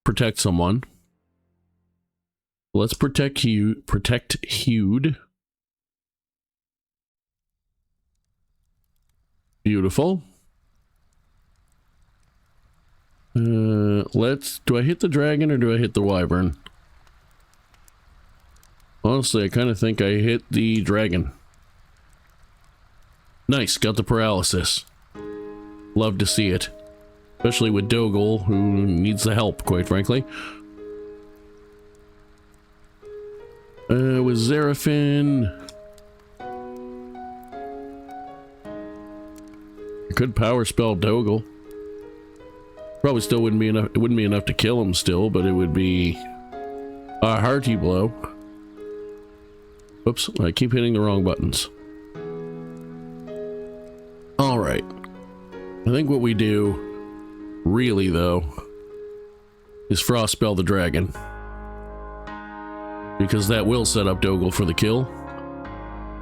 protect someone. Let's protect Hewed. Beautiful. Do I hit the dragon or do I hit the wyvern? Honestly, I kind of think I hit the dragon. Nice, got the paralysis. Love to see it. Especially with Dogel, who needs the help, quite frankly. With Zerafin... I could power spell Dogel. Probably still wouldn't be enough. It wouldn't be enough to kill him still, but it would be a hearty blow. Oops, I keep hitting the wrong buttons. All right. I think what we do, really though, is frost spell the dragon, because that will set up Dogel for the kill.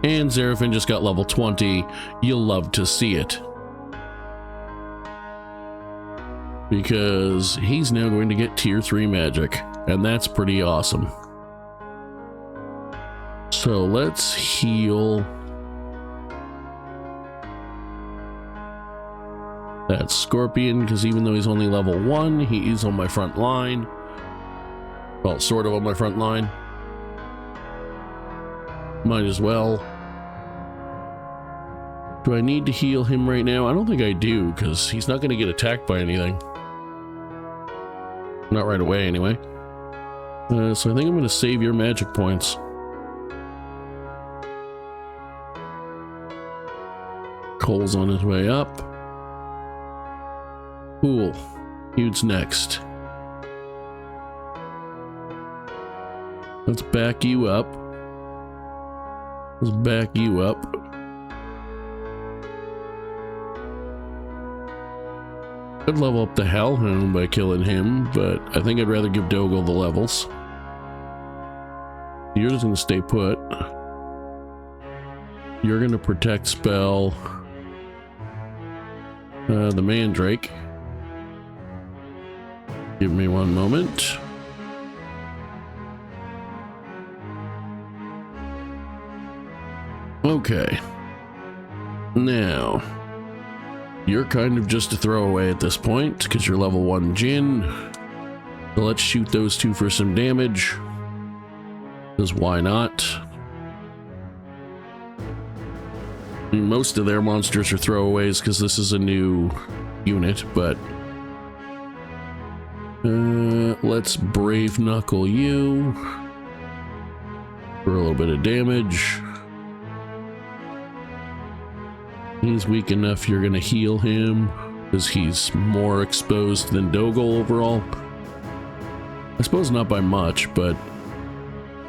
And Zerafin just got level 20. You'll love to see it. Because he's now going to get tier 3 magic, and that's pretty awesome. So let's heal that Scorpion, because even though he's only level 1, he is on my front line. Well, sort of on my front line. Might as well. Do I need to heal him right now? I don't think I do, because he's not going to get attacked by anything. Not right away, anyway. So I think I'm going to save your magic points. Cole's on his way up. Cool. Hude's next. Let's back you up. Let's back you up. I'd level up the Hellhound by killing him, but I think I'd rather give Dogel the levels. You're just gonna stay put. You're gonna protect spell the Mandrake. Give me one moment. Okay. Now, you're kind of just a throwaway at this point, because you're level 1 Jinn. So let's shoot those two for some damage. Because why not? Most of their monsters are throwaways because this is a new unit, but... let's Brave Knuckle you for a little bit of damage. He's weak enough you're gonna heal him because he's more exposed than Dogel overall. I suppose not by much, but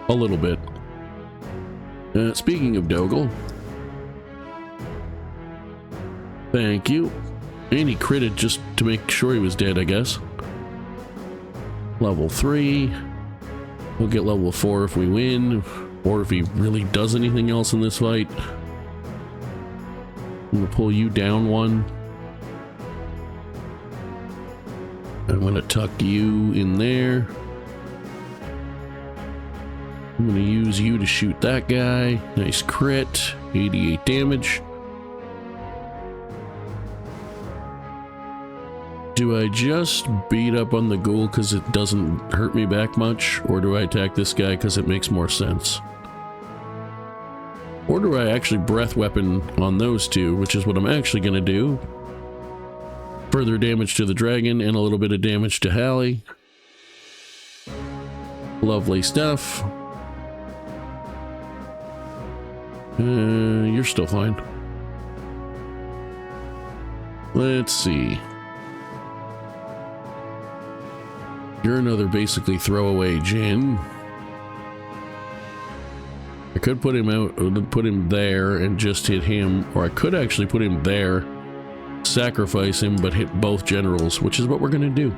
a little bit. Speaking of Dogel, thank you. And he critted just to make sure he was dead, I guess. Level 3. We'll get level 4 if we win, or if he really does anything else in this fight. I'm gonna pull you down one. I'm gonna tuck you in there. I'm gonna use you to shoot that guy. Nice crit. 88 damage. Do I just beat up on the ghoul because it doesn't hurt me back much? Or do I attack this guy because it makes more sense? Or do I actually breath weapon on those two, which is what I'm actually going to do. Further damage to the dragon and a little bit of damage to Hallie. Lovely stuff. You're still fine. Let's see. You're another basically throwaway Jinn. I could put him out, put him there and just hit him, or I could actually put him there, sacrifice him, but hit both generals, which is what we're gonna do.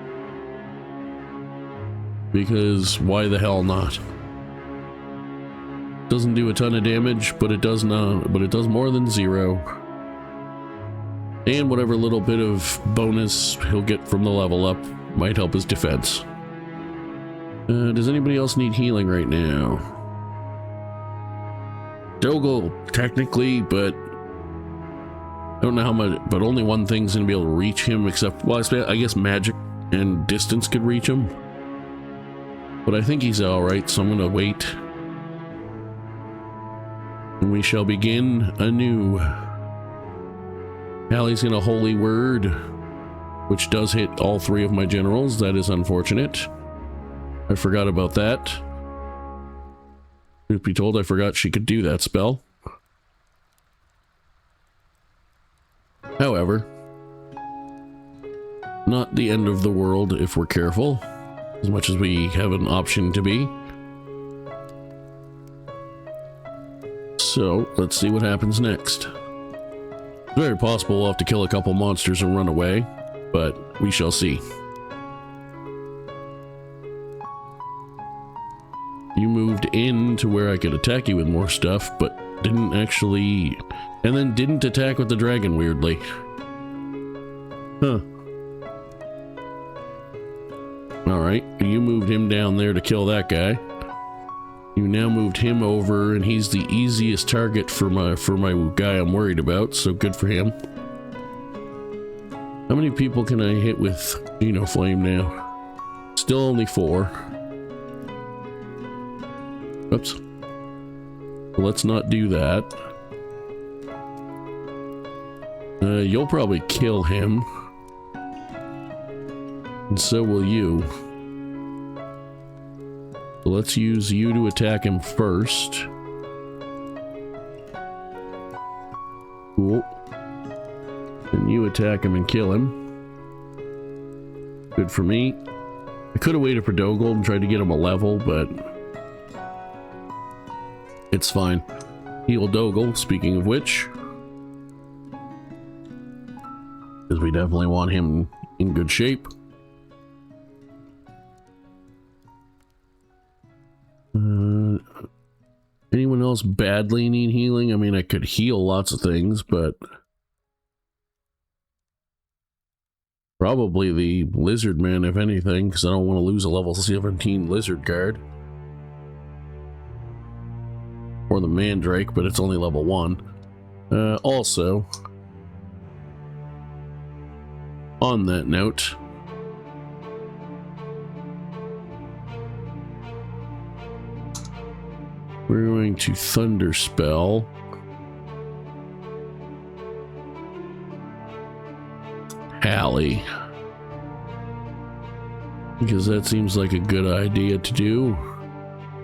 Because why the hell not? Doesn't do a ton of damage, but it does not, but it does more than 0. And whatever little bit of bonus he'll get from the level up might help his defense. Does anybody else need healing right now? Dogel, technically, but I don't know how much, but only one thing's gonna be able to reach him, except, well, I guess magic and distance could reach him. But I think he's alright, so I'm gonna wait. And we shall begin anew. Hallie's gonna holy word, which does hit all three of my generals. That is unfortunate. I forgot about that. Truth be told, I forgot she could do that spell. However, not the end of the world if we're careful, as much as we have an option to be. So, let's see what happens next. It's very possible we'll have to kill a couple monsters and run away, but we shall see. You moved in to where I could attack you with more stuff, but didn't actually... And then didn't attack with the dragon, weirdly. Huh. Alright, you moved him down there to kill that guy. You now moved him over, and he's the easiest target for my guy I'm worried about, so good for him. How many people can I hit with Genoflame now? Still only 4. Oops. Let's not do that. You'll probably kill him. And so will you. So let's use you to attack him first. Cool. And you attack him and kill him. Good for me. I could have waited for Dogel and tried to get him a level, but it's fine. Heal Dogel, speaking of which. Because we definitely want him in good shape. Anyone else badly need healing? I mean, I could heal lots of things, but probably the lizard man, if anything, because I don't want to lose a level 17 lizard guard. Or the mandrake, but it's only level 1. Also, on that note, we're going to thunder spell Hallie, because that seems like a good idea to do.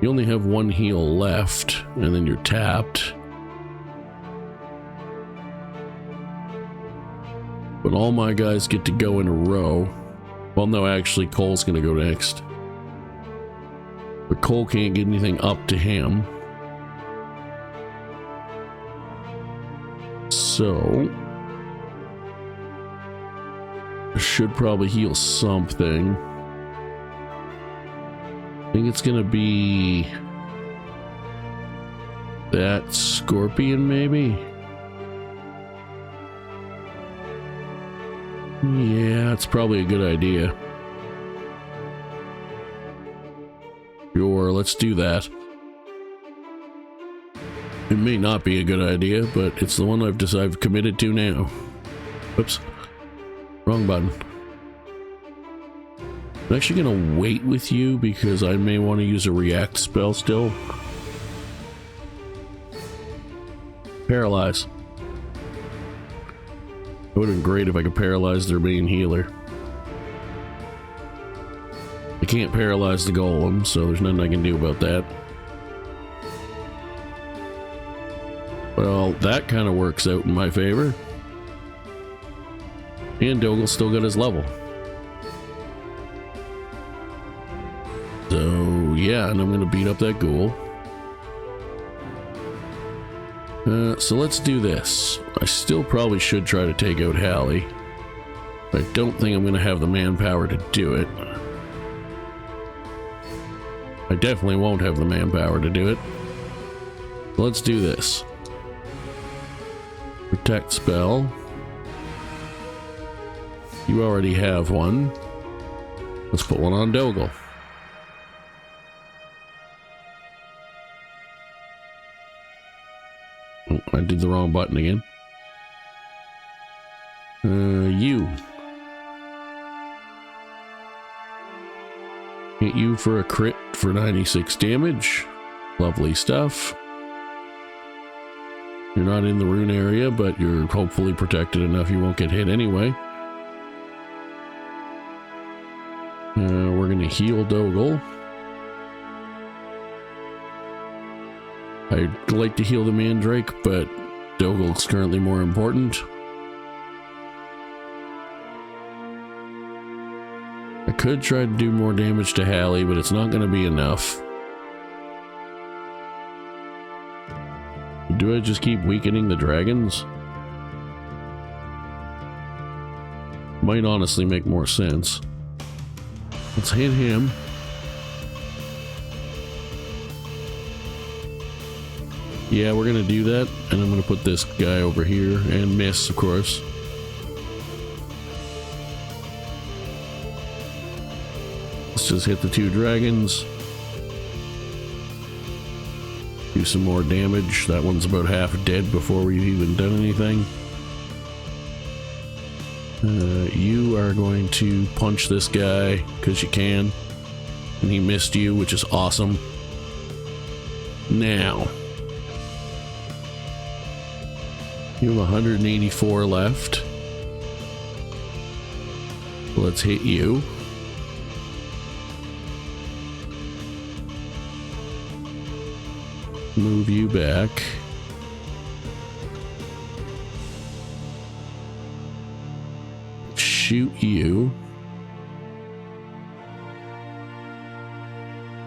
You only have 1 heal left, and then you're tapped. But all my guys get to go in a row. Well, no, actually, Cole's gonna go next. But Cole can't get anything up to him. So I should probably heal something. I think it's gonna be that scorpion, maybe? Yeah, it's probably a good idea. Sure, let's do that. It may not be a good idea, but it's the one I've committed to now. Oops. Wrong button. I'm actually gonna wait with you because I may want to use a react spell still. Paralyze. It would have been great if I could paralyze their main healer. I can't paralyze the golem, so there's nothing I can do about that. Well, that kind of works out in my favor. And Dogel still got his level. So, yeah, and I'm going to beat up that ghoul. So let's do this. I still probably should try to take out Hallie. I don't think I'm going to have the manpower to do it. I definitely won't have the manpower to do it. Let's do this. Protect spell. You already have one. Let's put one on Dogel. I did the wrong button again. You. Hit you for a crit for 96 damage. Lovely stuff. You're not in the rune area, but you're hopefully protected enough you won't get hit anyway. We're gonna heal Dogel. I'd like to heal the Mandrake, but Dogel's currently more important. I could try to do more damage to Hallie, but it's not going to be enough. Do I just keep weakening the dragons? Might honestly make more sense. Let's hit him. Yeah, we're gonna do that, and I'm gonna put this guy over here and miss, of course. Let's just hit the two dragons. Do some more damage. That one's about half dead before we've even done anything. You are going to punch this guy because you can, and he missed you, which is awesome. Now you have 184 left. Let's hit you. Move you back. Shoot you.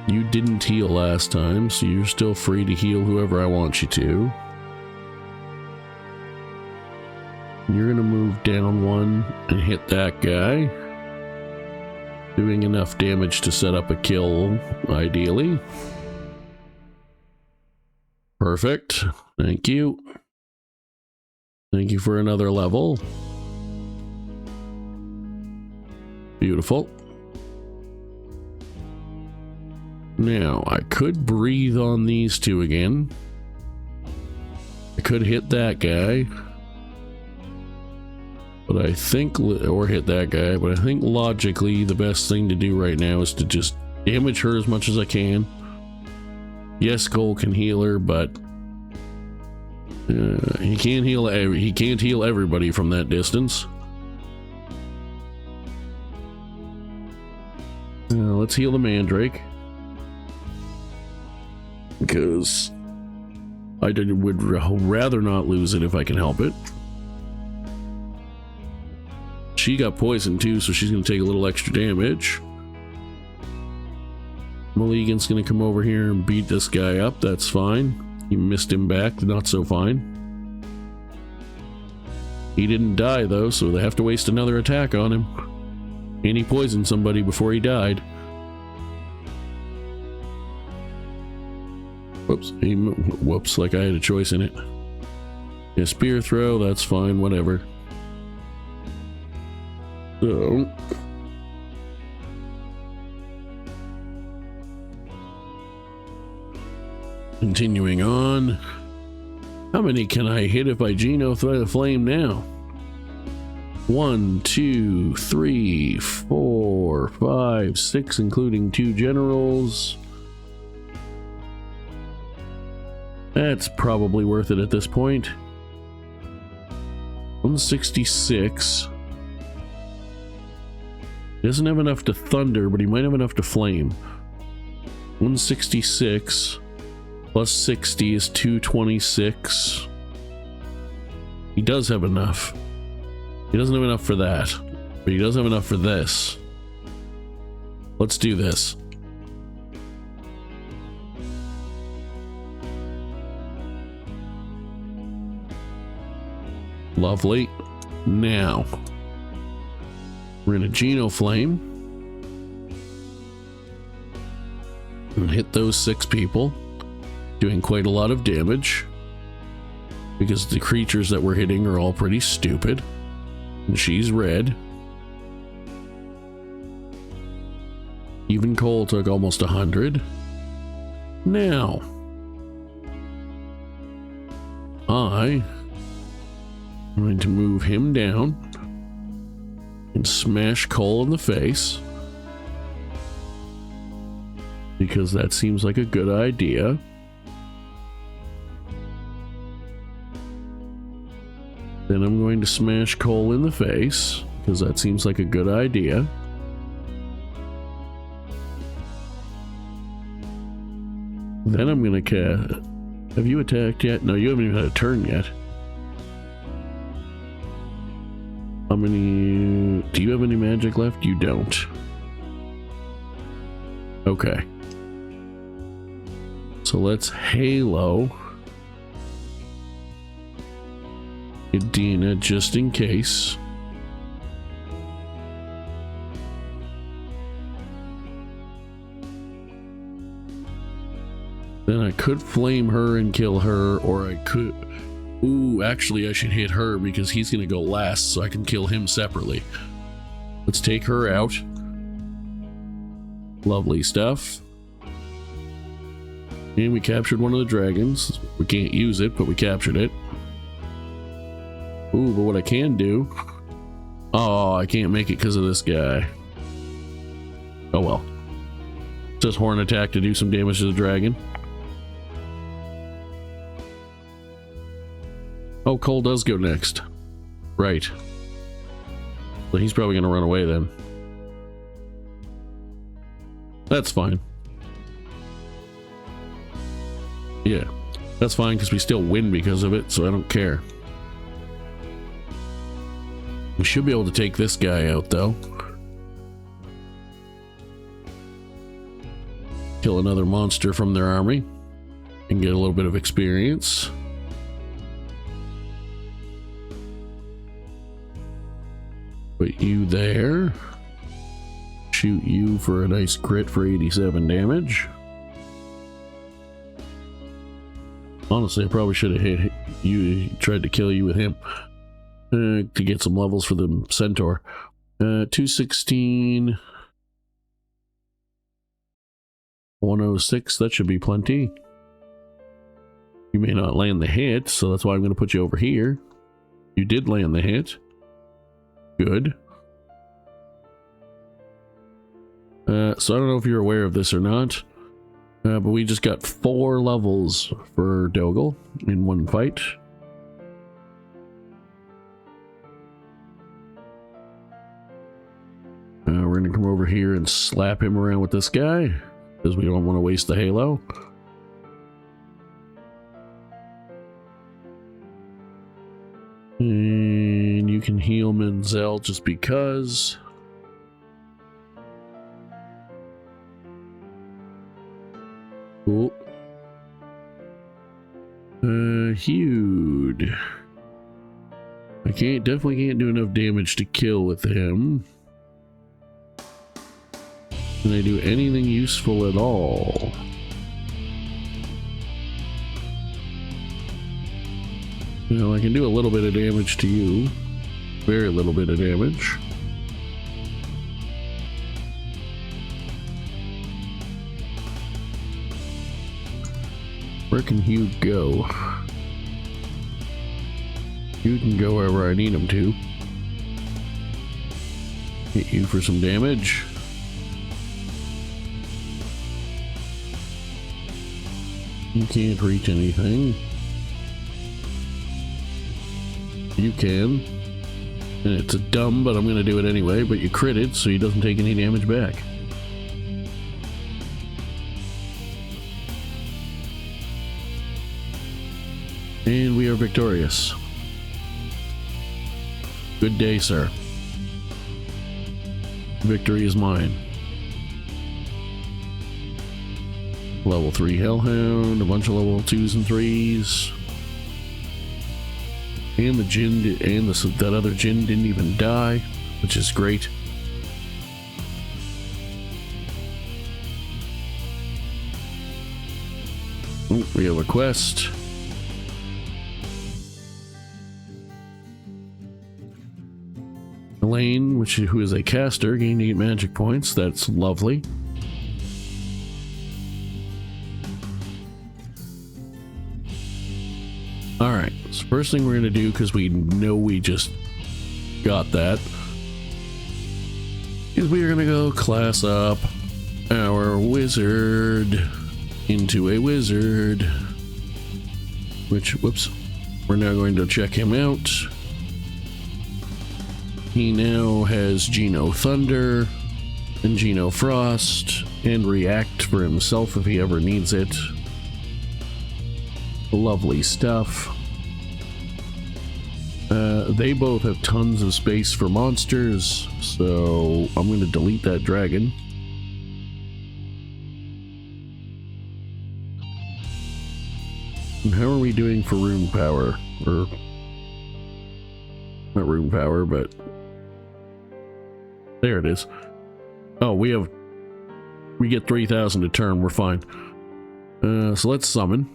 You didn't heal last time, so you're still free to heal whoever I want you to. You're gonna move down one and hit that guy, doing enough damage to set up a kill, ideally. Perfect. Thank you. Thank you for another level. Beautiful. Now, I could breathe on these two again. I could hit that guy. But I think, or hit that guy, but I think logically the best thing to do right now is to just damage her as much as I can. Yes, Cole can heal her, but he can't heal everybody from that distance. Let's heal the Mandrake, because I would rather not lose it if I can help it. She got poisoned too, so she's going to take a little extra damage. Maligan's going to come over here and beat this guy up. That's fine. He missed him back. Not so fine. He didn't die though, so they have to waste another attack on him. And he poisoned somebody before he died. Whoops. Whoops, like I had a choice in it. Yeah, spear throw, that's fine, whatever. So continuing on. How many can I hit if I Geno throw the flame now? 1, 2, 3, 4, 5, 6, including 2 generals. That's probably worth it at this point. 166. He doesn't have enough to thunder, but he might have enough to flame. 166 plus 60 is 226. He does have enough. He doesn't have enough for that, but he does have enough for this. Let's do this. Lovely. Now we're in a Geno Flame and hit those 6 people, doing quite a lot of damage because the creatures that we're hitting are all pretty stupid. And she's red. Even Cole took almost 100. Now I'm going to move him down and smash Cole in the face, because that seems like a good idea. Then I'm going to smash Cole in the face, because that seems like a good idea. Then I'm going to have you attacked yet? No, you haven't even had a turn yet. How many... Do you have any magic left? You don't. Okay. So let's Halo Adina just in case. Then I could flame her and kill her, or I could... Ooh, actually I should hit her because he's gonna go last, so I can kill him separately. Let's take her out. Lovely stuff. And we captured one of the dragons. We can't use it, but we captured it. Ooh, but what I can do... Oh, I can't make it because of this guy. Oh well. Just horn attack to do some damage to the dragon. Oh, Cole does go next. Right. Well, he's probably going to run away then. That's fine. Yeah, that's fine because we still win because of it, so I don't care. We should be able to take this guy out, though. Kill another monster from their army and get a little bit of experience. Put you there. Shoot you for a nice crit for 87 damage. Honestly, I probably should have hit you, tried to kill you with him to get some levels for the centaur. 216, 106, that should be plenty. You may not land the hit, so that's why I'm going to put you over here. You did land the hit. Good. So I don't know if you're aware of this or not, but we just got 4 levels for Dogel in one fight. We're gonna come over here and slap him around with this guy because we don't want to waste the halo. And you can heal Menzel just because. Cool. Huge. I definitely can't do enough damage to kill with him. Can I do anything useful at all? You know, I can do a little bit of damage to you. Very little bit of damage. Where can Hugh go? You can go wherever I need him to. Hit you for some damage. You can't reach anything. You can. And it's dumb, but I'm going to do it anyway. But you critted, so he doesn't take any damage back. And we are victorious. Good day, sir. Victory is mine. Level 3 Hellhound, a bunch of level 2s and 3s. And the Jinn, that other Jinn didn't even die, which is great. Oh, we have a quest. Elaine, who is a caster, gained 8 magic points. That's lovely. All right. So first thing we're going to do, because we know we just got that, is we are going to go class up our wizard into a wizard. Which, whoops, we're now going to check him out. He now has Geno Thunder and Geno Frost and React for himself if he ever needs it. Lovely stuff. They both have tons of space for monsters, so I'm going to delete that dragon. And how are we doing for Rune Power? Or not Rune Power, but there it is. Oh, we get 3,000 a turn. We're fine. So let's summon.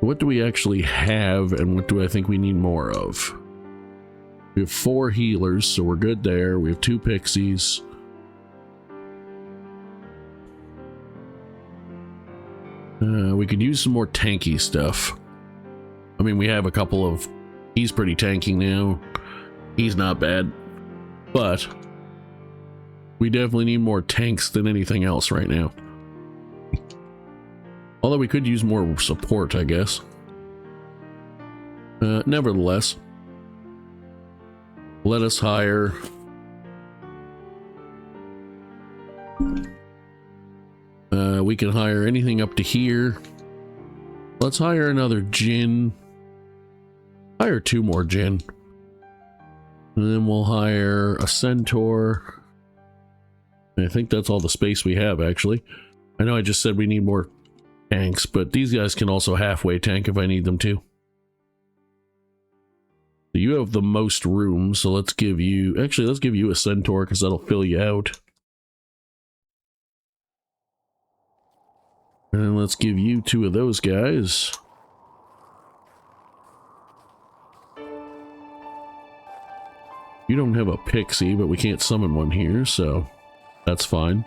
What do we actually have, and what do I think we need more of? We have 4 healers, so we're good there. We have 2 pixies. We could use some more tanky stuff. I mean, we have a couple of... He's pretty tanky now. He's not bad. But we definitely need more tanks than anything else right now. Although we could use more support, I guess. Nevertheless, let us hire... we can hire anything up to here. Let's hire another Djinn. Hire 2 more Djinn. And then we'll hire a Centaur. And I think that's all the space we have, actually. I know I just said we need more tanks, but these guys can also halfway tank if I need them to. So you have the most room, so let's give you... Actually, let's give you a Centaur, because that'll fill you out. And let's give you 2 of those guys. You don't have a pixie, but we can't summon one here, so that's fine.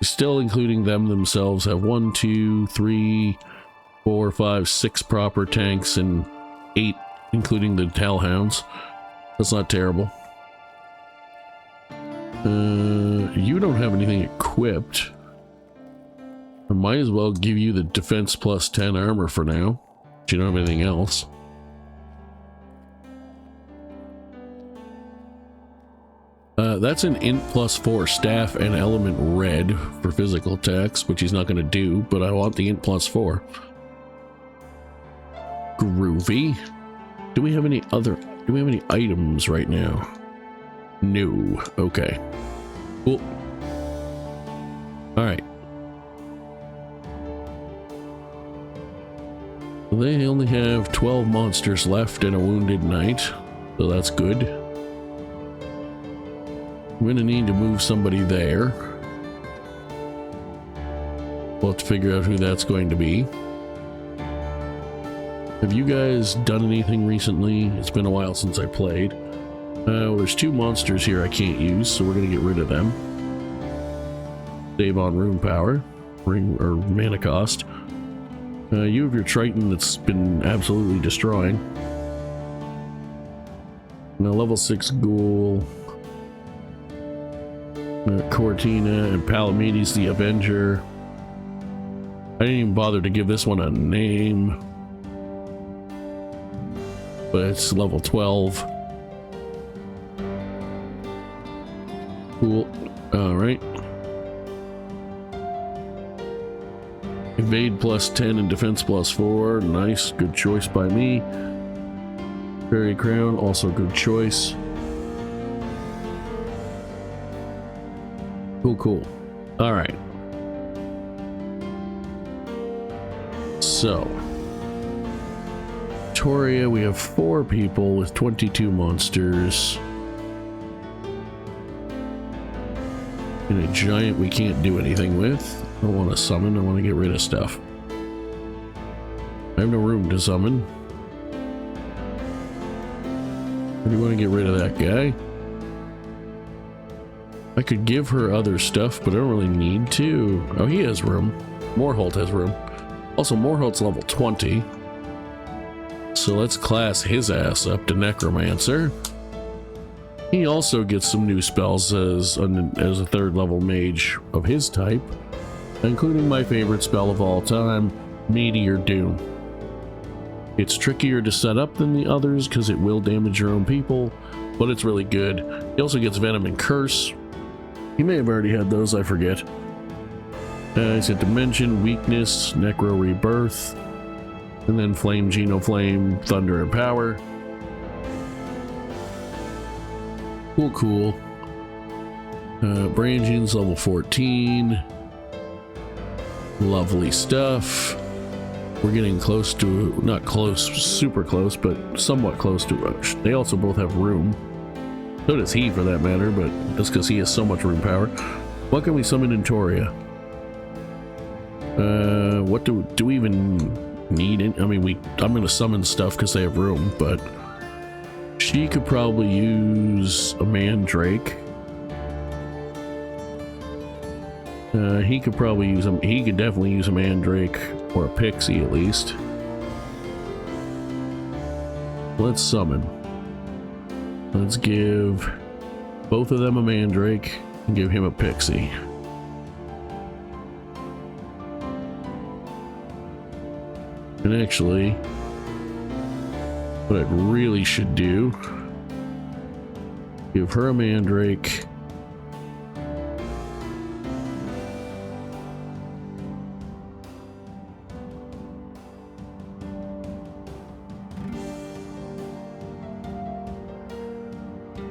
Still, including them themselves, have 1, 2, 3, 4, 5, 6 proper tanks and 8, including the hellhounds. That's not terrible. You don't have anything equipped. I might as well give you the defense plus 10 armor for now. But you don't have anything else. That's an int plus 4 staff and element red for physical attacks, which he's not going to do, but I want the int plus 4. Groovy. Do we have any items right now? No. Okay. Cool. Alright. They only have 12 monsters left and a wounded knight, so that's good. I'm gonna need to move somebody there. We'll have to figure out who that's going to be. Have you guys done anything recently? It's been a while since I played. There's 2 monsters here I can't use, so we're gonna get rid of them. Save on Rune Power, or mana cost. You have your Triton that's been absolutely destroying. Now level 6 Ghoul. Cortina and Palamedes the Avenger. I didn't even bother to give this one a name. But it's level 12. Cool. Alright. Evade plus 10 and defense plus 4. Nice. Good choice by me. Fairy Crown, also good choice. Cool. All right. So, Victoria, we have 4 people with 22 monsters. And a giant we can't do anything with. I don't want to summon, I want to get rid of stuff. I have no room to summon. I do want to get rid of that guy. I could give her other stuff, but I don't really need to. Oh, he has room. Moorholt has room. Also, Morholt's level 20. So let's class his ass up to Necromancer. He also gets some new spells as a third level mage of his type, including my favorite spell of all time, Meteor Doom. It's trickier to set up than the others because it will damage your own people, but it's really good. He also gets Venom and Curse. He may have already had those, I forget. He's got Dimension, Weakness, Necro Rebirth, and then Flame, Genoflame, Thunder, and Power. Cool. Brangine's level 14. Lovely stuff. We're getting close to, not close, super close, but somewhat close to Roche. They also both have room. So does he, for that matter, but that's because he has so much Rune Power. What can we summon in Toria? What do we even need? I mean, I'm going to summon stuff because they have room, but she could probably use a Mandrake. He could probably use him. He could definitely use a Mandrake or a Pixie at least. Let's summon. Let's give both of them a Mandrake and give him a Pixie. And actually, what I really should do, give her a Mandrake.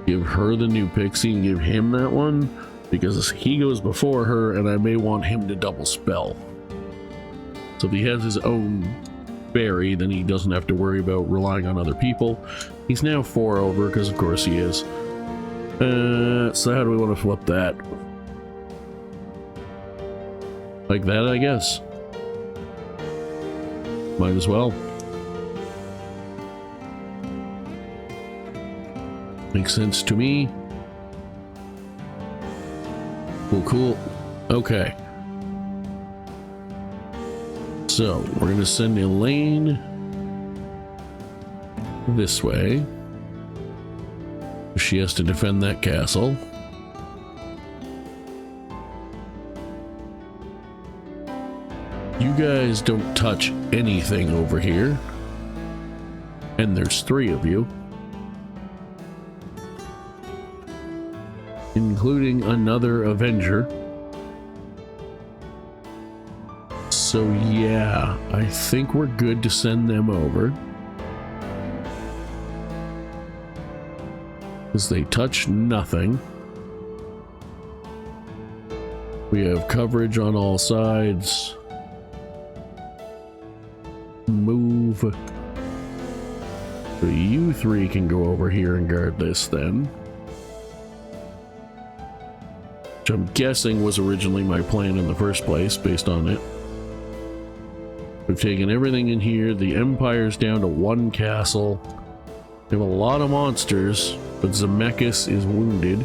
Give her the new Pixie and give him that one, because he goes before her and I may want him to double spell. So if he has his own berry, then he doesn't have to worry about relying on other people. He's now 4 over, because of course he is. So how do we want to flip that? Like that, I guess. Might as well. Makes sense to me. Cool. Okay. So, we're going to send Elaine this way. She has to defend that castle. You guys don't touch anything over here. And there's 3 of you. Including another Avenger. So yeah, I think we're good to send them over. Because they touch nothing. We have coverage on all sides. Move. So you 3 can go over here and guard this then. Which I'm guessing was originally my plan in the first place, based on it. We've taken everything in here. The Empire's down to 1 castle. We have a lot of monsters, but Zemeckis is wounded.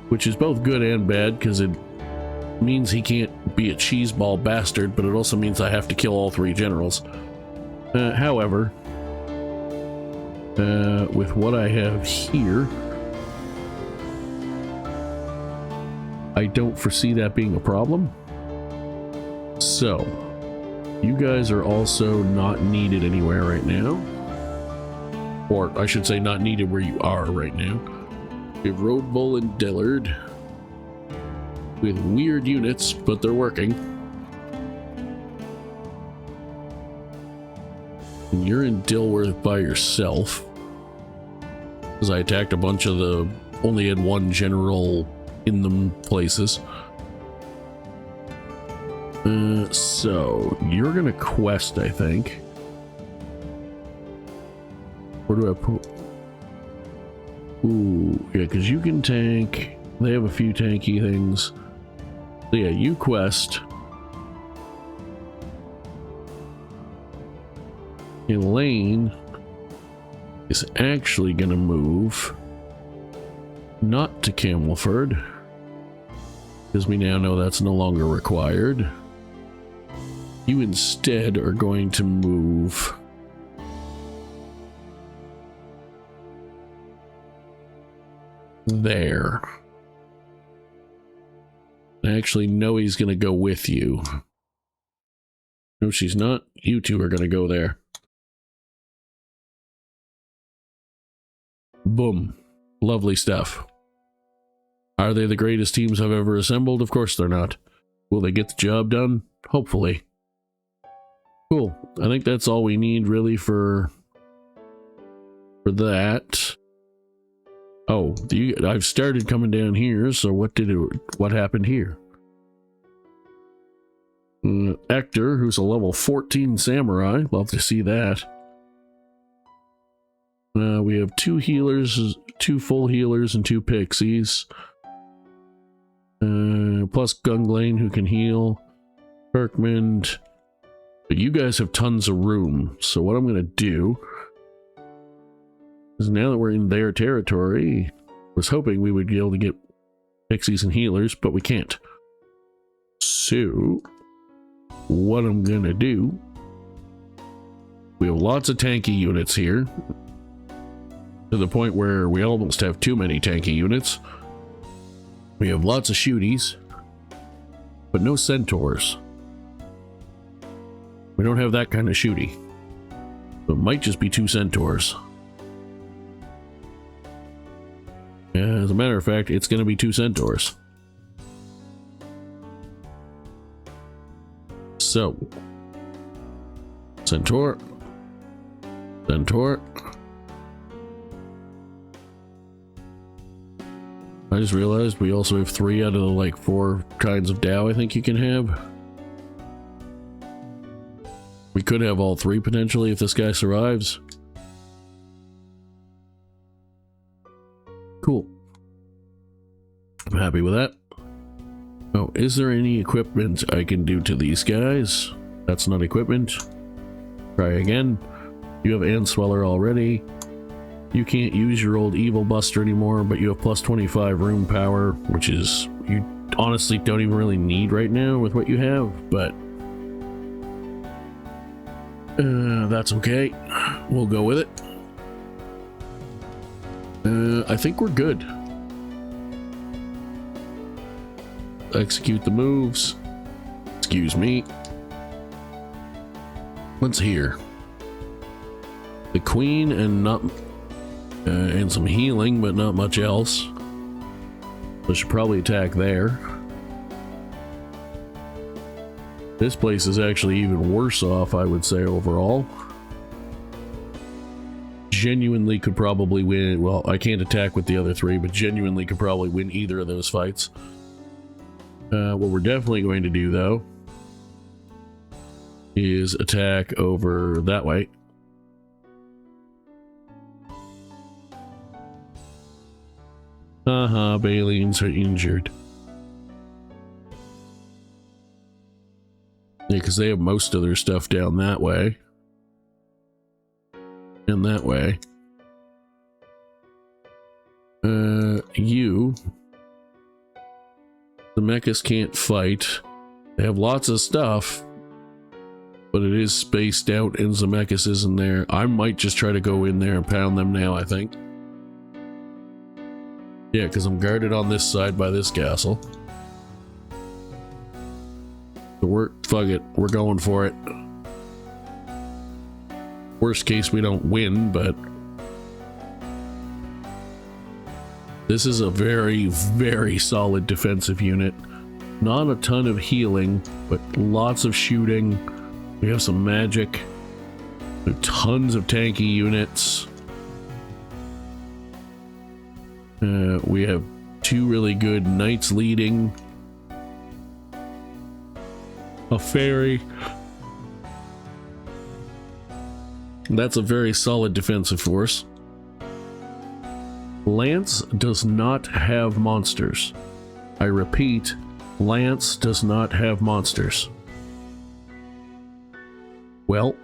Which is both good and bad, because it means he can't be a cheeseball bastard, but it also means I have to kill all 3 generals. However, with what I have here, I don't foresee that being a problem. So, you guys are also not needed anywhere right now. Or, I should say, not needed where you are right now. We have Road Bull and Dillard. With weird units, but they're working. And you're in Dilworth by yourself. Because I attacked a bunch of the... only had 1 general in them places. So, you're gonna quest, I think. Where do I put... Ooh, yeah, because you can tank. They have a few tanky things. So yeah, you quest. Elaine is actually gonna move not to Camelford, because we now know that's no longer required. You instead are going to move there. Actually, no, he's going to go with you. No, she's not. You two are going to go there. Boom. Lovely stuff. Are they the greatest teams I've ever assembled? Of course they're not. Will they get the job done? Hopefully. Cool. I think that's all we need really for that. Oh, I've started coming down here, so what happened here? Hector, who's a level 14 samurai. Love to see that. We have 2 healers, 2 full healers, and 2 pixies. Plus Gunglane, who can heal. Kirkman. But you guys have tons of room, so what I'm going to do is, now that we're in their territory, I was hoping we would be able to get pixies and healers, but we can't. So, what I'm going to do, we have lots of tanky units here, to the point where we almost have too many tanky units. We have lots of shooties, but no centaurs. We don't have that kind of shooty. So it might just be 2 centaurs. Yeah, as a matter of fact, it's going to be 2 centaurs. So, centaur, centaur. I just realized we also have 3 out of the like 4 kinds of Dao I think you can have. We could have all 3 potentially if this guy survives. Cool. I'm happy with that. Oh, is there any equipment I can do to these guys? That's not equipment. Try again. You have Answeller already. You can't use your old Evil Buster anymore, but you have plus 25 Rune Power, which is, you honestly don't even really need right now with what you have, but that's okay. We'll go with it. I think we're good. Execute the moves. Excuse me. What's here? The Queen and some healing, but not much else. I should probably attack there. This place is actually even worse off, I would say, overall. Genuinely could probably win. Well, I can't attack with the other 3, but genuinely could probably win either of those fights. What we're definitely going to do, though, is attack over that way. Balians are injured. Yeah, because they have most of their stuff down that way. And that way. The mechas can't fight. They have lots of stuff, but it is spaced out and Zemeckis isn't there. I might just try to go in there and pound them now, I think. Yeah, because I'm guarded on this side by this castle. So fuck it, we're going for it. Worst case, we don't win, but this is a very, very solid defensive unit. Not a ton of healing, but lots of shooting. We have some magic. We have tons of tanky units. We have 2 really good knights leading. A fairy. That's a very solid defensive force. Lance does not have monsters. I repeat, Lance does not have monsters. Well,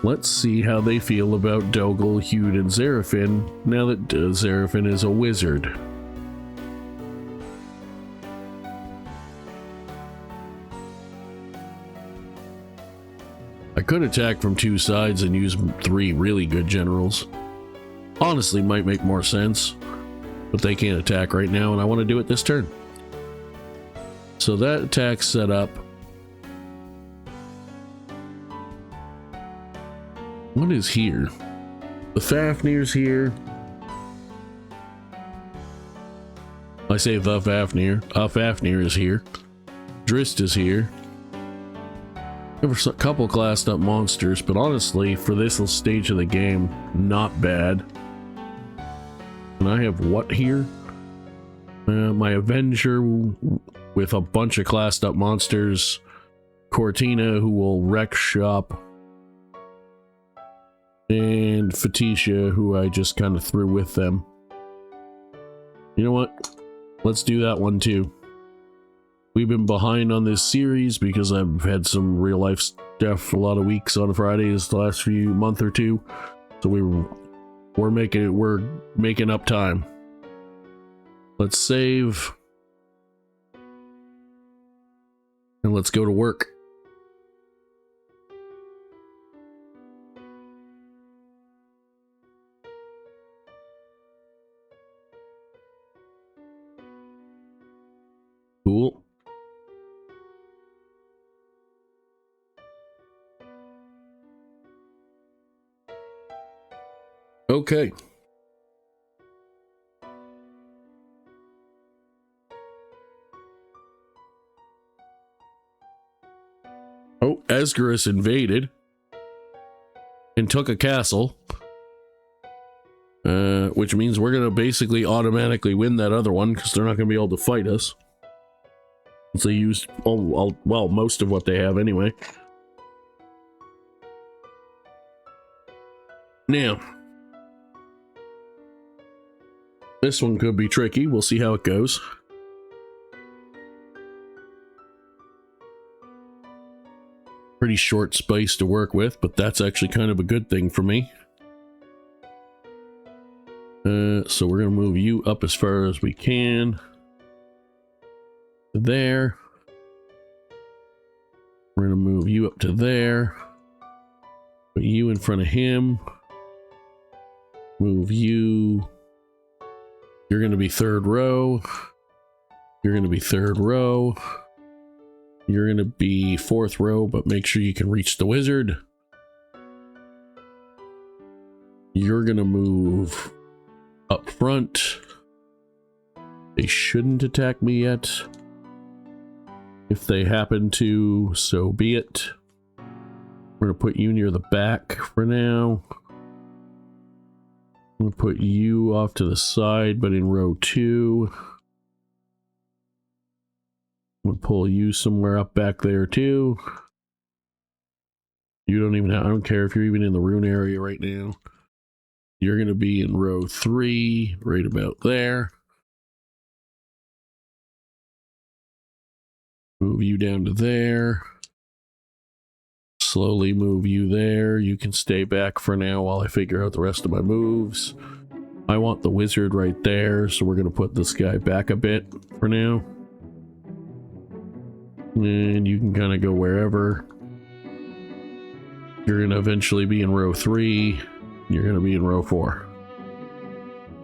let's see how they feel about Dogel, Hewd, and Zerafin now that Zerafin is a wizard. I could attack from two sides and use 3 really good generals. Honestly, might make more sense. But they can't attack right now, and I want to do it this turn. So that attack's set up. What is here? The Fafnir's here. I say the Fafnir. Fafnir is here. Drist is here. There's a couple classed up monsters, but honestly, for this stage of the game, not bad. And I have what here? My Avenger with a bunch of classed up monsters. Cortina, who will wreck shop. And Fatisha, who I just kind of threw with them. You know what? Let's do that one too. We've been behind on this series because I've had some real life stuff a lot of weeks on Fridays the last few month or two. So we're making up time. Let's save. And let's go to work. Cool. Okay. Oh, Esgarus invaded and took a castle, which means we're going to basically automatically win that other one because they're not going to be able to fight us. So they used, well, most of what they have anyway. Now, this one could be tricky. We'll see how it goes. Pretty short space to work with, but that's actually kind of a good thing for me. So we're going to move you up as far as we can. There. We're going to move you up to there. Put you in front of him. Move you. You're going to be third row. You're going to be third row. You're going to be fourth row, but make sure you can reach the wizard. You're going to move up front. They shouldn't attack me yet. If they happen to, so be it. We're going to put you near the back for now. I'm going to put you off to the side, but in row 2. I'm going to pull you somewhere up back there too. You don't even have, I don't care if you're even in the rune area right now. You're going to be in row 3, right about there. Move you down to there. Slowly move you there. You can stay back for now while I figure out the rest of my moves. I want the wizard right there, so we're going to put this guy back a bit for now. And you can kind of go wherever. You're going to eventually be in row 3. You're going to be in row 4.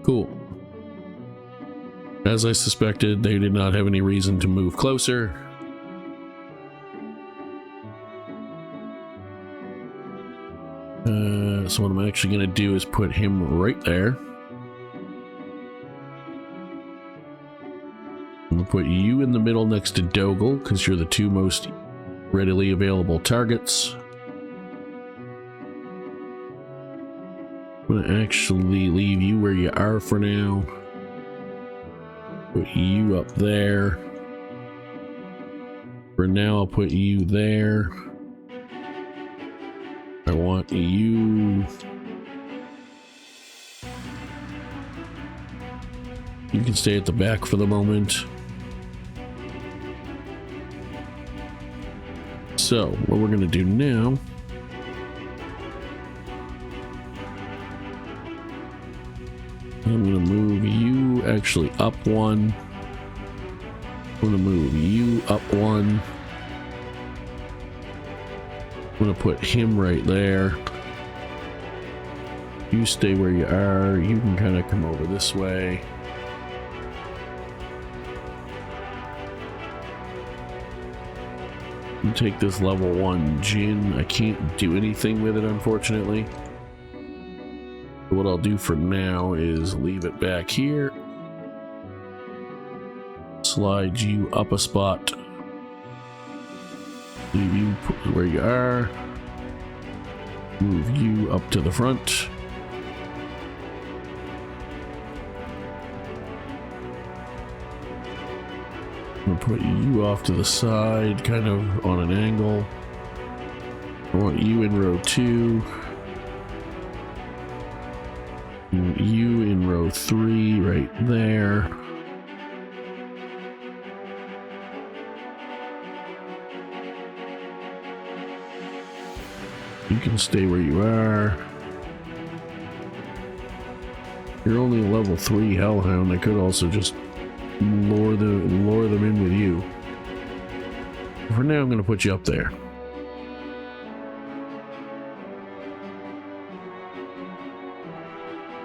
Cool. As I suspected, they did not have any reason to move closer. So what I'm actually going to do is put him right there. I'm going to put you in the middle next to Dogel, because you're the 2 most readily available targets. I'm going to actually leave you where you are for now. Put you up there. For now, I'll put you there. I want you. You can stay at the back for the moment. So, what we're going to do now. I'm going to move you actually up 1. I'm going to move you up 1. I'm gonna put him right there. You stay where you are. You can kind of come over this way. You take this level 1 Jinn. I can't do anything with it, unfortunately. So what I'll do for now is leave it back here. Slide you up a spot. Leave you where you are. Move you up to the front. I'm gonna put you off to the side, kind of on an angle. I want you in row 2. You in row 3, right there. You can stay where you are. You're only a level 3 Hellhound. I could also just lure them in with you. For now, I'm going to put you up there.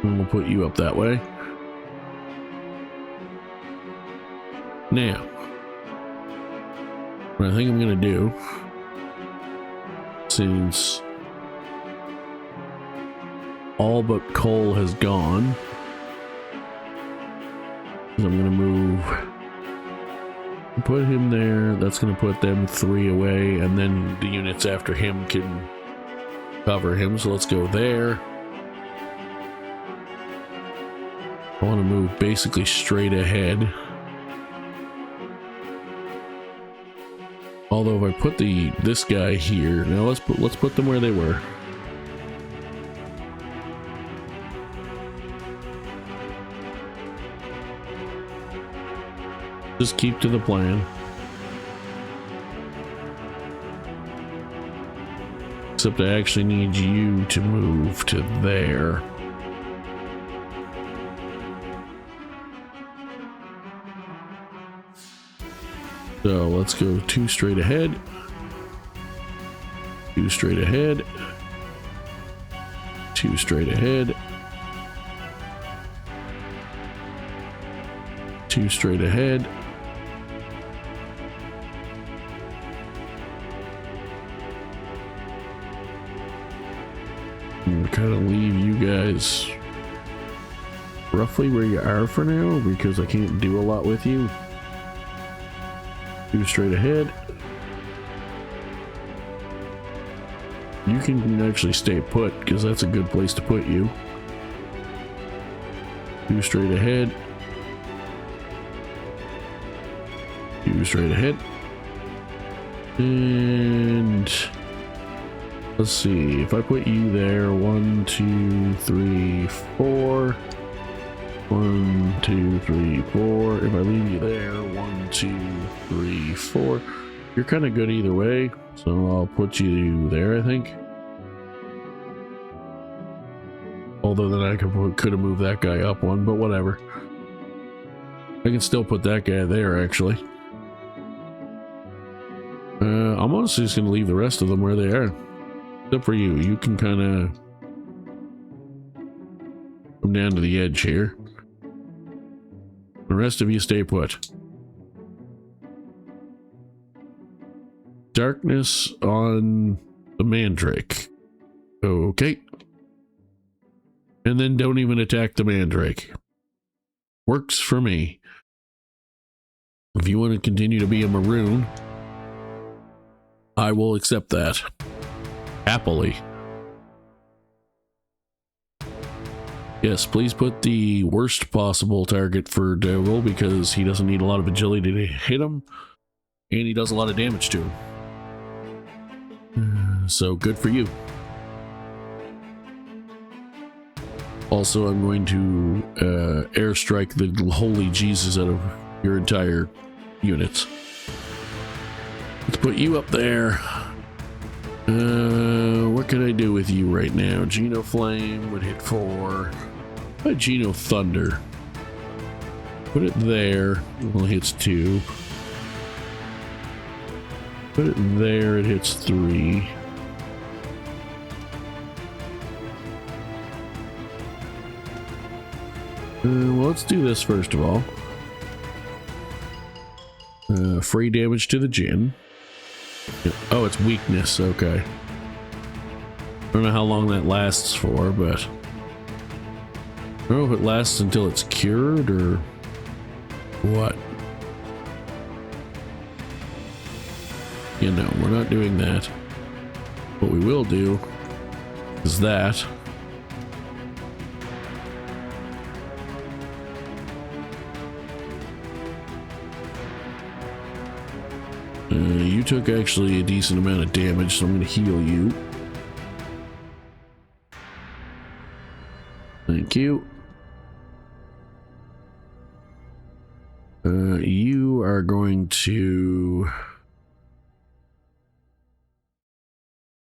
And we'll put you up that way. Now, what I think I'm going to do, since all but Cole has gone, I'm going to move, put him there. That's going to put them 3 away, and then the units after him can cover him. So let's go there. I want to move basically straight ahead. Although if I put this guy here, now let's put them where they were. Just keep to the plan. Except I actually need you to move to there. So let's go 2 straight ahead. 2 straight ahead. 2 straight ahead. 2 straight ahead. And kind of leave you guys roughly where you are for now, because I can't do a lot with you. 2 straight ahead. You can actually stay put, because that's a good place to put you. 2 straight ahead. 2 straight ahead. And let's see, if I put you there, 1, 2, 3, 4. 1, 2, 3, 4. If I leave you there, 1, 2, 3, 4. You're kind of good either way, so I'll put you there, I think. Although then I could have moved that guy up 1, but whatever. I can still put that guy there, actually. I'm honestly just going to leave the rest of them where they are. Except for you. You can kind of come down to the edge here. The rest of you stay put. Darkness on the Mandrake. Okay. And then don't even attack the Mandrake. Works for me. If you want to continue to be a Maroon, I will accept that. Happily. Yes, please put the worst possible target for Dougal, because he doesn't need a lot of agility to hit him, and he does a lot of damage to him. So good for you. Also, I'm going to airstrike the holy Jesus out of your entire units. Let's put you up there. What can I do with you right now? Geno Flame would hit 4. Geno Thunder. Put it there. It only hits 2. Put it there. It hits 3. let's do this first of all. Free damage to the Jinn. Oh, it's weakness. Okay. I don't know how long that lasts for, but I don't know if it lasts until it's cured or what. You know, we're not doing that. What we will do is that. You took actually a decent amount of damage, so I'm going to heal you. Thank you. You are going to...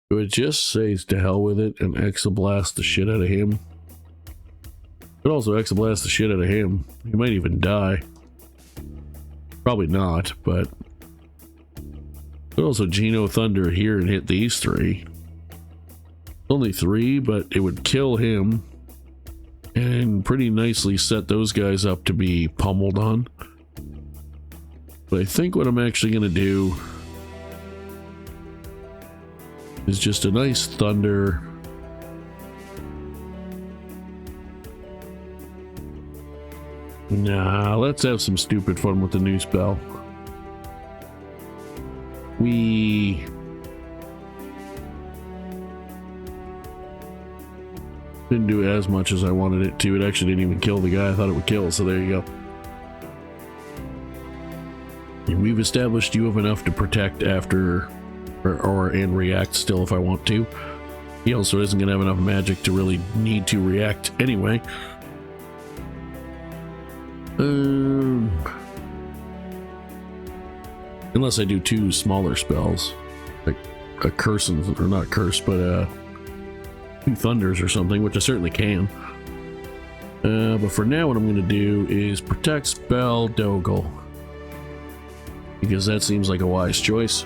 Do it just says to hell with it and exoblast the shit out of him. Could also exoblast the shit out of him. He might even die. Probably not, but... Could also Geno Thunder here and hit these three. Only three, but it would kill him. And pretty nicely set those guys up to be pummeled on. But I think what I'm actually going to do is just a nice thunder. Nah, let's have some stupid fun with the new spell. We didn't do as much as I wanted it to. It actually didn't even kill the guy I thought it would kill, so there you go. And we've established you have enough to protect after and react still if I want to. He also isn't going to have enough magic to really need to react anyway. Unless I do two smaller spells, like a curse, or not curse, but two thunders or something, which I certainly can. But for now, what I'm going to do is protect spell Doggle, because that seems like a wise choice.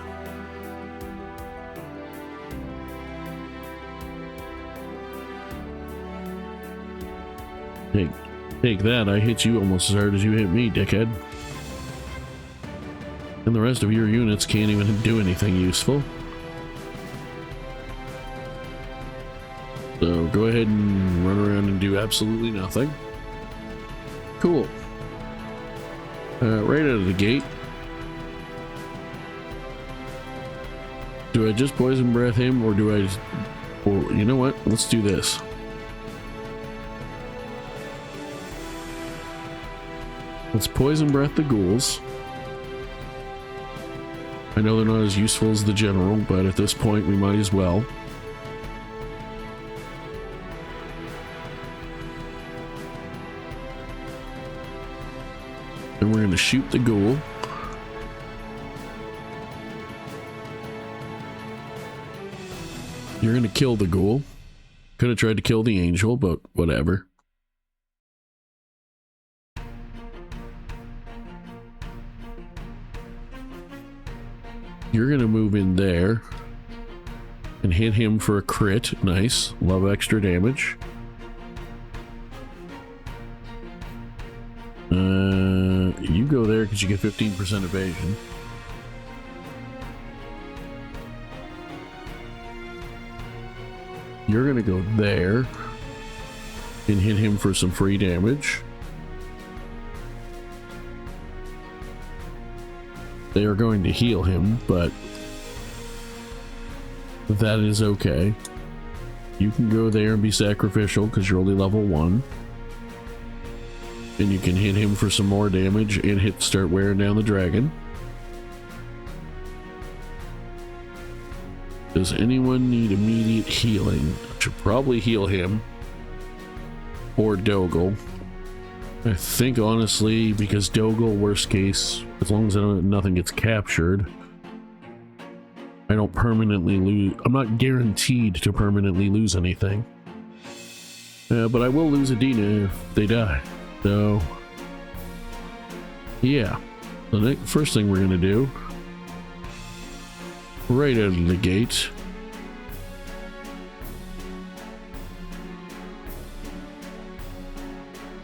Take that, I hit you almost as hard as you hit me, dickhead. And the rest of your units can't even do anything useful. So go ahead and run around and do absolutely nothing. Cool. Right out of the gate. Do I just poison breath him, or do I just... Well, you know what? Let's do this. Let's poison breath the ghouls. I know they're not as useful as the general, but at this point we might as well. And we're going to shoot the ghoul. You're going to kill the ghoul. Could have tried to kill the angel, but whatever. You're gonna move in there and hit him for a crit. Nice. Love extra damage. You go there because you get 15% evasion. You're gonna go there and hit him for some free damage. They are going to heal him, but that is okay. You can go there and be sacrificial because you're only level 1. And you can hit him for some more damage and start wearing down the dragon. Does anyone need immediate healing? I should probably heal him. Or Doggle. I think honestly, because Doggle, worst case, as long as nothing gets captured, I don't permanently lose. I'm not guaranteed to permanently lose anything. But I will lose Adina if they die. So, yeah. The first thing we're going to do, right out of the gate,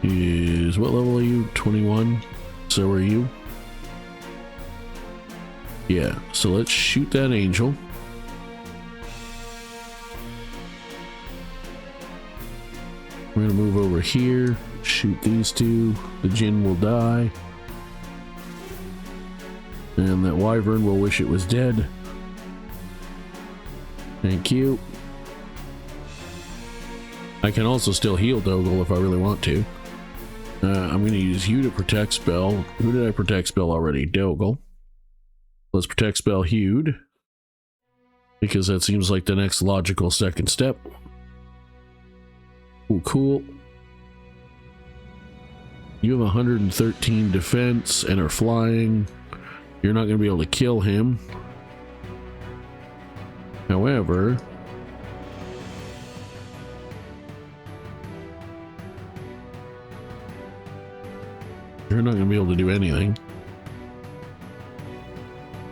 is Because what level are you? 21. So are you? Yeah, so let's shoot that angel. We're gonna move over here, shoot these two. The Jinn will die. And that wyvern will wish it was dead. Thank you. I can also still heal Dogel if I really want to. I'm going to use you to protect spell. Who did I protect spell already? Dogel. Let's protect spell Hewed, because that seems like the next logical second step. Ooh, cool. You have 113 defense and are flying. You're not going to be able to kill him. However, you're not going to be able to do anything.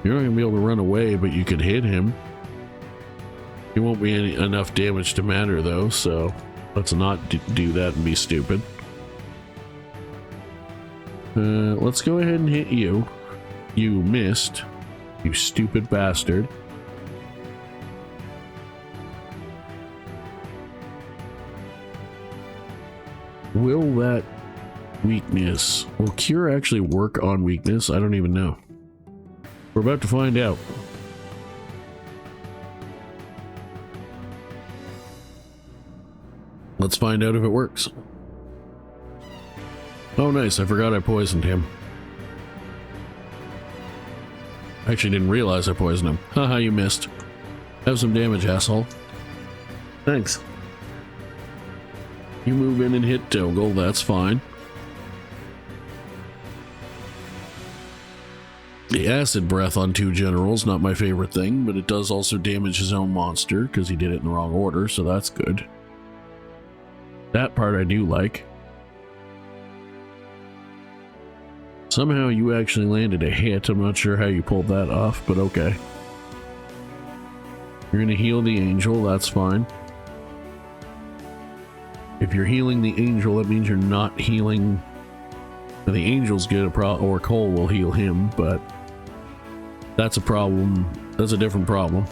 You're not going to be able to run away, but you could hit him. It won't be enough damage to matter, though, so let's not do that and be stupid. Let's go ahead and hit you. You missed, you stupid bastard. Will that weakness, will cure actually work on weakness? I don't even know. We're about to find out. Let's find out if it works. Oh nice, I forgot I poisoned him. I actually didn't realize I poisoned him. Haha, you missed. Have some damage, asshole. Thanks. You move in and hit Dogel, that's fine. The acid breath on 2 generals, not my favorite thing, but it does also damage his own monster because he did it in the wrong order, so that's good. That part I do like. Somehow you actually landed a hit. I'm not sure how you pulled that off, but okay. You're gonna heal the angel, that's fine. If you're healing the angel, that means you're not healing... The angel's good, or Cole will heal him, but that's a problem. That's a different problem.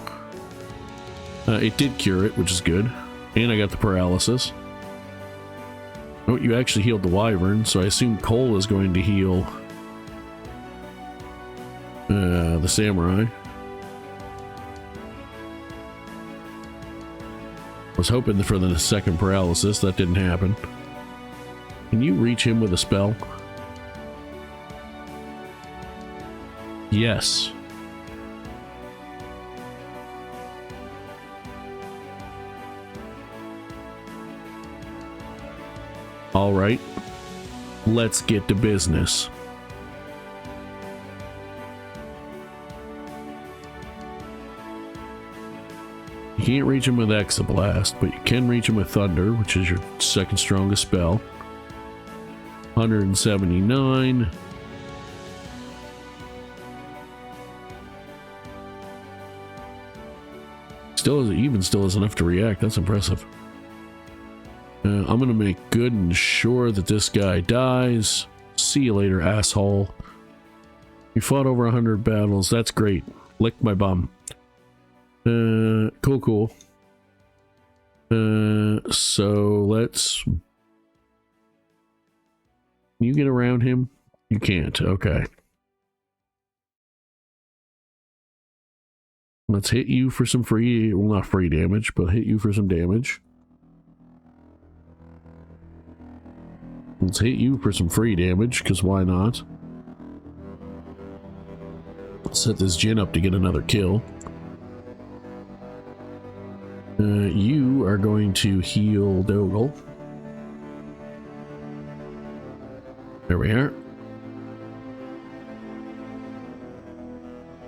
It did cure it, which is good. And I got the paralysis. Oh, you actually healed the wyvern, so I assume Cole is going to heal the samurai. Was hoping for the second paralysis, that didn't happen. Can you reach him with a spell? Yes. All right. Let's get to business. You can't reach him with Exablast, but you can reach him with Thunder, which is your second strongest spell. 179. Still is enough to react. That's impressive. I'm gonna make good and sure that this guy dies. See you later, asshole. You fought over 100 battles. That's great. Lick my bum. Cool. So let's... Can you get around him? You can't. Okay. Let's hit you for some free... Well, not free damage, but hit you for some damage. Let's hit you for some free damage, because why not? Let's set this Jinn up to get another kill. You are going to heal Dogel. There we are.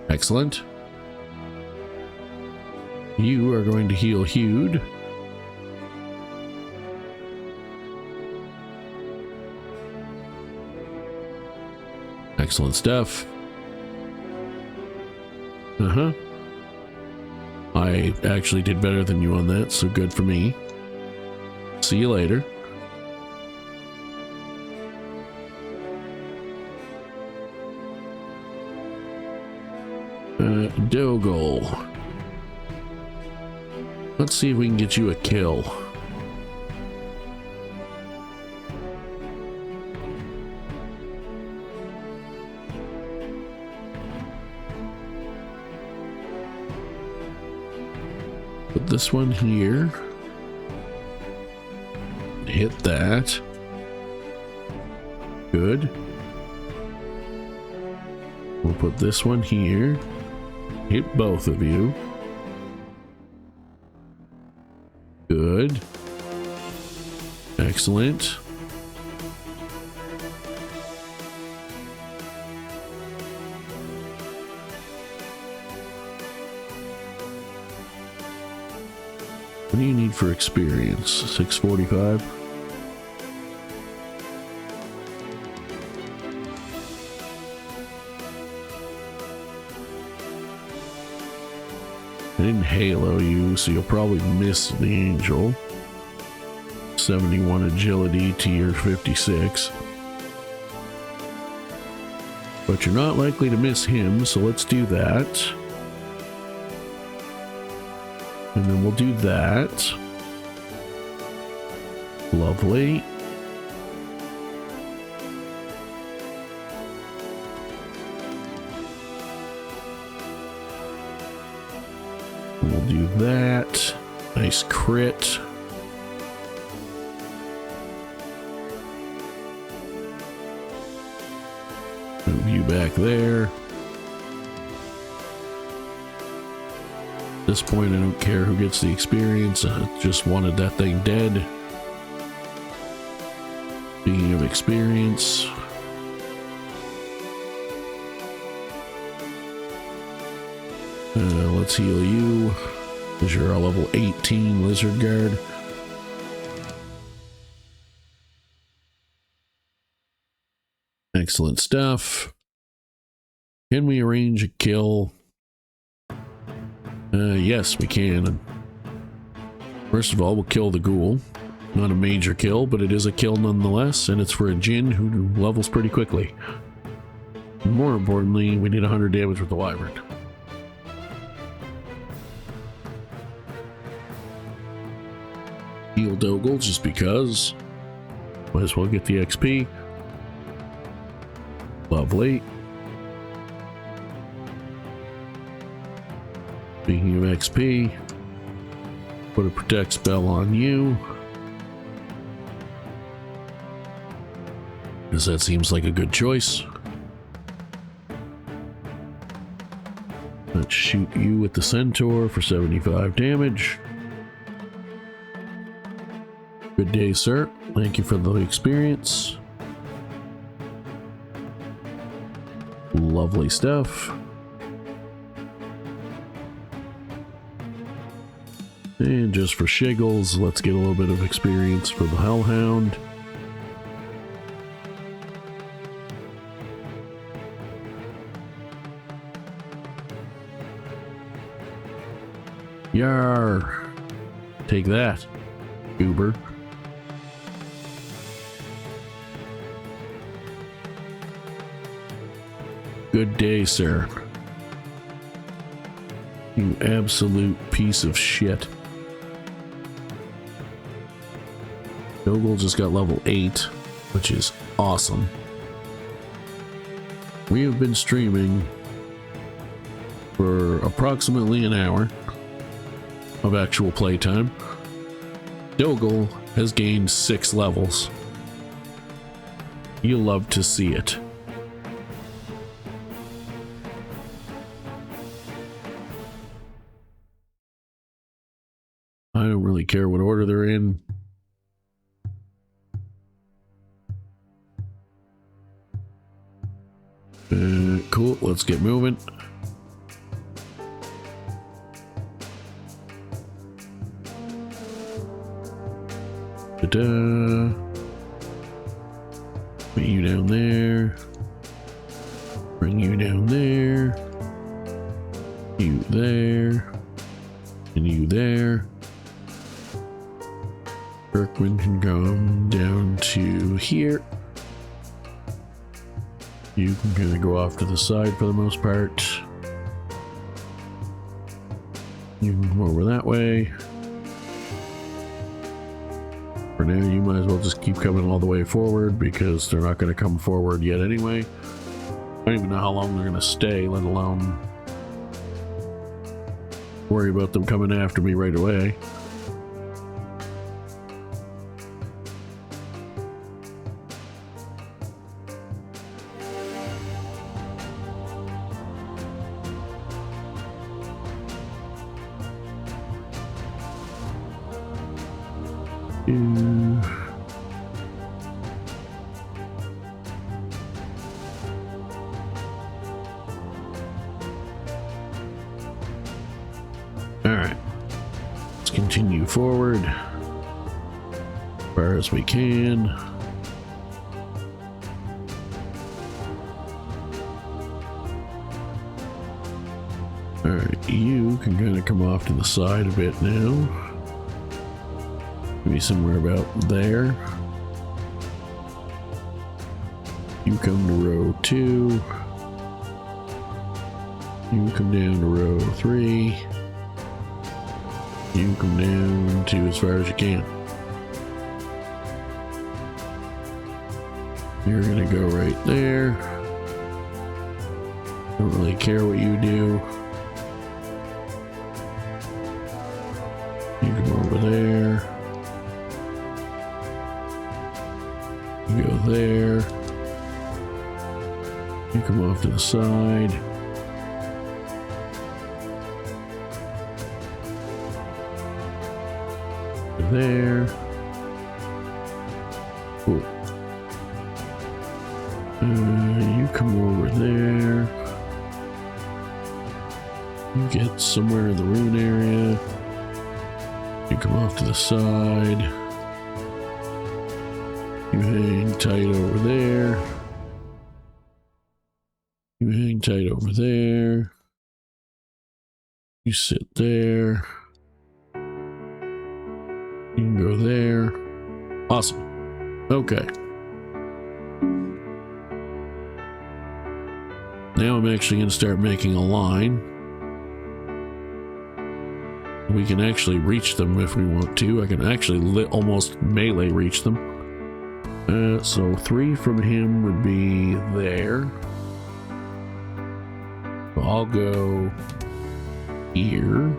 Excellent. You are going to heal Hewed. Excellent stuff. I actually did better than you on that, so good for me. See you later. Doggle. Let's see if we can get you a kill. Put this one here. Hit that. Good. We'll put this one here. Hit both of you. Good. Excellent. What do you need for experience? 645? I didn't halo you, so you'll probably miss the angel. 71 agility to your 56. But you're not likely to miss him, so let's do that. And then we'll do that. Lovely. We'll do that. Nice crit. Move you back there. At this point, I don't care who gets the experience. I just wanted that thing dead. Speaking of experience, let's heal you, because you're a level 18 Lizard Guard. Excellent stuff. Can we arrange a kill? Yes, we can. First of all, we'll kill the ghoul. Not a major kill, but it is a kill nonetheless, and it's for a Jinn who levels pretty quickly. And more importantly, we did 100 damage with the wyvern. Heal Doggle just because. Might as well get the XP. Lovely. Speaking of XP, put a protect spell on you, because that seems like a good choice. Let's shoot you with the centaur for 75 damage. Good day, sir. Thank you for the experience. Lovely stuff. And just for shiggles, let's get a little bit of experience for the Hellhound. Yar! Take that, goober. Good day, sir. You absolute piece of shit. Doggle just got level 8, which is awesome. We have been streaming for approximately an hour of actual playtime. Doggle has gained 6 levels. You'll love to see it. I don't really care what order they're in. Cool, let's get moving. Ta-da. Put you down there. Bring you down there. You there. And you there. Kirkman can come down to here. You can kind of go off to the side for the most part. You can come over that way. For now, you might as well just keep coming all the way forward because they're not going to come forward yet anyway. I don't even know how long they're going to stay, let alone worry about them coming after me right away. Alright, let's continue forward as far as we can. Alright, you can kind of come off to the side a bit now. Maybe somewhere about there. You come to row 2. You come down to row 3. You come down to as far as you can. You're gonna go right there. Don't really care what you do. You come over there. You go there. You come off to the side. There. Cool. You come over there. You get somewhere in the rune area. You come off to the side. You hang tight over there. You hang tight over there. You sit there. You can go there. Awesome. Okay. Now I'm actually going to start making a line. We can actually reach them if we want to. I can actually almost melee reach them. So 3 from him would be there. So I'll go here.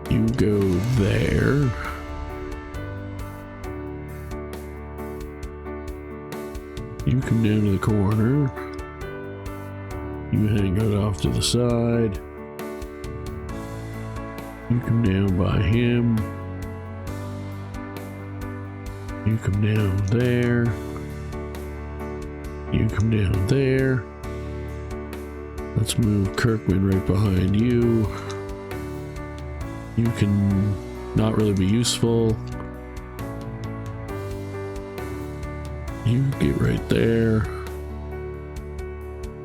You go there. You come down to the corner. You hang out off to the side. You come down by him. You come down there. You come down there. Let's move Kirkman right behind you. You can not really be useful. You get right there.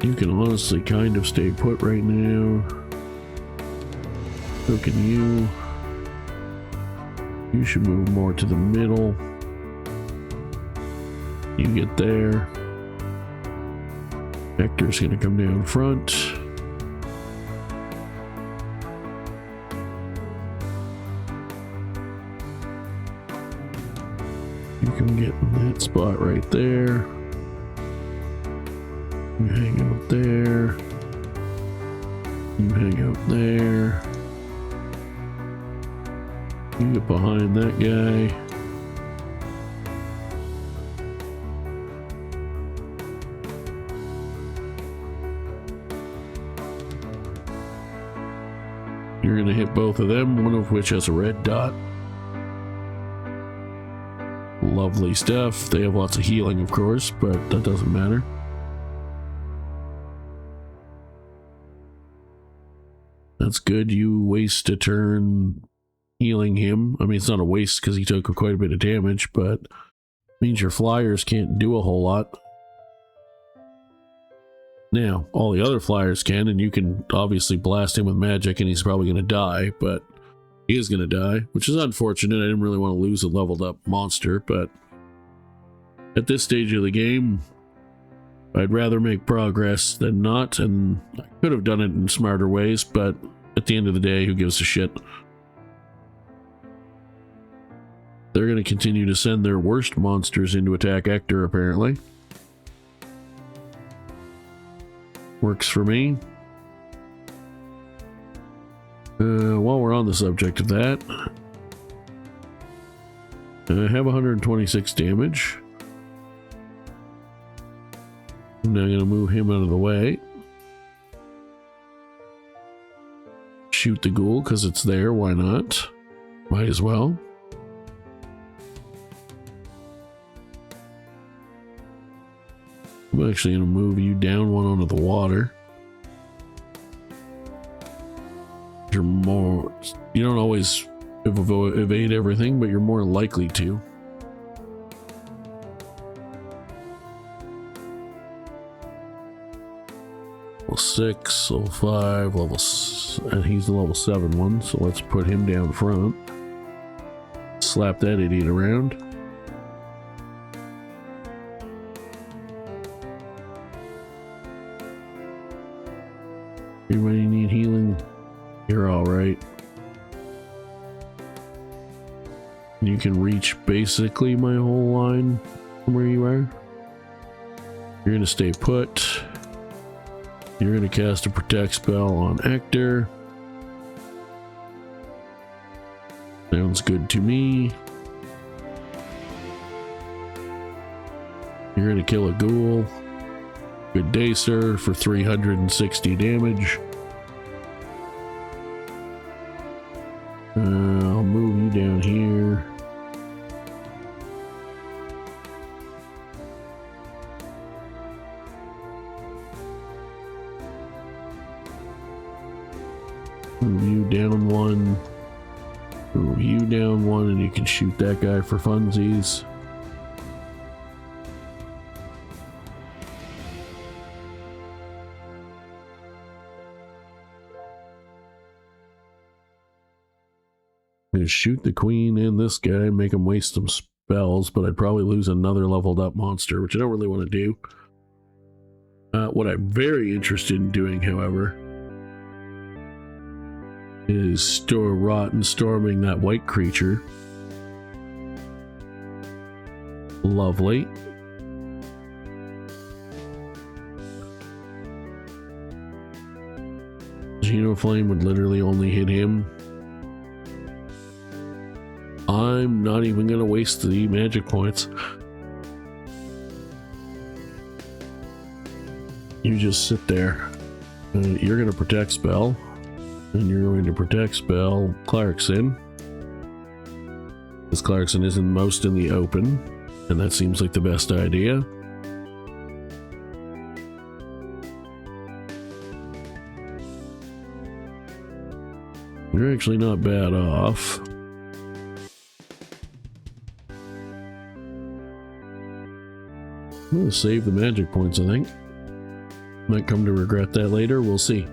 You can honestly kind of stay put right now. So can you. You should move more to the middle. You get there. Hector's gonna come down front. You can get in that spot right there. You hang out there. You hang out there. You get behind that guy. You're gonna hit both of them, one of which has a red dot. Lovely stuff. They have lots of healing, of course, but that doesn't matter. That's good. You waste a turn healing him. I mean, it's not a waste because he took quite a bit of damage, but it means your flyers can't do a whole lot. Now, all the other flyers can, and you can obviously blast him with magic, and he's probably going to die, but he is going to die, which is unfortunate. I didn't really want to lose a leveled up monster, but at this stage of the game, I'd rather make progress than not, and I could have done it in smarter ways, but at the end of the day, who gives a shit? They're going to continue to send their worst monsters in to attack Hector, apparently. Works for me. While we're on the subject of that, I have 126 damage. I'm now going to move him out of the way. Shoot the ghoul because it's there, why not? Might as well. I'm actually going to move you down one onto the water. You're more, you don't always evade everything, but you're more likely to. Level 6, level 5, and he's the level 7 one, so let's put him down front. Slap that idiot around. Anybody need healing? You're alright. You can reach basically my whole line from where you are. You're gonna stay put. You're gonna cast a protect spell on Hector. Sounds good to me. You're gonna kill a ghoul. Good day, sir, for 360 damage. I'll move you down here. Move you down one. Move you down one, and you can shoot that guy for funsies. Shoot the queen and this guy, make him waste some spells, but I'd probably lose another leveled up monster, which I don't really want to do. What I'm very interested in doing, however, is rotten storming that white creature. Lovely. Genoflame would literally only hit him. I'm not even going to waste the magic points. You just sit there. You're going to protect spell. And you're going to protect spell Clarkson. Because Clarkson isn't most in the open. And that seems like the best idea. You're actually not bad off. I'm going to save the magic points, I think. Might come to regret that later, we'll see.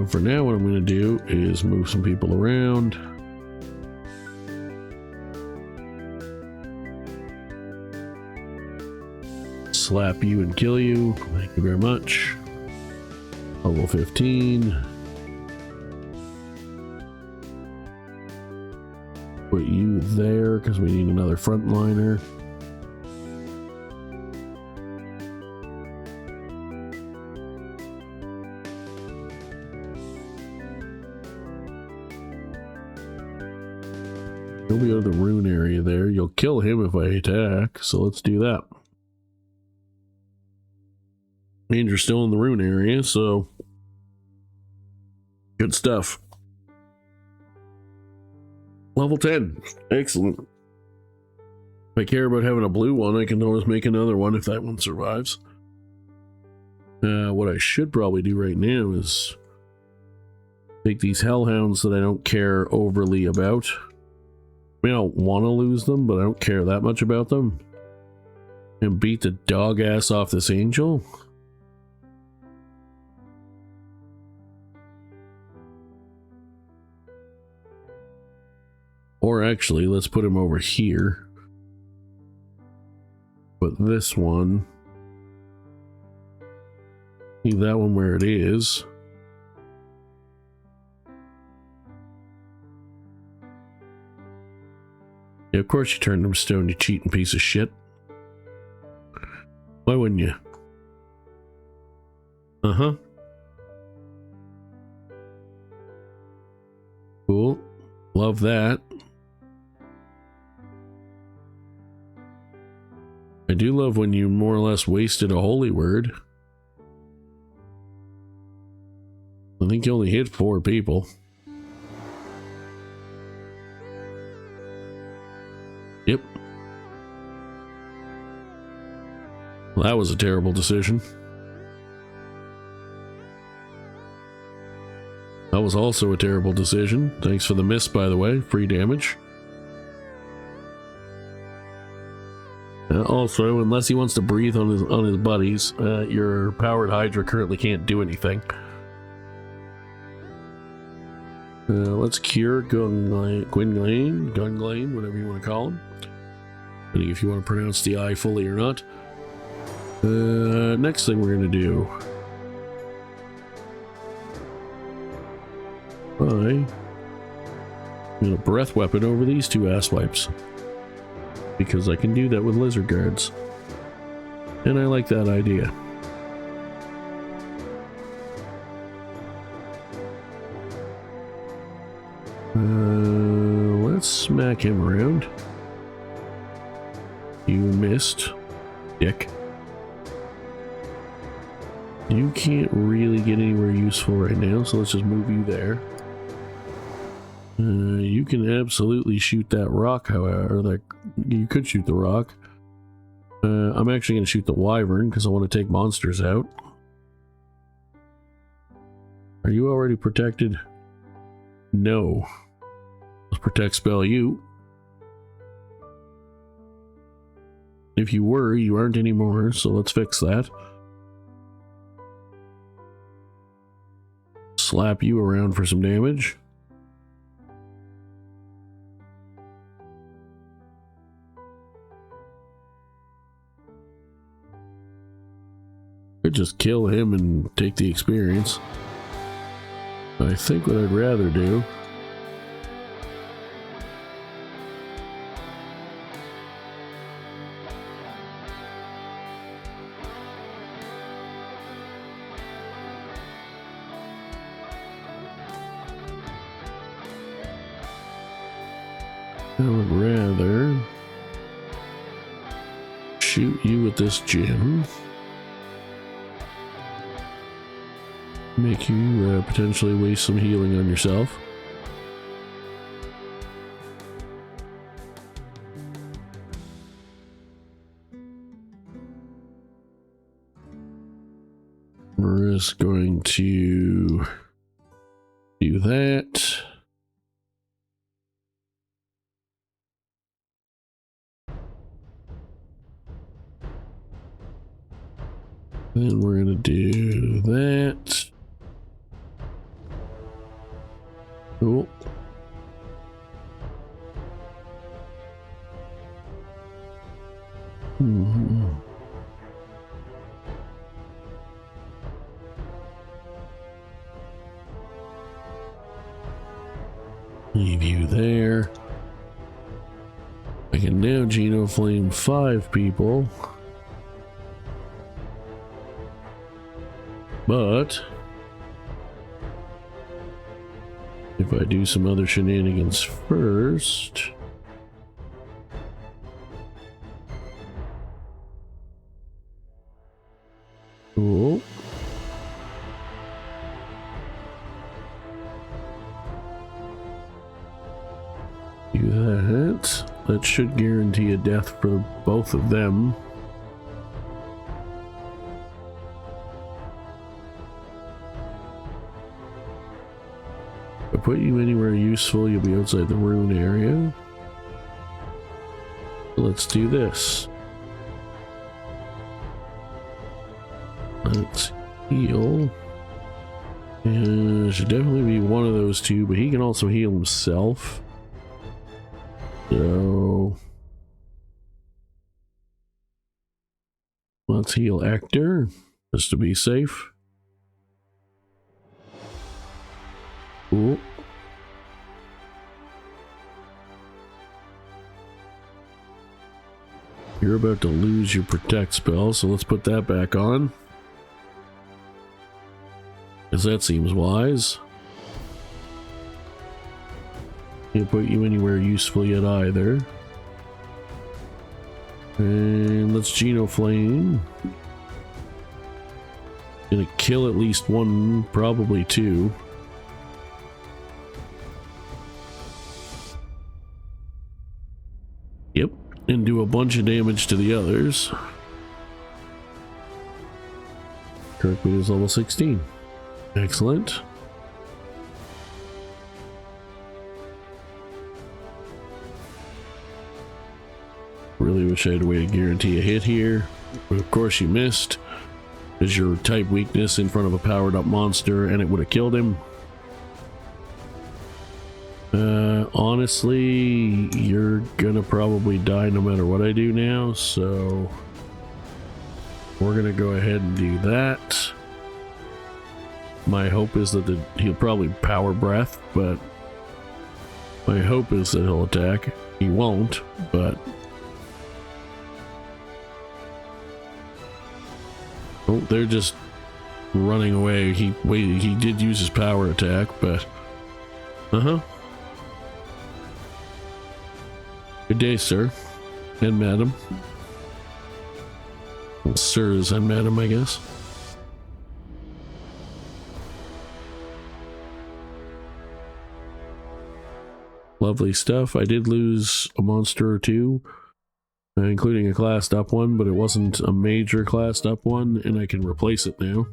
For now, what I'm going to do is move some people around. Slap you and kill you. Thank you very much. Level 15. Put you there because we need another frontliner. He'll be out of the rune area there. You'll kill him if I attack, so let's do that. And you're still in the rune area, so good stuff. Level 10. Excellent. If I care about having a blue one, I can always make another one if that one survives. What I should probably do right now is take these hellhounds that I don't care overly about. I don't want to lose them, but I don't care that much about them. And beat the dog ass off this angel. Or actually, let's put him over here. Put this one Leave that one where it is. Yeah, of course you turned them stone, you cheating piece of shit. Why wouldn't you? Uh-huh. Cool. Love that. I do love when you more or less wasted a holy word. I think you only hit 4 people. Yep. Well, that was a terrible decision. That was also a terrible decision. Thanks for the miss, by the way. Free damage. Also, unless he wants to breathe on his buddies, your powered Hydra currently can't do anything. Let's cure Gwynglane, whatever you want to call him. Depending if you want to pronounce the I fully or not. Next thing we're going to do. I'm going to breath weapon over these 2 asswipes. Because I can do that with lizard guards. And I like that idea. Let's smack him around. You missed, dick. You can't really get anywhere useful right now, so let's just move you there. You can absolutely shoot that rock, however, that you could shoot the rock. I'm actually going to shoot the wyvern because I want to take monsters out. Are you already protected? No. Let's protect spell you. If you were, you aren't anymore, so let's fix that. Slap you around for some damage. Could just kill him and take the experience. I think what I'd rather do shoot you with this gem. Make you potentially waste some healing on yourself. We're just going to do that. Then we're going to do that. Cool. Leave you there. I can now Genoflame 5 people. But if I do some other shenanigans first, cool. Do that. That should guarantee a death for both of them. If I put you anywhere useful, you'll be outside the rune area. Let's do this. Let's heal. And it should definitely be one of those two, but he can also heal himself. So let's heal Ector, just to be safe. Ooh. You're about to lose your protect spell, so let's put that back on. Because that seems wise. Can't put you anywhere useful yet either. And let's Genoflame. Gonna kill at least one, probably two. Yep, and do a bunch of damage to the others. Kirkwood is level 16. Excellent. Really wish I had a way to guarantee a hit here. But of course you missed. Because your type weakness in front of a powered up monster and it would have killed him. Honestly, you're gonna probably die no matter what I do now, so we're gonna go ahead and do that. My hope is that he'll probably power breath, but my hope is that he'll attack. He won't, but oh, they're just running away. He did use his power attack, but good day, sir and madam. Well, sirs and madam, I guess. Lovely stuff. I did lose a monster or two, including a classed up one, but it wasn't a major classed up one, and I can replace it now.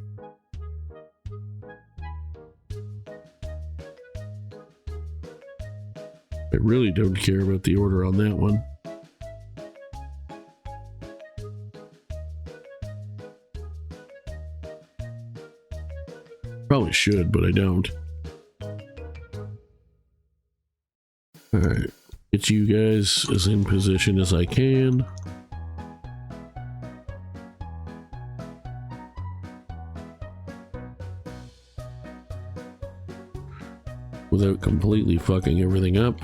I really don't care about the order on that one. Probably should, but I don't. Alright, get you guys as in position as I can. Without completely fucking everything up.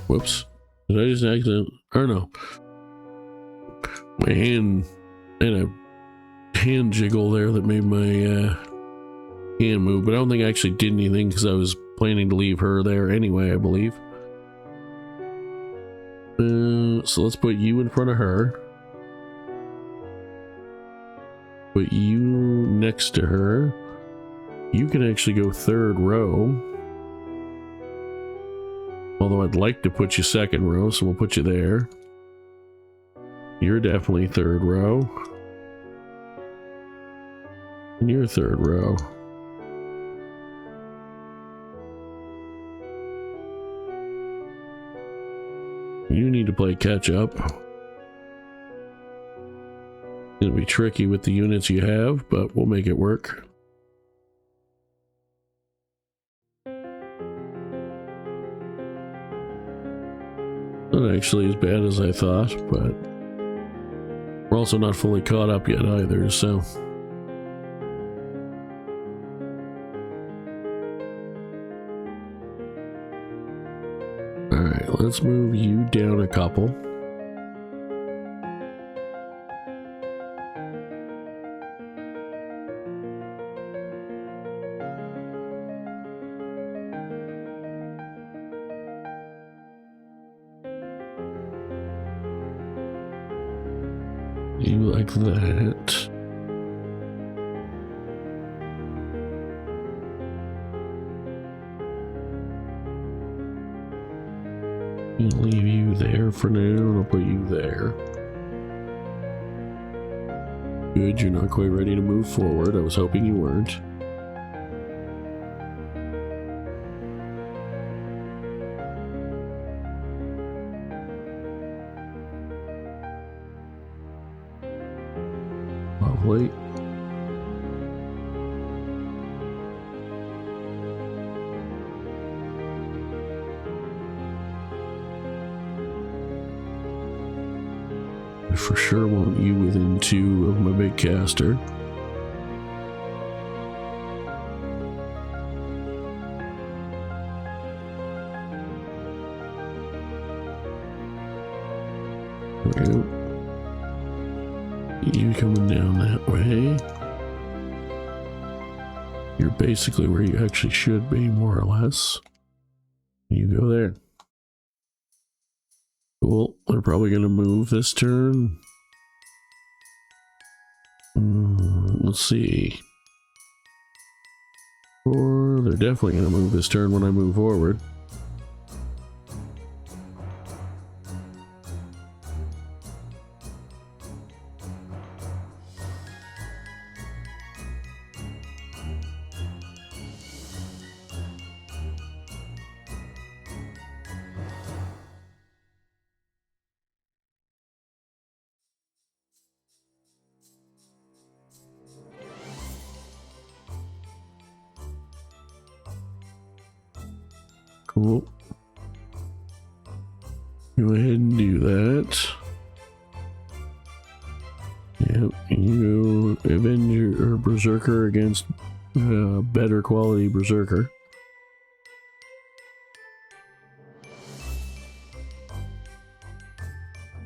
Whoops. Did I just accident? Or no. My hand and a hand jiggle there that made my hand move, but I don't think I actually did anything because I was planning to leave her there anyway, I believe. So let's put you in front of her. Put you next to her. You can actually go third row. Although I'd like to put you second row, so we'll put you there. You're definitely third row. And you're third row. You need to play catch up. It'll be tricky with the units you have, but we'll make it work. Not actually as bad as I thought, but we're also not fully caught up yet either, so. Alright, let's move you down a couple. You like that. I'll leave you there for now, and I'll put you there. Good, you're not quite ready to move forward. I was hoping you weren't. Lovely. I for sure want you within 2 of my big caster. There we go. You coming down that way. You're basically where you actually should be, more or less. You go there. Cool. They're probably going to move this turn. Let's see. Or they're definitely going to move this turn when I move forward. Cool. Go ahead and do that. Yep, you go Avenger or Berserker against better quality Berserker.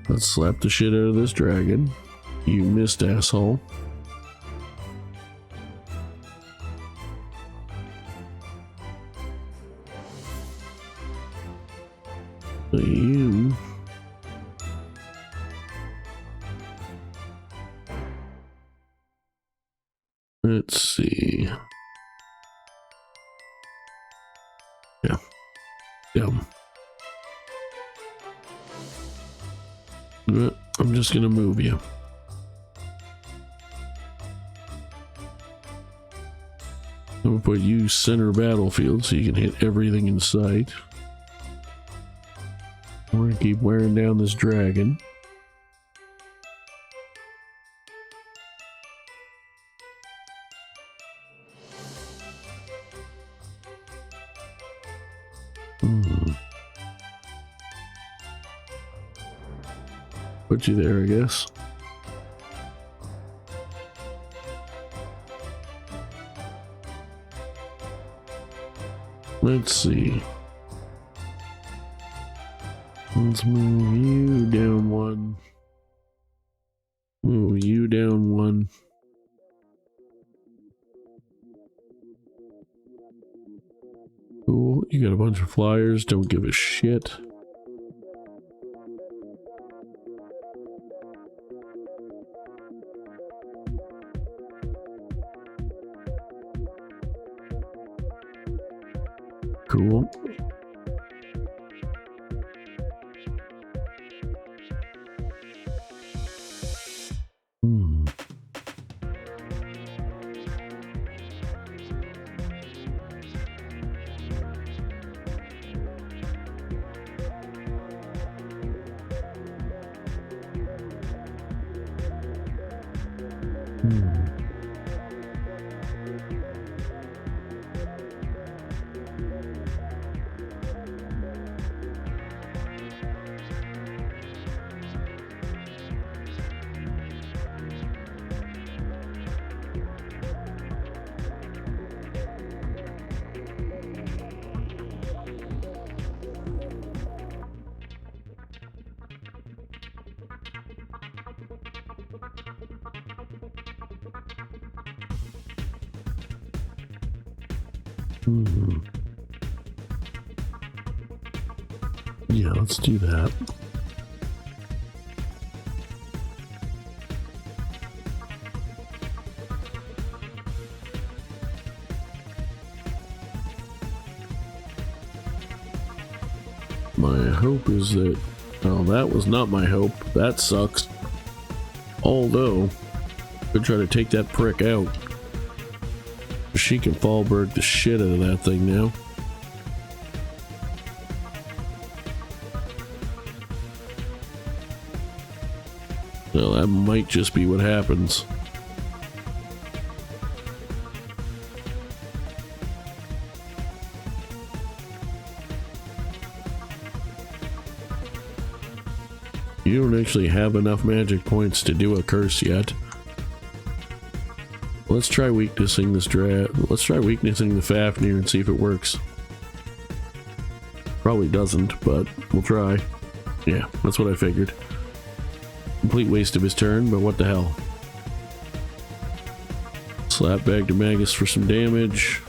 Let's slap the shit out of this dragon. You missed, asshole. You. Let's see. Yeah. I'm just gonna move you. I'm gonna put you center battlefield so you can hit everything in sight. We're gonna keep wearing down this dragon. Put you there, I guess. Let's see. Let's move you down 1. Move you down 1. Cool. You got a bunch of flyers. Don't give a shit. Cool. Yeah, let's do that. My hope is that... Oh, that was not my hope. That sucks. Although, I could try to take that prick out. She can Fallberg the shit out of that thing now. Well, that might just be what happens. You don't actually have enough magic points to do a curse yet. Let's try weaknessing this Let's try weaknessing the Fafnir and see if it works. Probably doesn't, but we'll try. Yeah, that's what I figured. Complete waste of his turn, but what the hell. Slap back to Magus for some damage.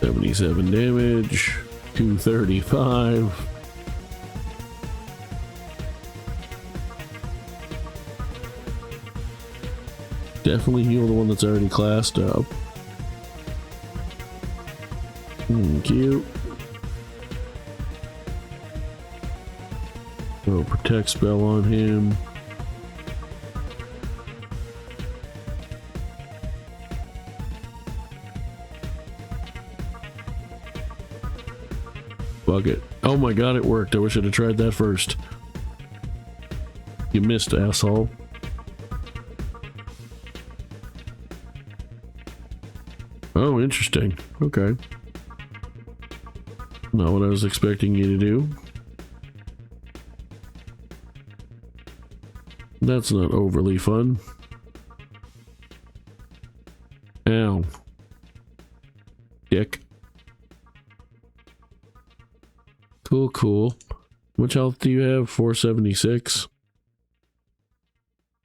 $77 damage, 235. Definitely heal the one that's already classed up. Thank you. Oh, protect spell on him. Fuck it. Oh my god, it worked. I wish I'd have tried that first. You missed, asshole. Oh, interesting. Okay. Not what I was expecting you to do. That's not overly fun. Ow. Dick. Cool, cool. How much health do you have? 476.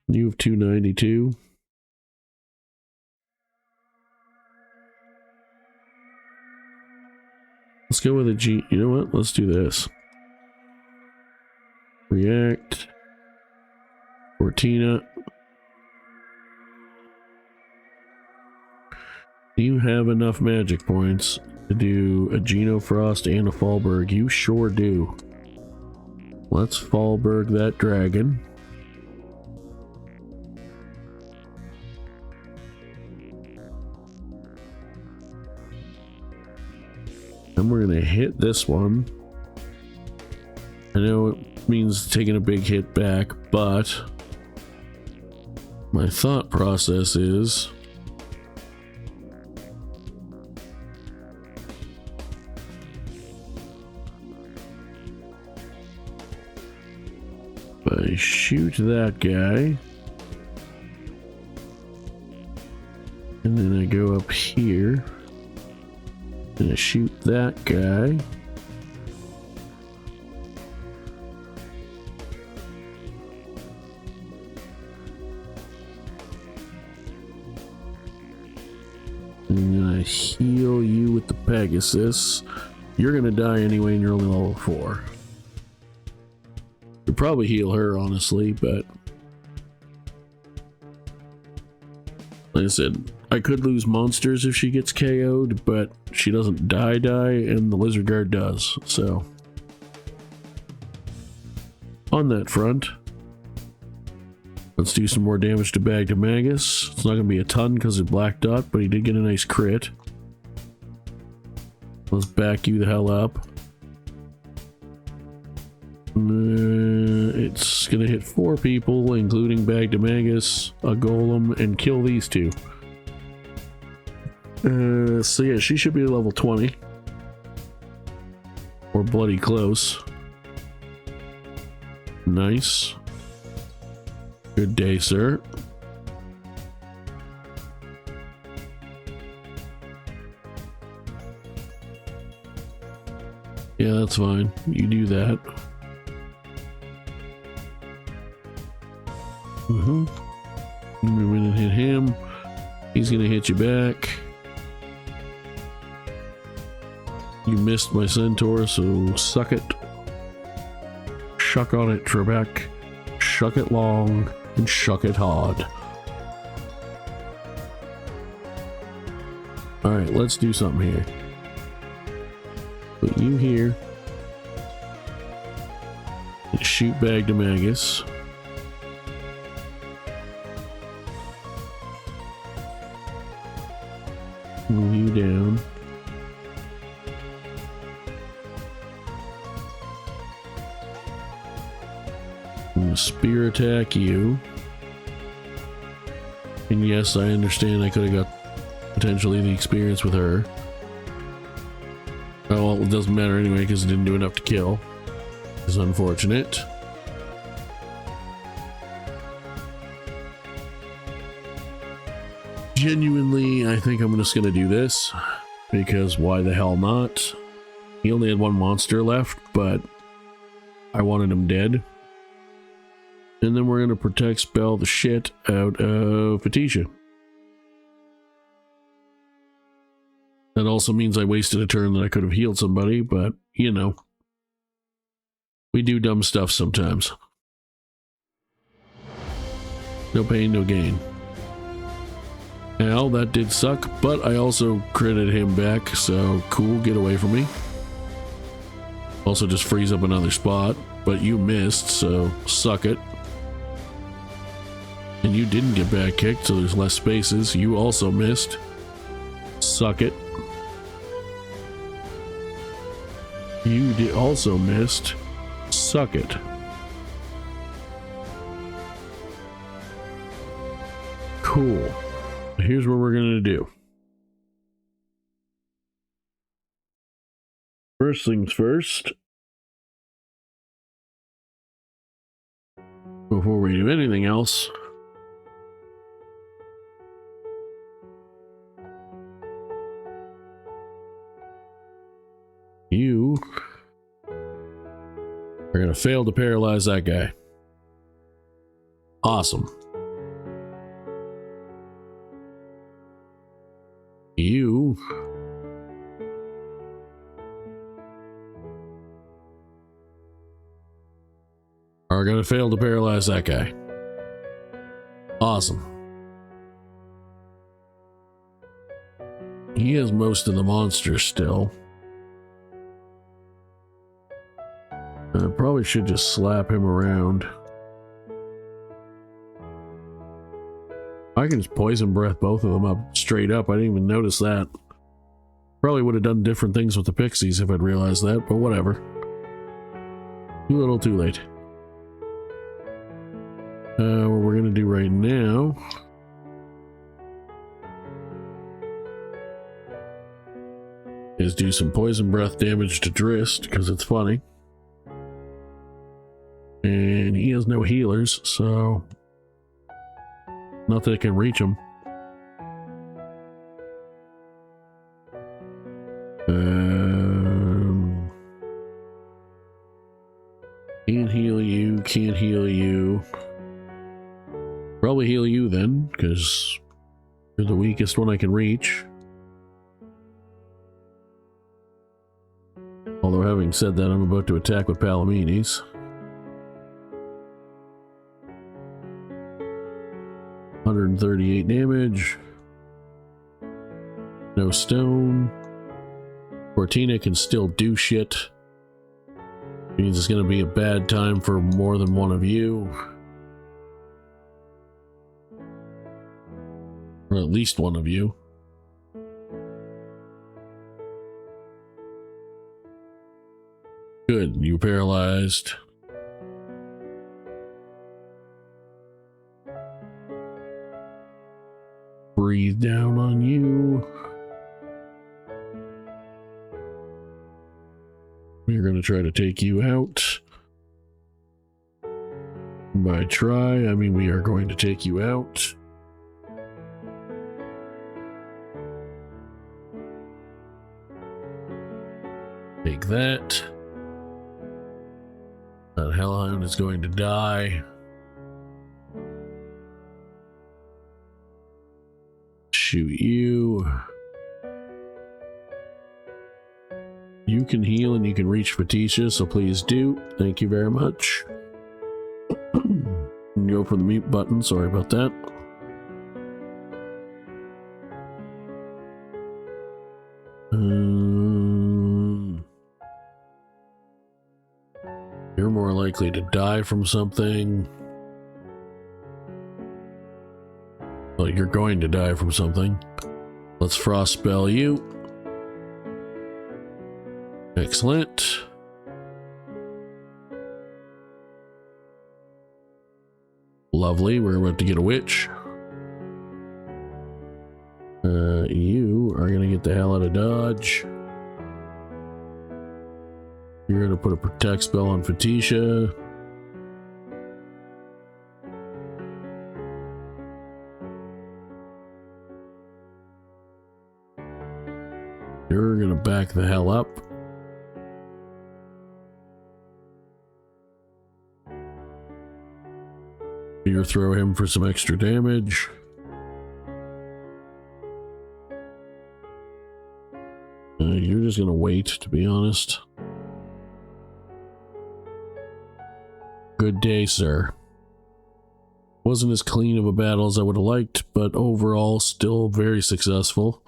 You have 292. Let's go with a G. You know what? Let's do this. React. Fortina. Do you have enough magic points to do a Genofrost and a Fallberg? You sure do. Let's Fallberg that dragon. And we're gonna hit this one. I know it means taking a big hit back, but my thought process is if I shoot that guy and then I go up here and I shoot that guy. And then I heal you with the Pegasus. You're gonna die anyway and you're only level 4. Could probably heal her, honestly, but like I said, I could lose monsters if she gets KO'd, but she doesn't die, and the Lizard Guard does, so. On that front, let's do some more damage to Bagdemagus. It's not going to be a ton because of Black Dot, but he did get a nice crit. Let's back you the hell up. It's going to hit 4 people, including Bagdemagus, a Golem, and kill these 2. So yeah, she should be level 20. Or bloody close. Nice. Good day, sir. Yeah, that's fine. You do that. Move in and hit him. He's gonna hit you back. You missed my centaur, so suck it. Shuck on it, Trebek. Shuck it long and shuck it hard. Alright, let's do something here. Put you here. And shoot Bagdemagus. Move you down. I'm gonna spear attack you. And yes, I understand I could have got potentially the experience with her. Oh, well, it doesn't matter anyway because it didn't do enough to kill. It's unfortunate. Genuinely, I think I'm just going to do this because why the hell not? He only had one monster left, but I wanted him dead. And then we're going to protect spell the shit out of Fatisha. That also means I wasted a turn that I could have healed somebody, but you know, we do dumb stuff sometimes. No pain, no gain. Well, that did suck, but I also critted him back, so cool, get away from me. Also just freeze up another spot, but you missed, so suck it. And you didn't get back kicked, so there's less spaces. You also missed. Suck it. You also missed. Suck it. Cool. Here's what we're gonna do. First things first. Before we do anything else, you are gonna fail to paralyze that guy. Awesome. You are gonna fail to paralyze that guy. Awesome. He has most of the monsters still. I probably should just slap him around. I can just poison breath both of them up straight up. I didn't even notice that. Probably would have done different things with the pixies if I'd realized that, but whatever. Too little, too late. What we're gonna do right now is do some poison breath damage to Drist, because it's funny. And he has no healers, so not that it can reach him. Can't heal you, can't heal you. Probably heal you then, because you're the weakest one I can reach. Although having said that, I'm about to attack with Palomines. 138 damage. No stone. Cortina can still do shit. Means it's gonna be a bad time for more than one of you. Or at least one of you. Good, you paralyzed. Breathe down on you. We're going to try to take you out. By try, I mean we are going to take you out. Take that. That Hellhound is going to die. Shoot you. You can heal and you can reach Fatisha, so please do. Thank you very much. Go for the mute button, sorry about that. You're more likely to die from something. Well, you're going to die from something. Let's frost spell you. Excellent. Lovely, we're about to get a witch. You are gonna get the hell out of dodge. You're gonna put a protect spell on Fatisha. You're gonna back the hell up. You throw him for some extra damage. You're just gonna wait, to be honest. Good day, sir. Wasn't as clean of a battle as I would have liked, but overall still very successful.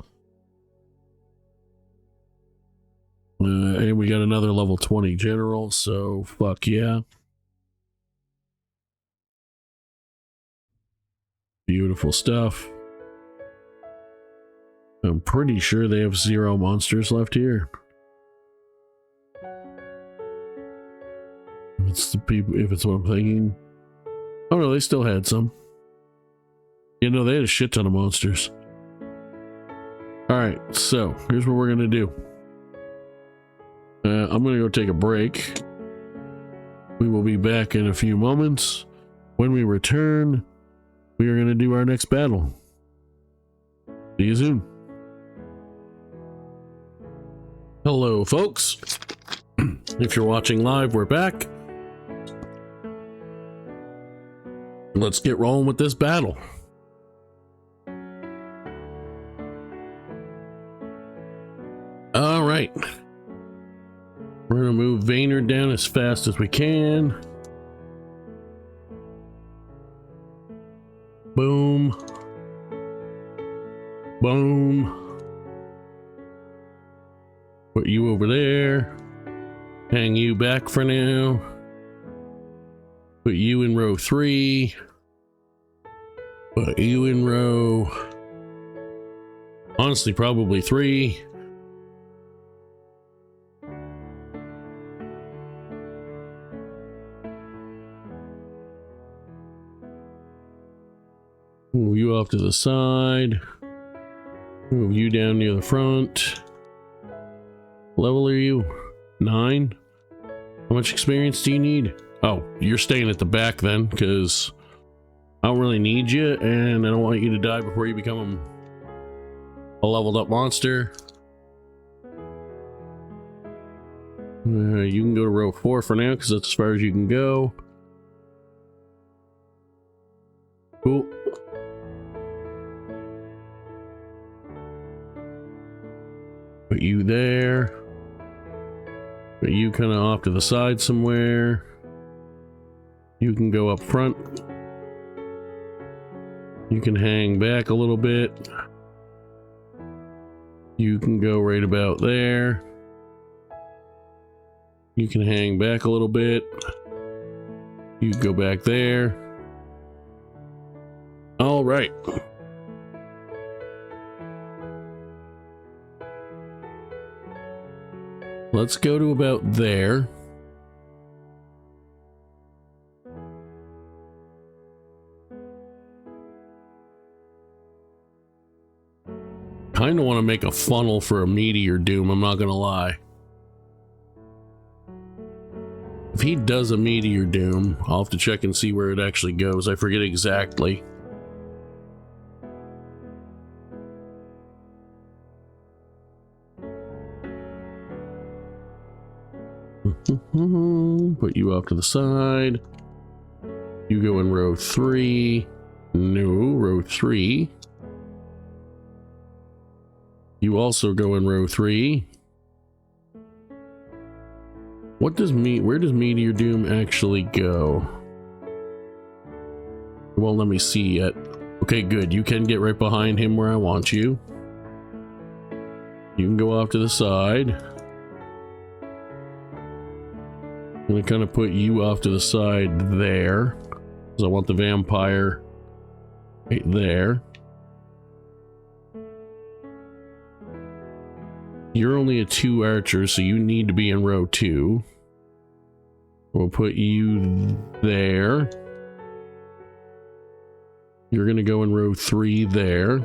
And we got another level 20 general, so fuck yeah. Beautiful stuff. I'm pretty sure they have 0 monsters left here. If it's the people, if it's what I'm thinking. Oh no, they still had some. You know, they had a shit ton of monsters. Alright, so here's what we're gonna do. I'm gonna go take a break. We will be back in a few moments. When we return, we are gonna do our next battle. See you soon. Hello, folks. If you're watching live, we're back. Let's get rolling with this battle. All right. We're gonna move Vayner down as fast as we can. Boom. Boom. Put you over there. Hang you back for now. Put you in row 3. Put you in row... honestly, probably 3. Move you off to the side. Move you down near the front. Level are you? 9? How much experience do you need? Oh, you're staying at the back then, because I don't really need you, and I don't want you to die before you become a leveled up monster. You can go to row 4 for now, because that's as far as you can go. Cool. Put you there. Put you kind of off to the side somewhere. You can go up front. You can hang back a little bit. You can go right about there. You can hang back a little bit. You can go back there. All right. Let's go to about there. Kind of want to make a funnel for a meteor doom, I'm not gonna lie. If he does a meteor doom, I'll have to check and see where it actually goes. I forget exactly. Put you off to the side. You go in row 3. No, row 3. You also go in row 3. What does where does Meteor Doom actually go? Well, let me see yet. Okay, good. You can get right behind him where I want you. You can go off to the side. I'm gonna kind of put you off to the side there, because I want the vampire right there. You're only a 2 archer, so you need to be in row 2. We'll put you there. You're gonna go in row 3 there.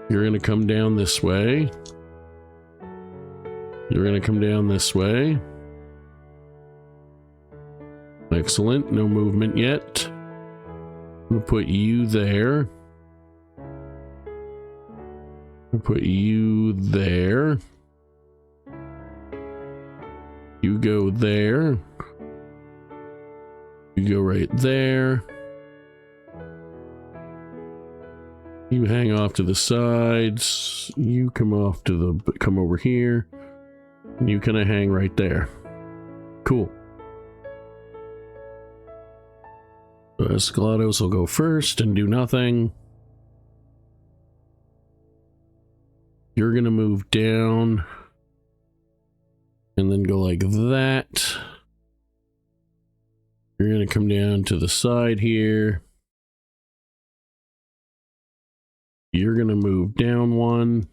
You're gonna come down this way. You're going to come down this way. Excellent. No movement yet. I'm going to put you there. I'll put you there. You go there. You go right there. You hang off to the sides. You come over here. And you kind of hang right there. Cool. So Escalados will go first and do nothing. You're going to move down and then go like that. You're going to come down to the side here. You're going to move down one.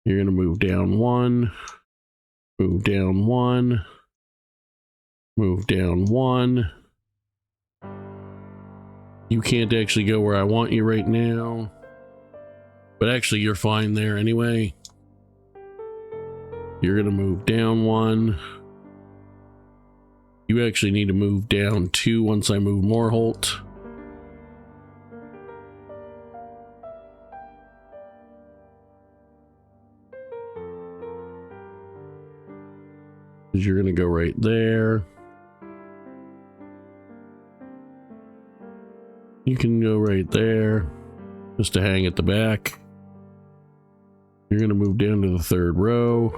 You're going to move down one. Move down one. Move down one. You can't actually go where I want you right now. But actually, you're fine there anyway. You're going to move down one. You actually need to move down two once I move Morholt. You're going to go right there. You can go right there, just to hang at the back. You're going to move down to the third row.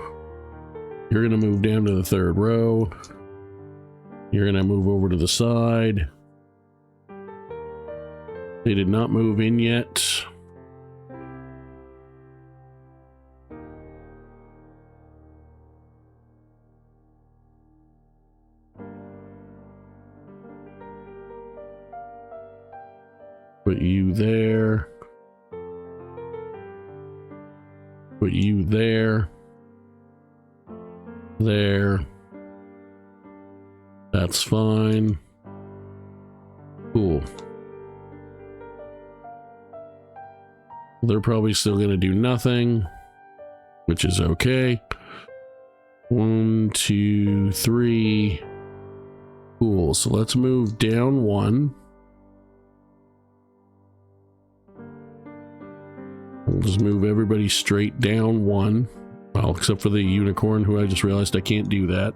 You're going to move down to the third row. You're going to move over to the side. They did not move in yet. Put you there. Put you there. There. That's fine. Cool. They're probably still going to do nothing, which is okay. 1, 2, 3. Cool. So let's move down one. We'll just move everybody straight down one. Well, except for the unicorn, who I just realized I can't do that.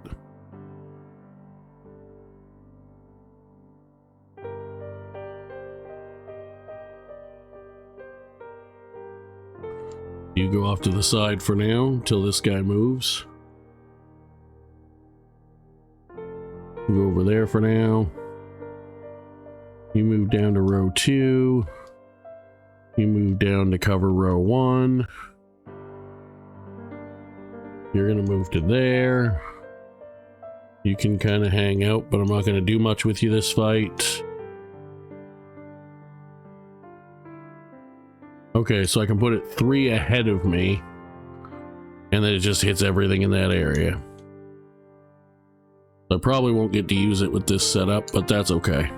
You go off to the side for now until this guy moves. You go over there for now. You move down to row 2. You move down to cover row 1. You're going to move to there. You can kind of hang out, but I'm not going to do much with you this fight. Okay, so I can put it 3 ahead of me, and then it just hits everything in that area. I probably won't get to use it with this setup, but that's okay.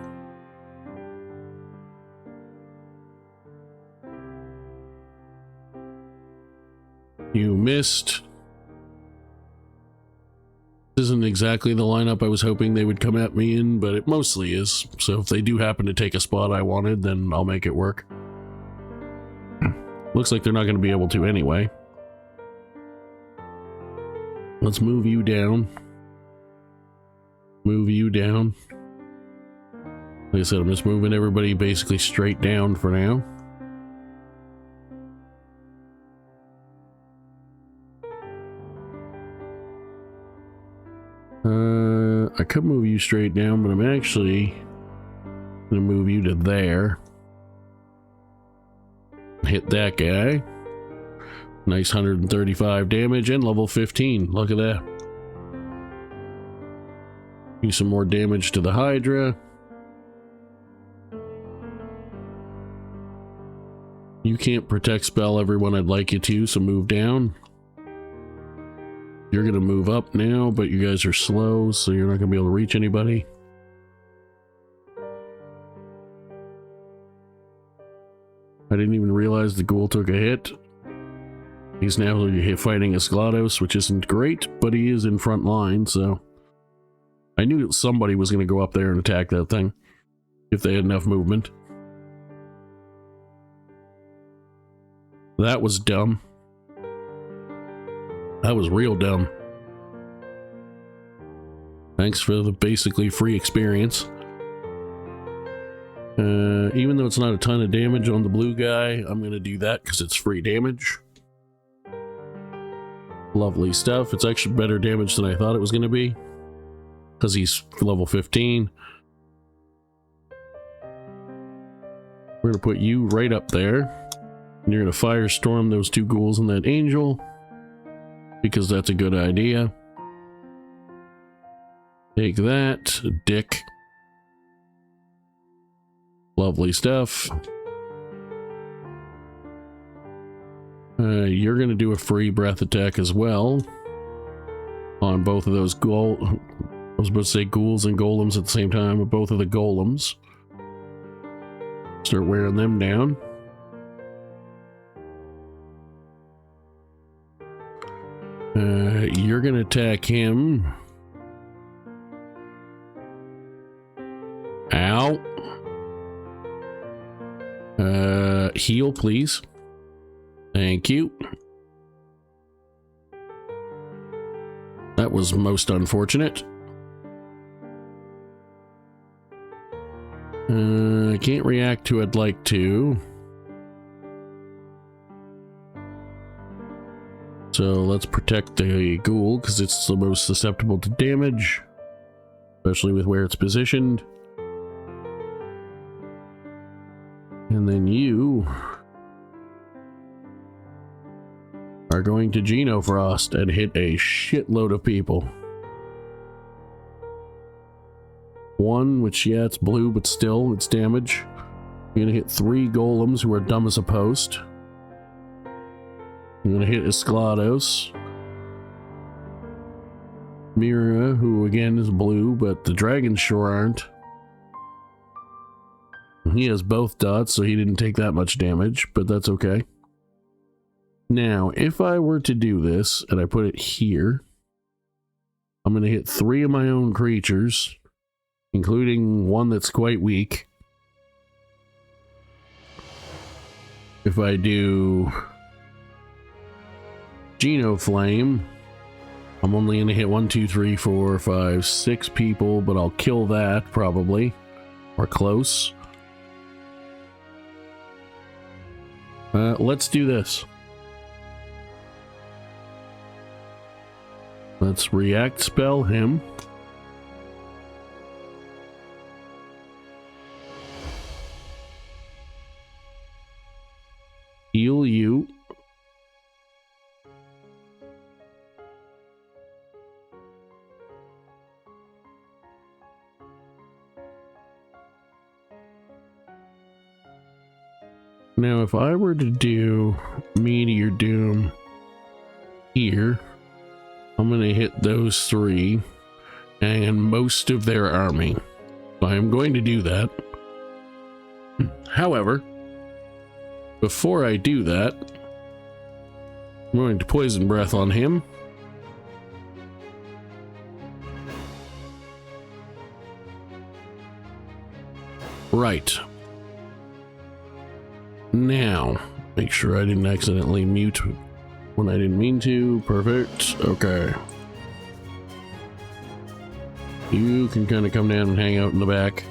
You missed. This isn't exactly the lineup I was hoping they would come at me in, but it mostly is. So if they do happen to take a spot I wanted, then I'll make it work. Looks like they're not going to be able to anyway. Let's move you down. Move you down. Like I said, I'm just moving everybody basically straight down for now. I could move you straight down, but I'm actually going to move you to there. Hit that guy. Nice 135 damage and level 15. Look at that. Do some more damage to the Hydra. You can't protect spell everyone I'd like you to, so move down. You're gonna move up now, but you guys are slow, so you're not gonna be able to reach anybody. I didn't even realize the ghoul took a hit. He's now fighting a GLaDOS, which isn't great, but he is in front line, so I knew that somebody was going to go up there and attack that thing if they had enough movement. That was dumb. That was real dumb. Thanks for the basically free experience. Even though it's not a ton of damage on the blue guy, I'm going to do that because it's free damage. Lovely stuff. It's actually better damage than I thought it was going to be because he's level 15. We're going to put you right up there. And you're going to firestorm those two ghouls and that angel because that's a good idea. Take that, dick. Lovely stuff. You're going to do a free breath attack as well on both of those I was about to say ghouls and golems at the same time, but both of the golems. Start wearing them down. You're going to attack him. Ow. Heal, please. Thank you. That was most unfortunate. I can't react to I'd like to. So let's protect the ghoul because it's the most susceptible to damage, especially with where it's positioned. And then you are going to Genofrost and hit a shitload of people. One, which, yeah, it's blue, but still, it's damage. You're gonna hit 3 golems who are dumb as a post. You're gonna hit a GLaDOS. Mira, who again is blue, but the dragons sure aren't. He has both dots, so he didn't take that much damage, but that's okay. Now, if I were to do this, and I put it here, I'm going to hit 3 of my own creatures, including one that's quite weak. If I do Genoflame, I'm only going to hit 1, 2, 3, 4, 5, 6 people, but I'll kill that, probably. Or close. Let's do this. Let's react spell him. Heal you. Now, if I were to do Meteor Doom here, I'm going to hit those 3 and most of their army. I am going to do that. However, before I do that, I'm going to Poison Breath on him. Right. Now, make sure I didn't accidentally mute when I didn't mean to. Perfect. Okay. You can kind of come down and hang out in the back.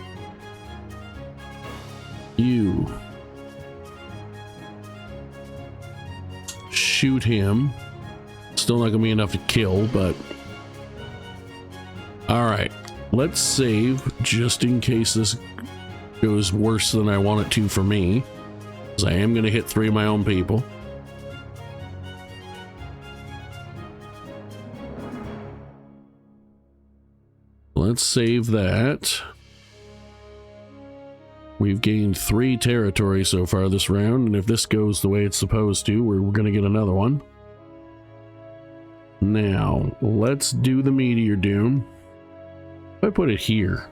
You shoot him. Still not gonna be enough to kill, but alright. Let's save just in case this goes worse than I want it to for me. Because I am gonna hit 3 of my own people. Let's save that. We've gained 3 territory so far this round, and if this goes the way it's supposed to, we're gonna get another one. Now, let's do the Meteor Doom. If I put it here,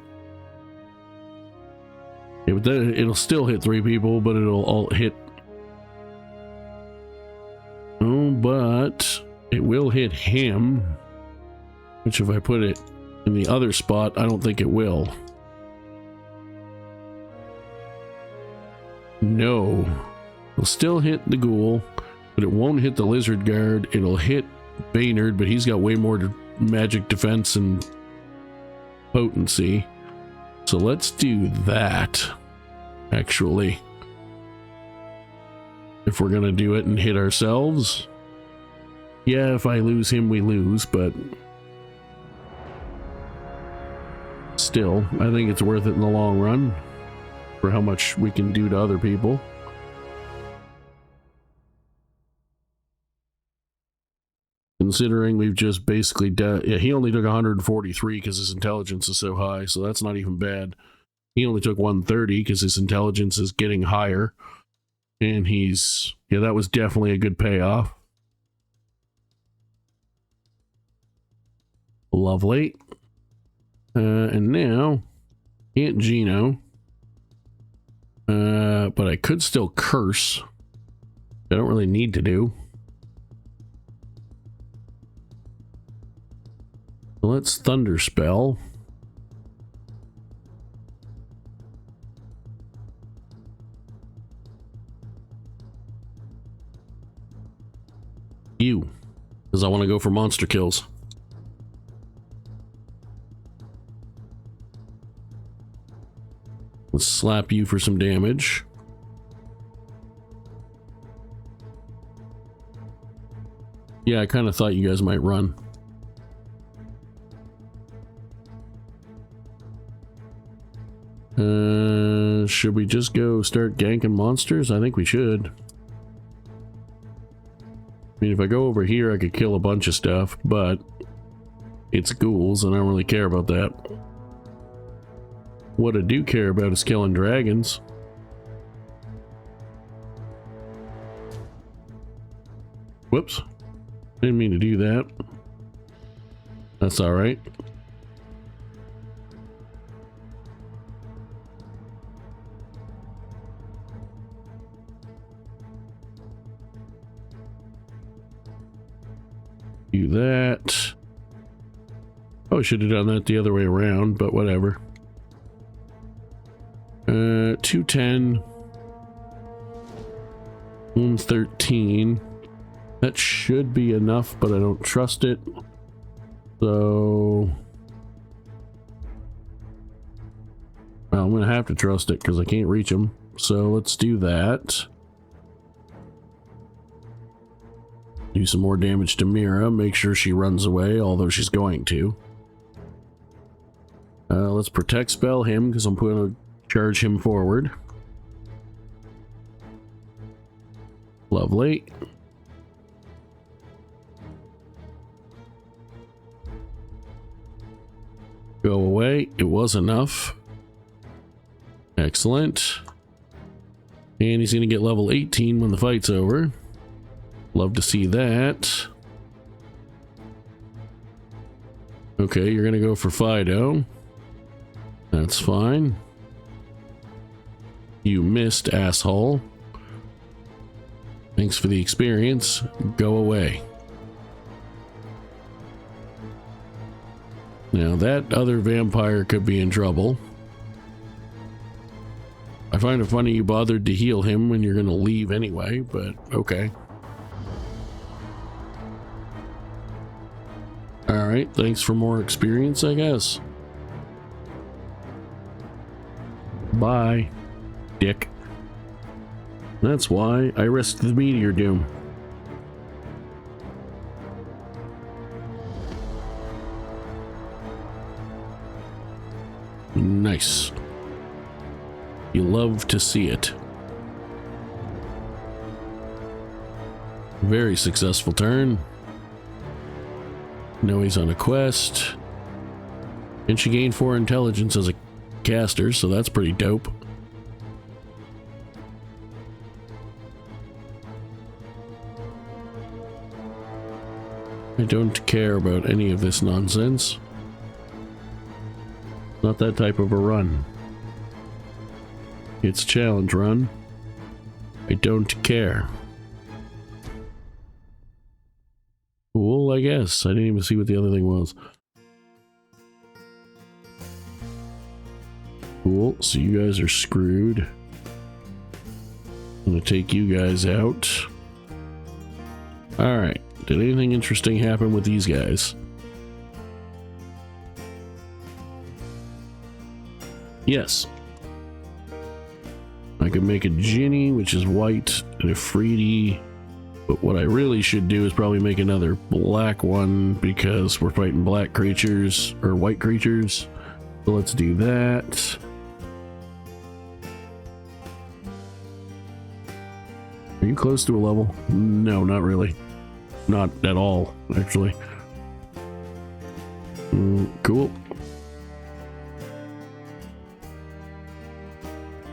it'll still hit 3 people, but it'll all hit. Oh, but but it will hit him, which if I put it in the other spot, I don't think it will. No, it'll still hit the ghoul, but it won't hit the lizard guard. It'll hit Baynard, but he's got way more magic defense and potency. So let's do that, actually. If we're gonna do it and hit ourselves. Yeah, if I lose him, we lose, but still, I think it's worth it in the long run for how much we can do to other people. Considering we've just basically yeah, he only took 143 because his intelligence is so high, so that's not even bad. He only took 130 because his intelligence is getting higher. And he's, yeah, that was definitely a good payoff. Lovely. And now, Aunt Gino. But I could still curse. I don't really need to do. Let's Thunder Spell. You, because I want to go for monster kills. Let's slap you for some damage. Yeah, I kind of thought you guys might run. Should we just go start ganking monsters? I think we should. I mean, if I go over here, I could kill a bunch of stuff, but it's ghouls, and I don't really care about that. What I do care about is killing dragons. Whoops. Didn't mean to do that. That's alright. Do that. Oh, I should have done that the other way around, but whatever. 210. 113. That should be enough, but I don't trust it. So... well, I'm gonna have to trust it because I can't reach him. So let's do that. Do some more damage to Mira, make sure she runs away, although she's going to. Let's Protect Spell him, because I'm going to charge him forward. Lovely. Go away. It was enough. Excellent. And he's going to get level 18 when the fight's over. Love to see that. Okay, you're gonna go for Fido. That's fine. You missed, asshole. Thanks for the experience. Go away. Now that other vampire could be in trouble. I find it funny you bothered to heal him when you're gonna leave anyway, but okay. Alright, thanks for more experience, I guess. Bye, dick. That's why I risked the meteor doom. Nice. You love to see it. Very successful turn. Now he's on a quest. And she gained 4 intelligence as a caster, so that's pretty dope. I don't care about any of this nonsense. Not that type of a run. It's challenge run. I don't care. Cool, I guess. I didn't even see what the other thing was. Cool, so you guys are screwed. I'm gonna take you guys out. Alright, did anything interesting happen with these guys? Yes. I could make a Ginny, which is white, and a Freedy. But what I really should do is probably make another black one because we're fighting black creatures, or white creatures. So let's do that. Are you close to a level? No, not really. Not at all, actually. Cool.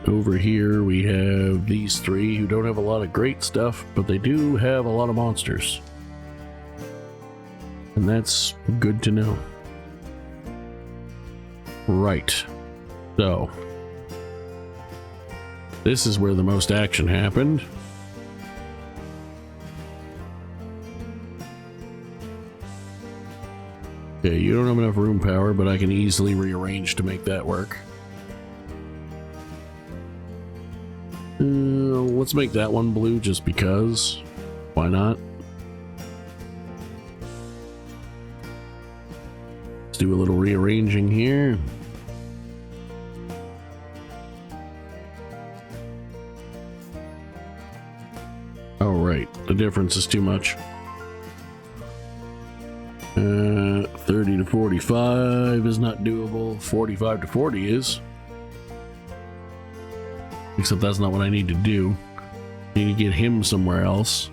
Over here we have these three who don't have a lot of great stuff, but they do have a lot of monsters. And that's good to know. Right. So, this is where the most action happened. Okay, you don't have enough Rune Power, but I can easily rearrange to make that work. Let's make that one blue just because. Why not? Let's do a little rearranging here. Oh, right. The difference is too much. 30 to 45 is not doable. 45 to 40 is. Except that's not what I need to do. I need to get him somewhere else.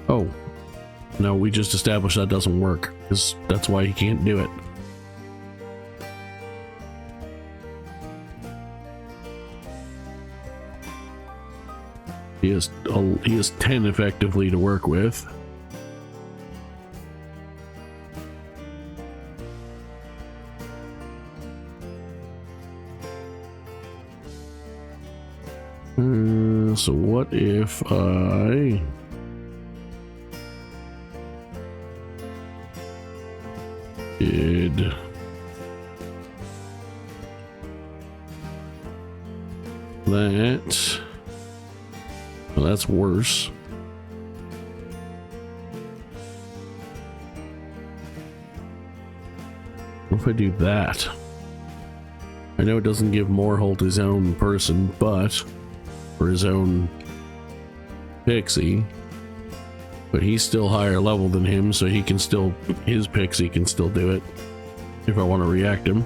Oh. No, we just established that doesn't work. Because that's why he can't do it. He has 10 effectively to work with. So what if I did that? Well, that's worse. What if I do that? I know it doesn't give Morholt his own person, but for his own pixie, but he's still higher level than him, so he can still, his pixie can still do it if I want to react him.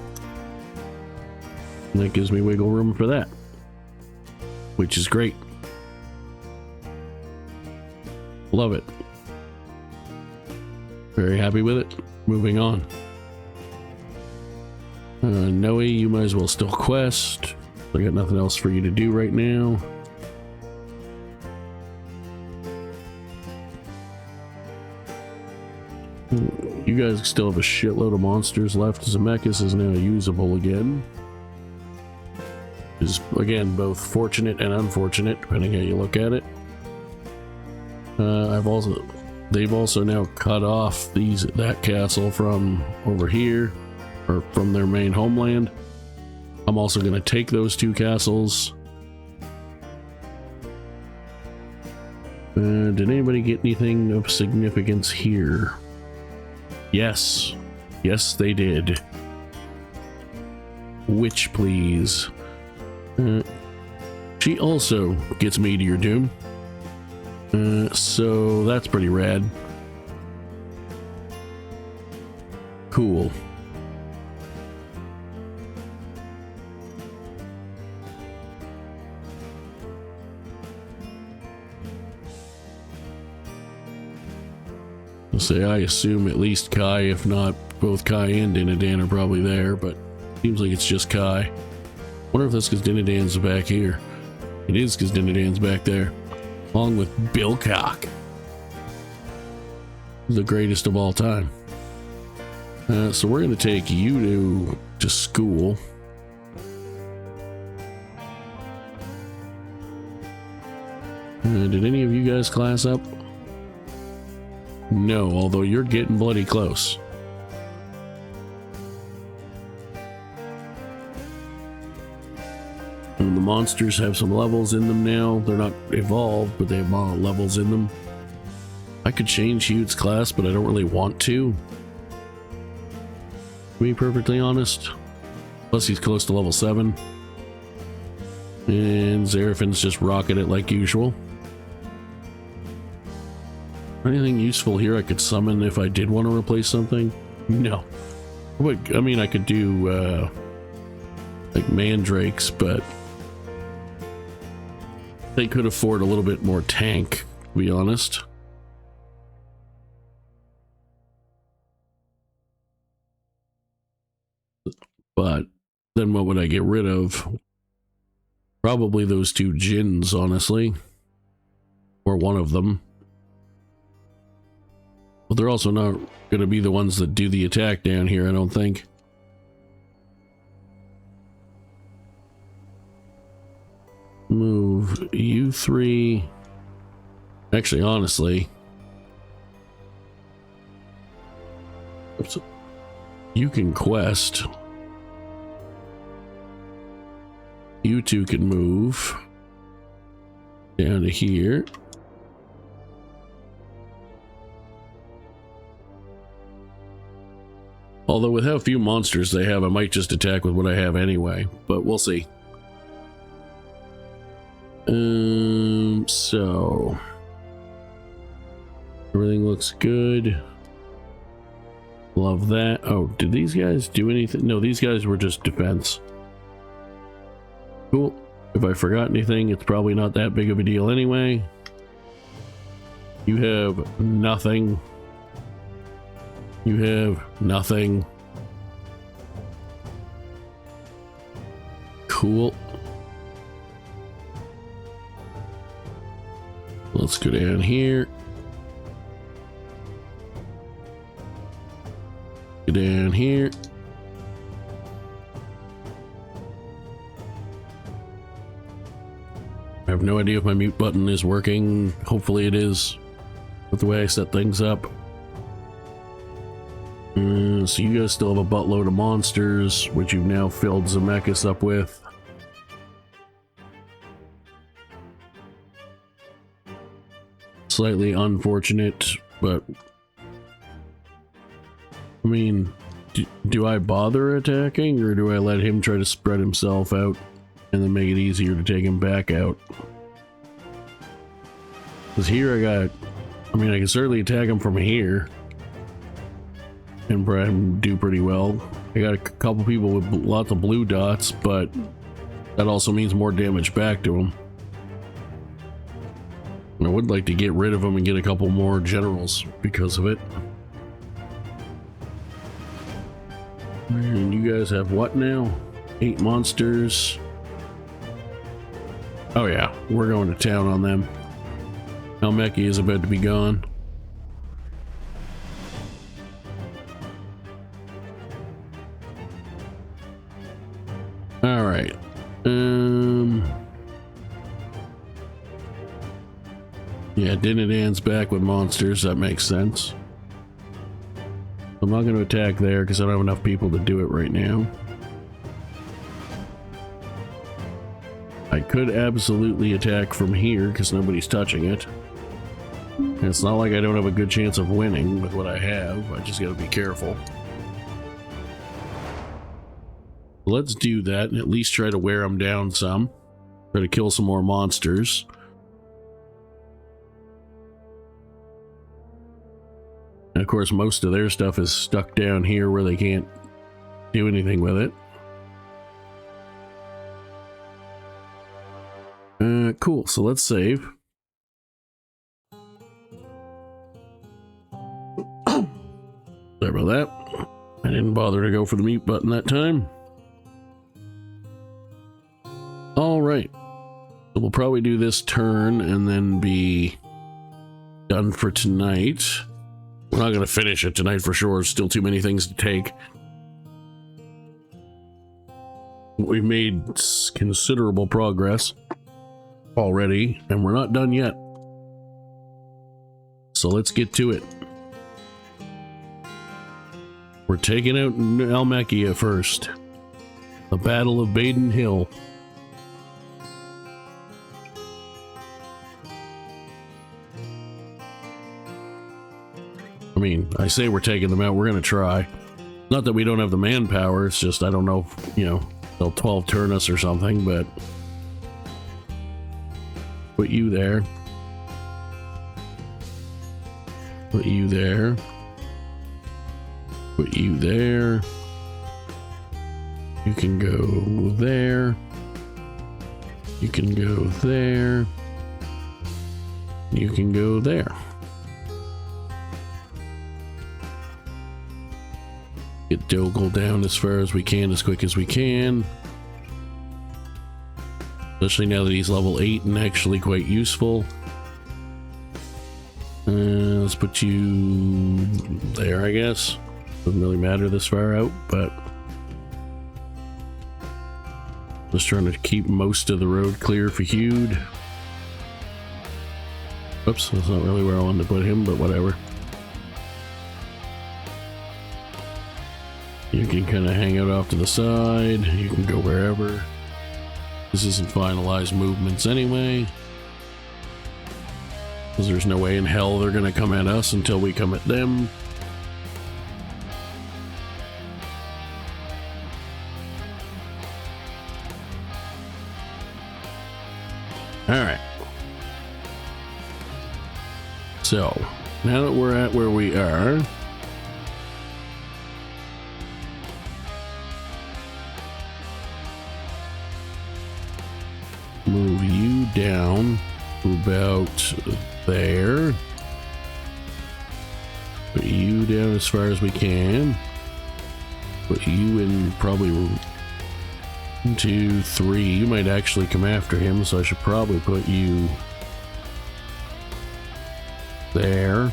And that gives me wiggle room for that, which is great. Love it. Very happy with it. Moving on. Noe, you might as well still quest. I got nothing else for you to do right now. You guys still have a shitload of monsters left. Zemeckis is now usable again. Is again both fortunate and unfortunate, depending how you look at it. They've also now cut off that castle from over here, or from their main homeland. I'm also going to take those two castles. Did anybody get anything of significance here? Yes. Yes, they did. Witch, please. She also gets Meteor Doom. So that's pretty rad. Cool. Say I assume at least Kai, if not both Kai and Dinadan are probably there, but seems like it's just Kai. Wonder if that's because Dinadan's back here. It is because Dinadan's back there, along with Bilcock, the greatest of all time. So we're going to take you to school. Did any of you guys class up? No, although you're getting bloody close. And the monsters have some levels in them now. They're not evolved, but they have levels in them. I could change Hugh's class, but I don't really want to be perfectly honest. Plus he's close to level 7. And Zerafin's just rocking it like usual. Anything useful here I could summon if I did want to replace something? No. But, I mean, I could do like mandrakes, but they could afford a little bit more tank, to be honest. But then what would I get rid of? Probably those 2 Djinns, honestly. Or one of them. But they're also not going to be the ones that do the attack down here, I don't think. Move you 3. Actually, honestly. You can quest. You 2 can move down to here. Although with how few monsters they have, I might just attack with what I have anyway, but we'll see. So everything looks good. Love that. Oh, did these guys do anything? No, these guys were just defense. Cool. If I forgot anything, it's probably not that big of a deal anyway. You have nothing. You have nothing. Cool. Let's go down here. Go down here. I have no idea if my mute button is working. Hopefully it is, with the way I set things up. So you guys still have a buttload of monsters, which you've now filled Zemeckis up with. Slightly unfortunate, but I mean, do I bother attacking, or do I let him try to spread himself out and then make it easier to take him back out? Because here I can certainly attack him from here and probably do pretty well. I got a couple people with lots of blue dots, but that also means more damage back to him. I would like to get rid of him and get a couple more generals because of it. And you guys have what now? 8 monsters. Oh yeah, we're going to town on them. Almeki is about to be gone. All right. Yeah, Dinadan's back with monsters. That makes sense. I'm not going to attack there because I don't have enough people to do it right now. I could absolutely attack from here because nobody's touching it. And it's not like I don't have a good chance of winning with what I have. I just got to be careful. Let's do that and at least try to wear them down some. Try to kill some more monsters. And of course, most of their stuff is stuck down here where they can't do anything with it. Cool, so let's save. Sorry about that. I didn't bother to go for the mute button that time. All right. So we'll probably do this turn and then be done for tonight. We're not going to finish it tonight for sure. Still too many things to take. We've made considerable progress already, and we're not done yet. So let's get to it. We're taking out Almakia first. The Battle of Baden Hill. I mean, I say we're taking them out, we're gonna try. Not that we don't have the manpower, it's just I don't know if, you know, they'll 12 turn us or something, but... Put you there. Put you there. Put you there. You can go there. You can go there. You can go there. Get Dogel down as far as we can, as quick as we can. Especially now that he's level 8 and actually quite useful. Let's put you there, I guess. Doesn't really matter this far out, but... Just trying to keep most of the road clear for Hude. Oops, that's not really where I wanted to put him, but whatever. You can kind of hang out off to the side. You can go wherever. This isn't finalized movements anyway. Because there's no way in hell they're going to come at us until we come at them. Alright. So, now that we're at where we are... Move you down to about there. Put you down as far as we can. Put you in probably 1, 2, 3. You might actually come after him, so I should probably put you there.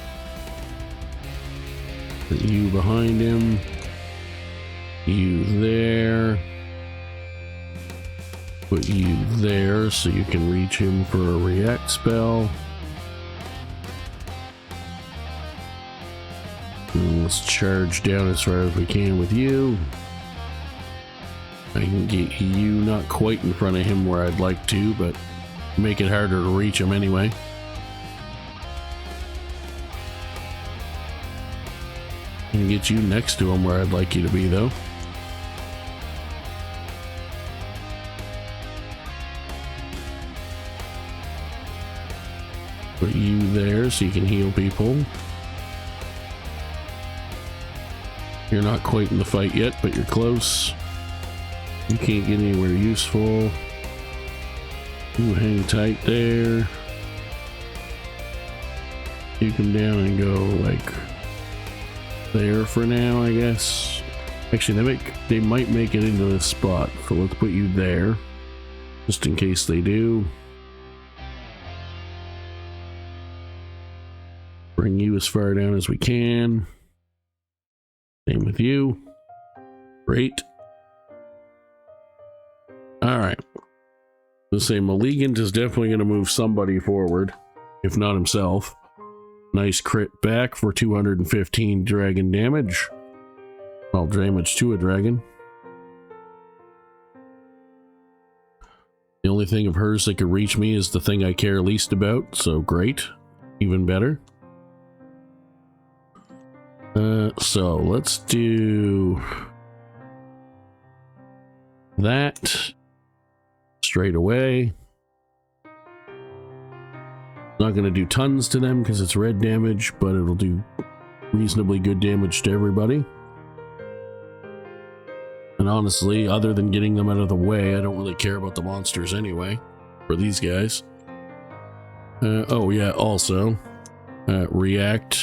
Put you behind him. You there. Put you there so you can reach him for a react spell. And let's charge down as far as we can with you. I can get you not quite in front of him where I'd like to, but make it harder to reach him anyway. And get you next to him where I'd like you to be though. Put you there so you can heal people. You're not quite in the fight yet, but you're close. You can't get anywhere useful. You hang tight there. You come down and go like there for now, I guess. Actually, they might make it into this spot, so let's put you there, just in case they do. Bring you as far down as we can. Same with you. Great. Alright. Let's say Malignant is definitely going to move somebody forward, if not himself. Nice crit back for 215 dragon damage. Well, damage to a dragon. The only thing of hers that could reach me is the thing I care least about, so great. Even better. So let's do that straight away. Not going to do tons to them because it's red damage, but it'll do reasonably good damage to everybody. And honestly, other than getting them out of the way, I don't really care about the monsters anyway, for these guys. Oh yeah, also, react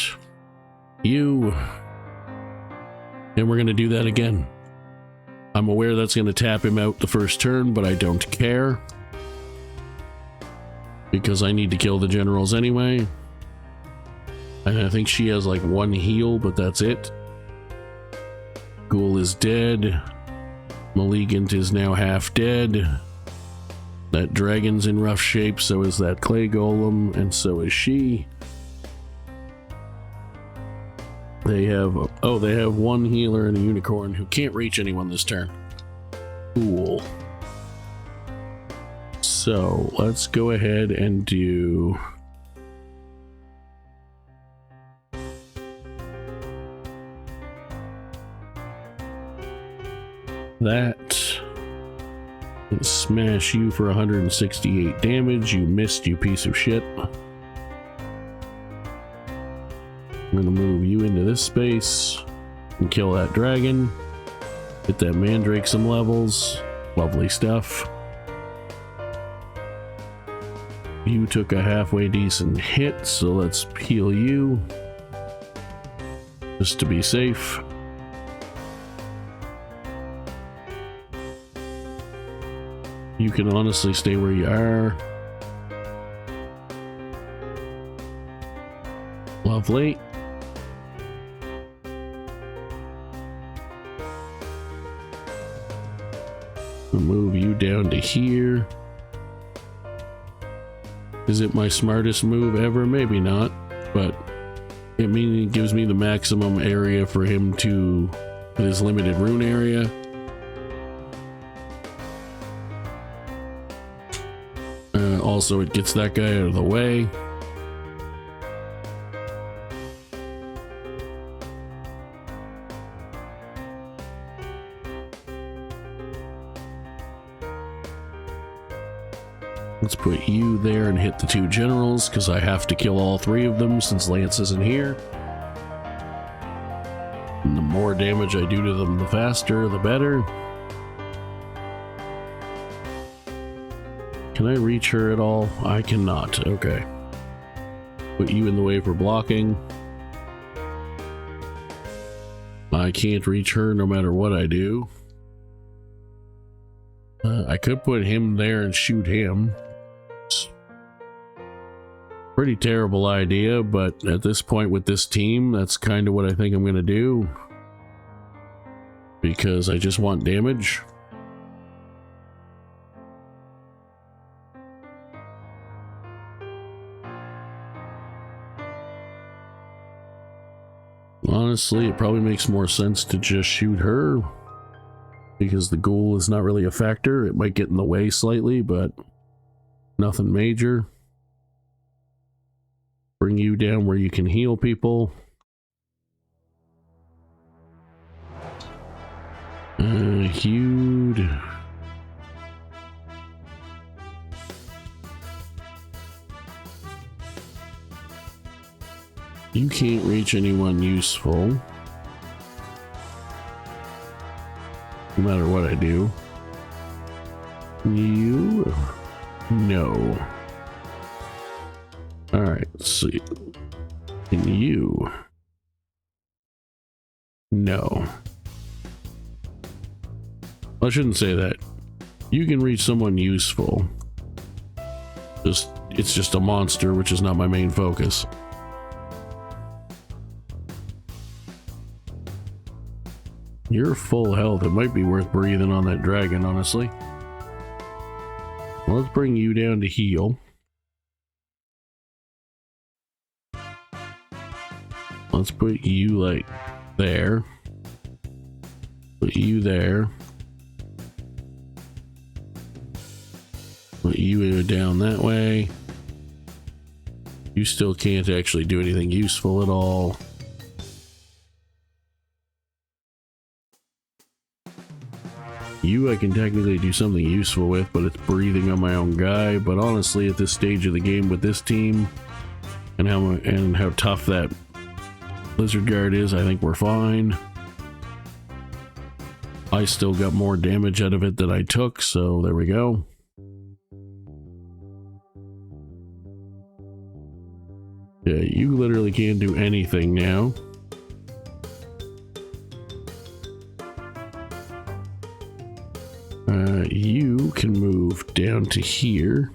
you. And we're going to do that again. I'm aware that's going to tap him out the first turn, but I don't care. Because I need to kill the generals anyway. And I think she has like 1 heal, but that's it. Ghoul is dead. Malignant is now half dead. That dragon's in rough shape, so is that clay golem, and so is she. They have Oh, they have one healer and a unicorn who can't reach anyone this turn. Cool. So let's go ahead and do that. And smash you for 168 damage. You missed, you piece of shit. I'm gonna move you into this space and kill that dragon. Get that mandrake some levels. Lovely stuff. You took a halfway decent hit, so let's heal you. Just to be safe. You can honestly stay where you are. Lovely. I'll move you down to here. Is it my smartest move ever? Maybe not, but it means it gives me the maximum area for him to his limited rune area. Also, it gets that guy out of the way. Let's put you there and hit the two generals, because I have to kill all three of them since Lance isn't here. And the more damage I do to them, the faster, the better. Can I reach her at all? I cannot. Okay. Put you in the way for blocking. I can't reach her no matter what I do. I could put him there and shoot him. Pretty terrible idea, but at this point with this team, that's kind of what I think I'm going to do. Because I just want damage. Honestly, it probably makes more sense to just shoot her. Because the ghoul is not really a factor. It might get in the way slightly, but nothing major. Bring you down where you can heal people. Huge. You can't reach anyone useful. No matter what I do. You? No. Alright, let's see. And you? No. I shouldn't say that. You can reach someone useful. It's just a monster, which is not my main focus. You're full health. It might be worth breathing on that dragon, honestly. Well, let's bring you down to heal. Let's put you like there. Put you there. Put you down that way. You still can't actually do anything useful at all. You I can technically do something useful with, but it's breathing on my own guy. But honestly, at this stage of the game with this team and how tough that Lizard Guard is, I think we're fine. I still got more damage out of it than I took, so there we go. Yeah, you literally can't do anything now. You can move down to here.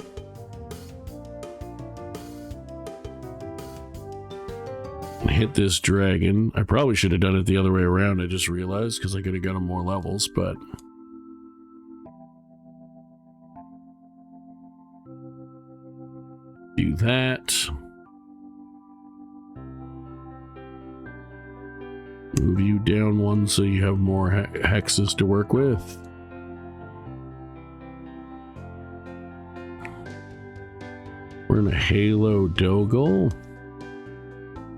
And hit this dragon. I probably should have done it the other way around, I just realized, because I could have got him more levels, but... do that. Move you down one so you have more hexes to work with. We're in a Halo Doggle.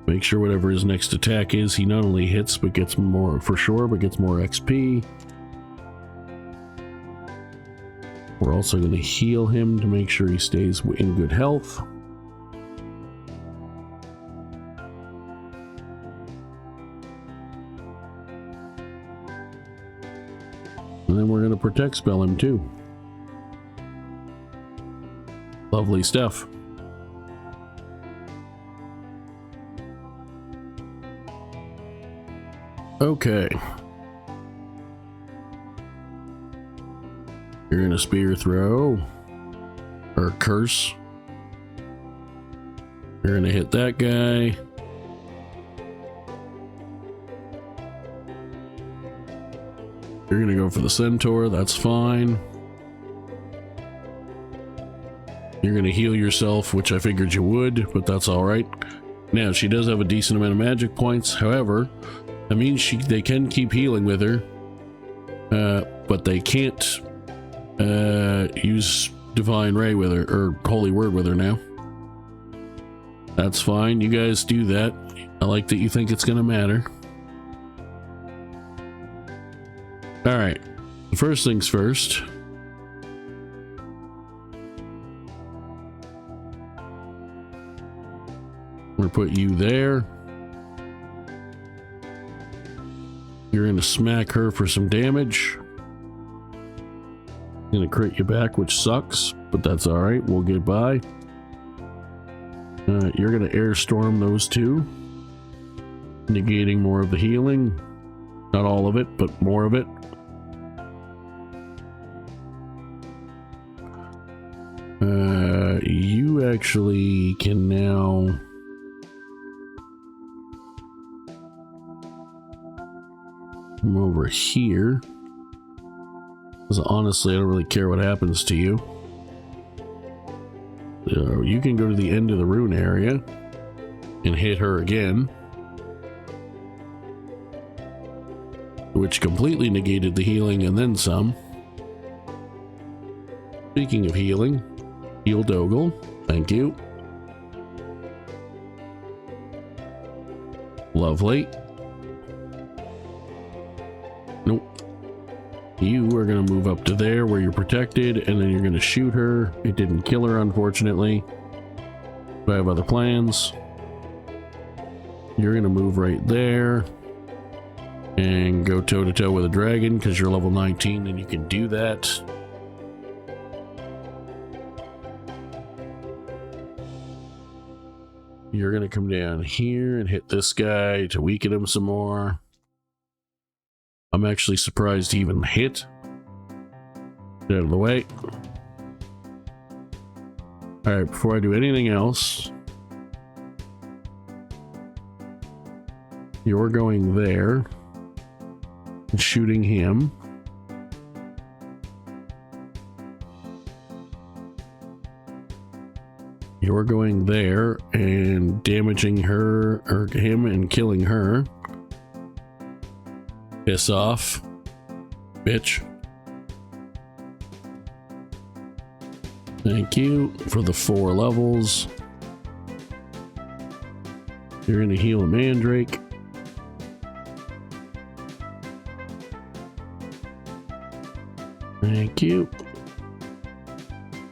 Make sure whatever his next attack is, he not only hits but gets more, for sure, but gets more XP. We're also going to heal him to make sure he stays in good health. And then we're going to protect spell him too. Lovely stuff. Okay. You're gonna spear throw. Or curse. You're gonna hit that guy. You're gonna go for the centaur, that's fine. You're gonna heal yourself, which I figured you would, but that's alright. Now, she does have a decent amount of magic points, however, that means they can keep healing with her, but they can't use Divine Ray with her, or Holy Word with her now. That's fine, you guys do that. I like that you think it's gonna matter. Alright, first things first. I'm gonna put you there. You're gonna smack her for some damage. Gonna crit you back, which sucks, but that's alright, we'll get by. You're gonna air storm those two, negating more of the healing. Not all of it, but more of it. You actually can now come over here, because honestly I don't really care what happens to you. You can go to the end of the rune area and hit her again, which completely negated the healing and then some. Speaking of healing, heal Doggle, thank you. Lovely. Nope. You are going to move up to there where you're protected, and then you're going to shoot her. It didn't kill her, unfortunately. But I have other plans. You're going to move right there and go toe-to-toe with a dragon because you're level 19 and you can do that. You're going to come down here and hit this guy to weaken him some more. I'm actually surprised he even hit. Get out of the way. Alright, before I do anything else, you're going there and shooting him. You're going there and damaging her, or him, and killing her. Piss off, bitch. Thank you for the 4 levels. You're gonna heal a mandrake. Thank you.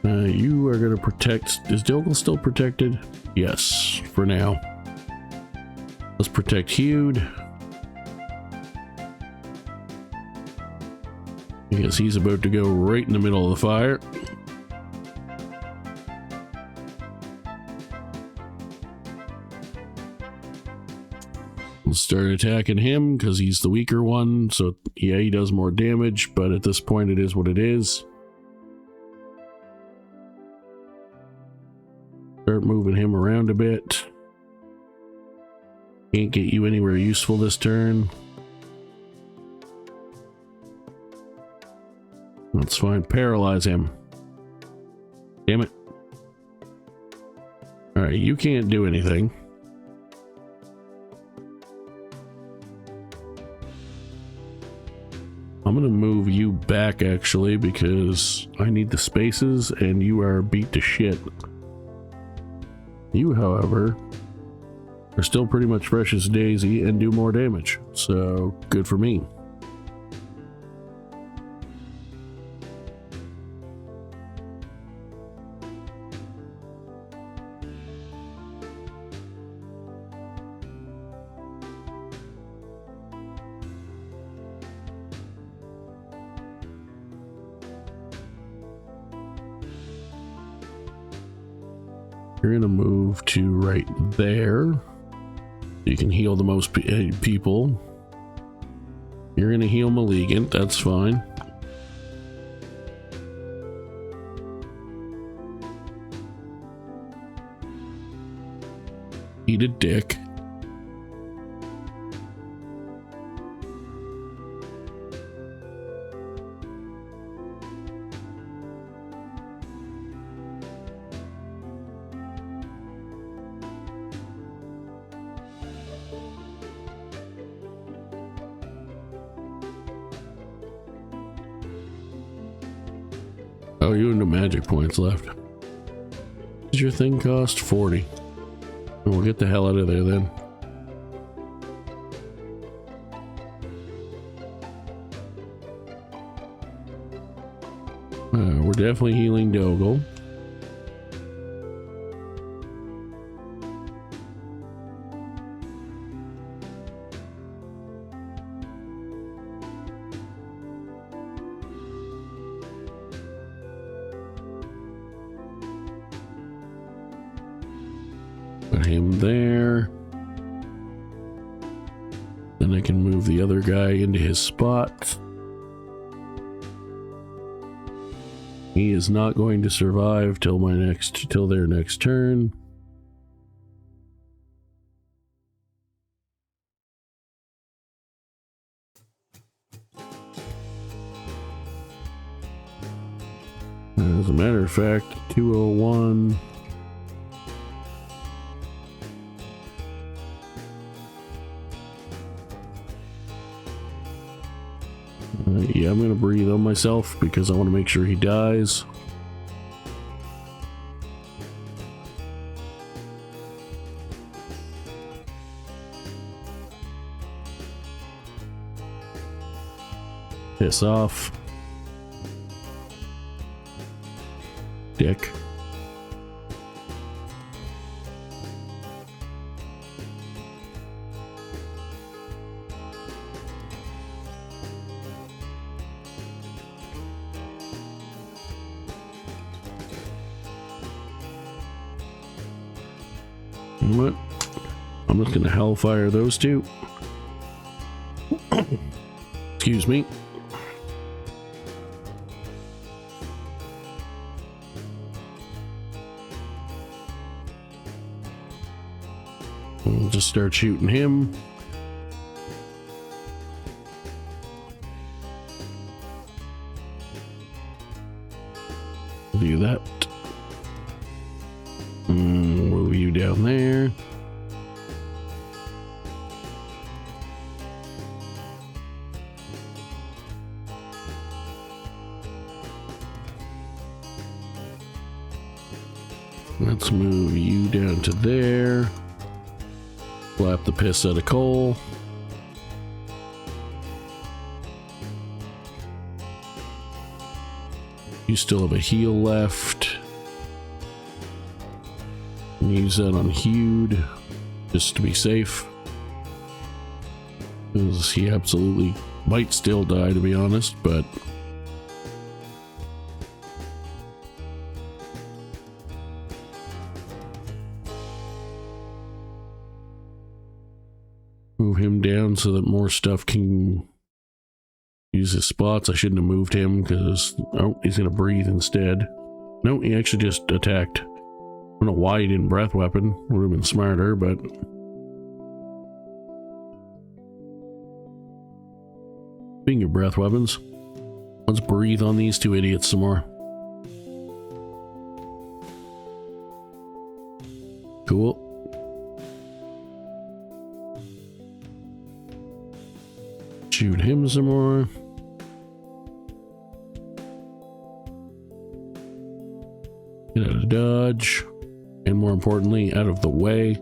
You are going to protect... Is Doggle still protected? Yes, for now. Let's protect Hewed. Because he's about to go right in the middle of the fire. Let's start attacking him because he's the weaker one. So yeah, he does more damage, but at this point it is what it is. Start moving him around a bit. Can't get you anywhere useful this turn. That's fine. Paralyze him. Damn it. Alright, you can't do anything. I'm gonna move you back actually because I need the spaces and you are beat to shit. You, however, are still pretty much fresh as daisy and do more damage, so good for me. You're gonna move to right there. You can heal the most people. You're gonna heal Malignant, that's fine. Eat a dick. Oh, you have no magic points left. Does your thing cost 40? We'll get the hell out of there then. We're definitely healing Doggle. Put him there. Then I can move the other guy into his spot. He is not going to survive till their next turn. As a matter of fact, 201. Yeah, I'm gonna breathe on myself because I want to make sure he dies. Piss off. Dick. What? I'm just gonna hellfire those two. Excuse me. We'll just start shooting him. Do that. Move you down there. Let's move you down to there. Slap the piss out of Cole. You still have a heal left. Use that on Hewed, just to be safe. Because he absolutely might still die, to be honest, but... Move him down so that more stuff can use his spots. I shouldn't have moved him because... Oh, he's going to breathe instead. No, he actually just attacked. I don't know why he didn't breath weapon. Would have been smarter, but... Speaking of breath weapons, let's breathe on these two idiots some more. Cool. Shoot him some more. dodge, and more importantly, out of the way.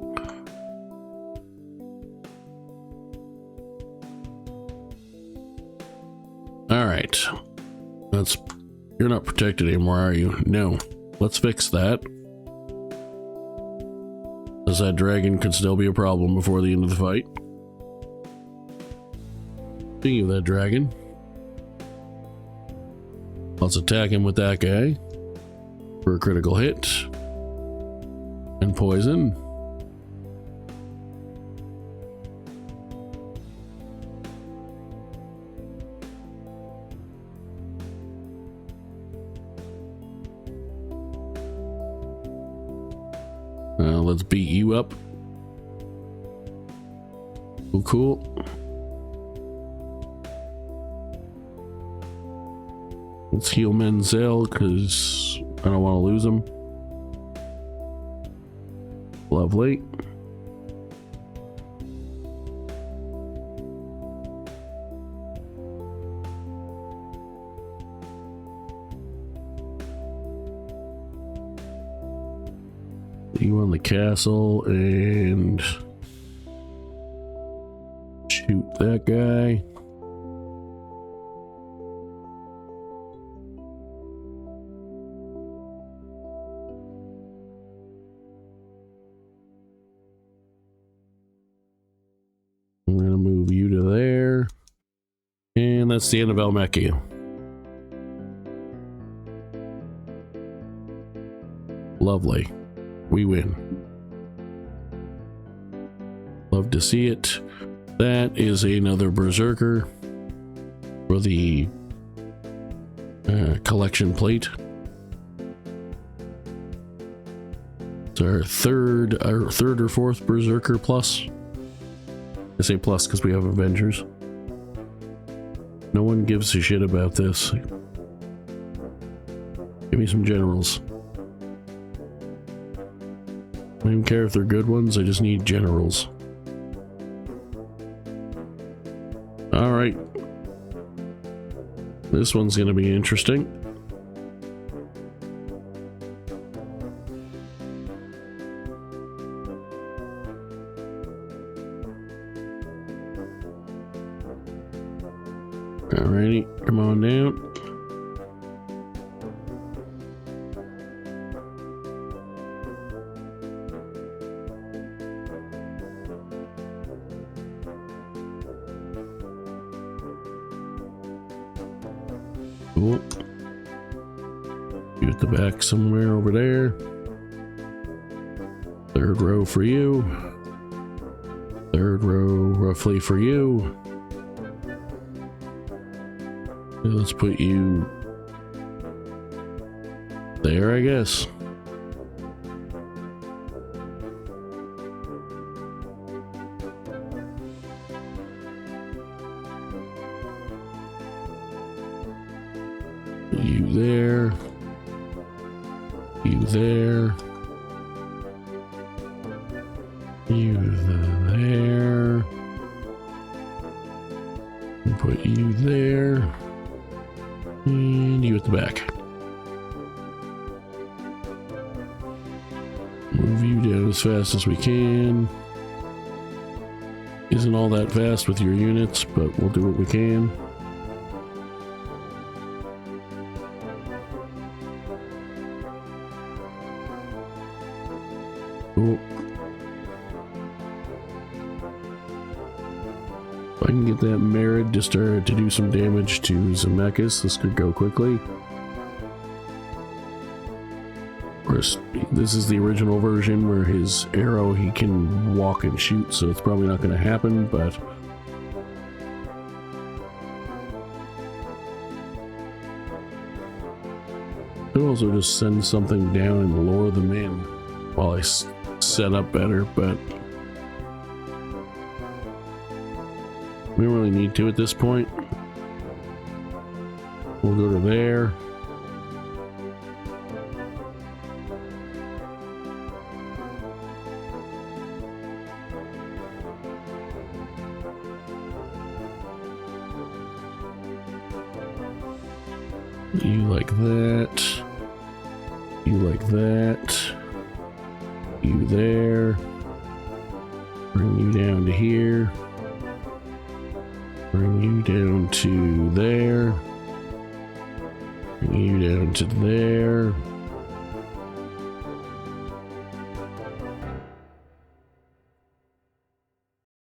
Alright. You're not protected anymore, are you? No. Let's fix that. As that dragon could still be a problem before the end of the fight. Speaking of that dragon, let's attack him with that guy for a critical hit and poison. Let's beat you up. Cool. Let's heal Menzel because I don't want to lose him. Lovely. You on the castle and shoot that guy. I'm gonna move you to there, and that's the end of Elmecchia. Lovely. We win. Love to see it. That is another berserker for the collection plate. It's our third or fourth berserker plus. I say plus because we have Avengers. No one gives a shit about this. Give me some generals. I don't care if they're good ones, I just need generals. Alright. This one's gonna be interesting. Alrighty, come on down. Cool. You at the back somewhere over there. Third row for you. Third row roughly for you. Let's put you there, I guess. You there. You there. You there. Put you there. And you at the back. Move you down as fast as we can. Isn't all that fast with your units, but we'll do what we can. Cool. If I can get that Merid to start to do some damage to Zemeckis, this could go quickly. Of course, this is the original version where his arrow he can walk and shoot, so it's probably not going to happen, but I could also just send something down and lure them in while I set up better, but we don't really need to at this point. We'll go to there. You like that. You like that. you there. Bring you down to here. Bring you down to there. Bring you down to there.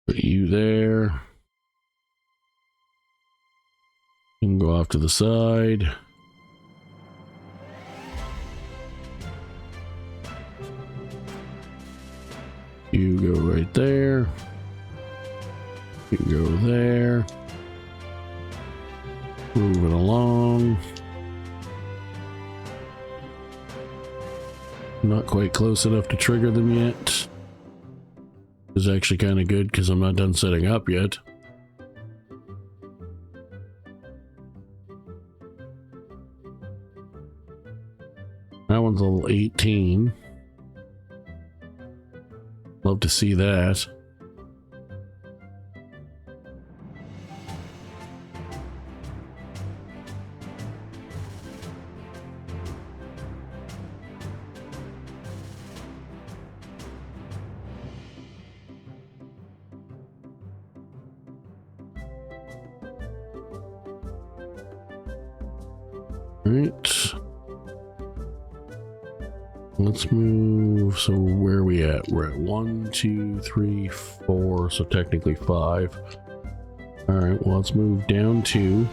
Put you there. You can go off to the side. You go right there. You go there. Move it along. Not quite close enough to trigger them yet. Is actually kind of good because I'm not done setting up yet. That one's level 18. Love to see that. Right. Let's move. So where are we at? We're at 1, 2, 3, 4. So technically 5. All right. Well, let's move down 2.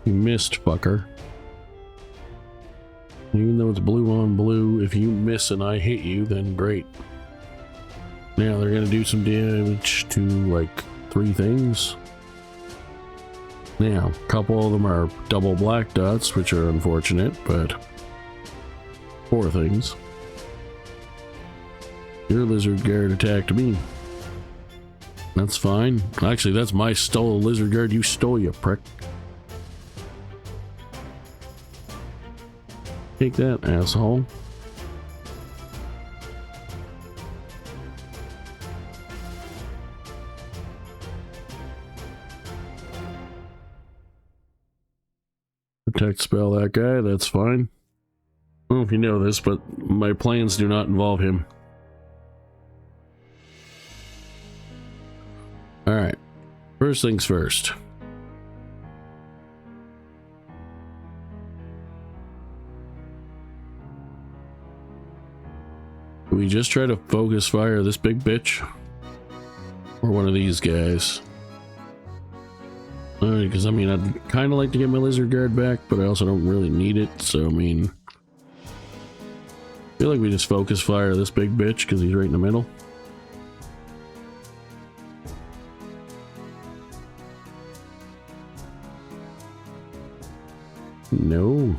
You missed, fucker. Even though it's blue on blue, if you miss and I hit you, then great. Now they're gonna do some damage to like 3 things. Now, a couple of them are double black dots, which are unfortunate, but 4 things. Your lizard guard attacked me. That's fine. Actually, that's my stole lizard guard. You stole, you prick. Take that, asshole. Protect spell that guy, that's fine. I don't know if you know this, but my plans do not involve him. Alright. First things first. We just try to focus fire this big bitch or one of these guys. Alright, because I mean, I'd kind of like to get my lizard guard back, but I also don't really need it. So I mean, I feel like we just focus fire this big bitch because he's right in the middle. No.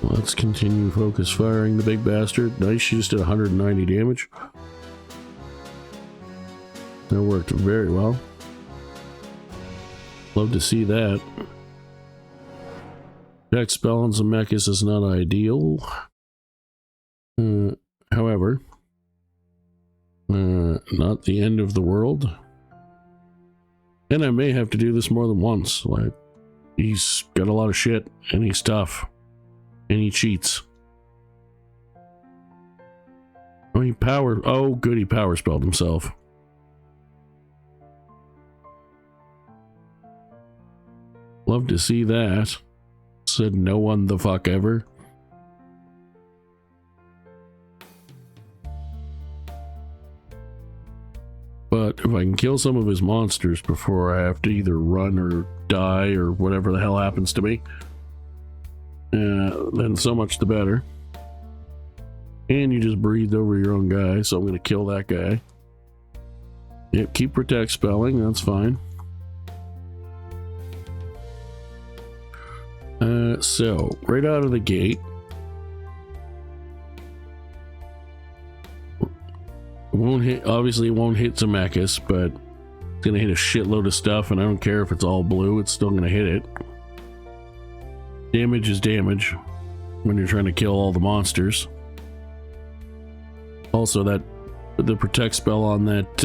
Let's continue focus firing the big bastard. Nice, she just did 190 damage. That worked very well. Love to see that. Jack spell on Zemeckis is not ideal. However, not the end of the world. And I may have to do this more than once. Like, He's got a lot of shit, and he's tough. And he cheats. Oh, oh, good, he power spelled himself. Love to see that. Said no one the fuck ever. But if I can kill some of his monsters before I have to either run or die or whatever the hell happens to me, then so much the better. And you just breathed over your own guy, so I'm going to kill that guy. Yep, keep protect spelling, that's fine. So, right out of the gate, obviously it won't hit Zemeckis, but it's gonna hit a shitload of stuff, and I don't care if it's all blue, it's still gonna hit it. Damage is damage when you're trying to kill all the monsters. Also, the protect spell on that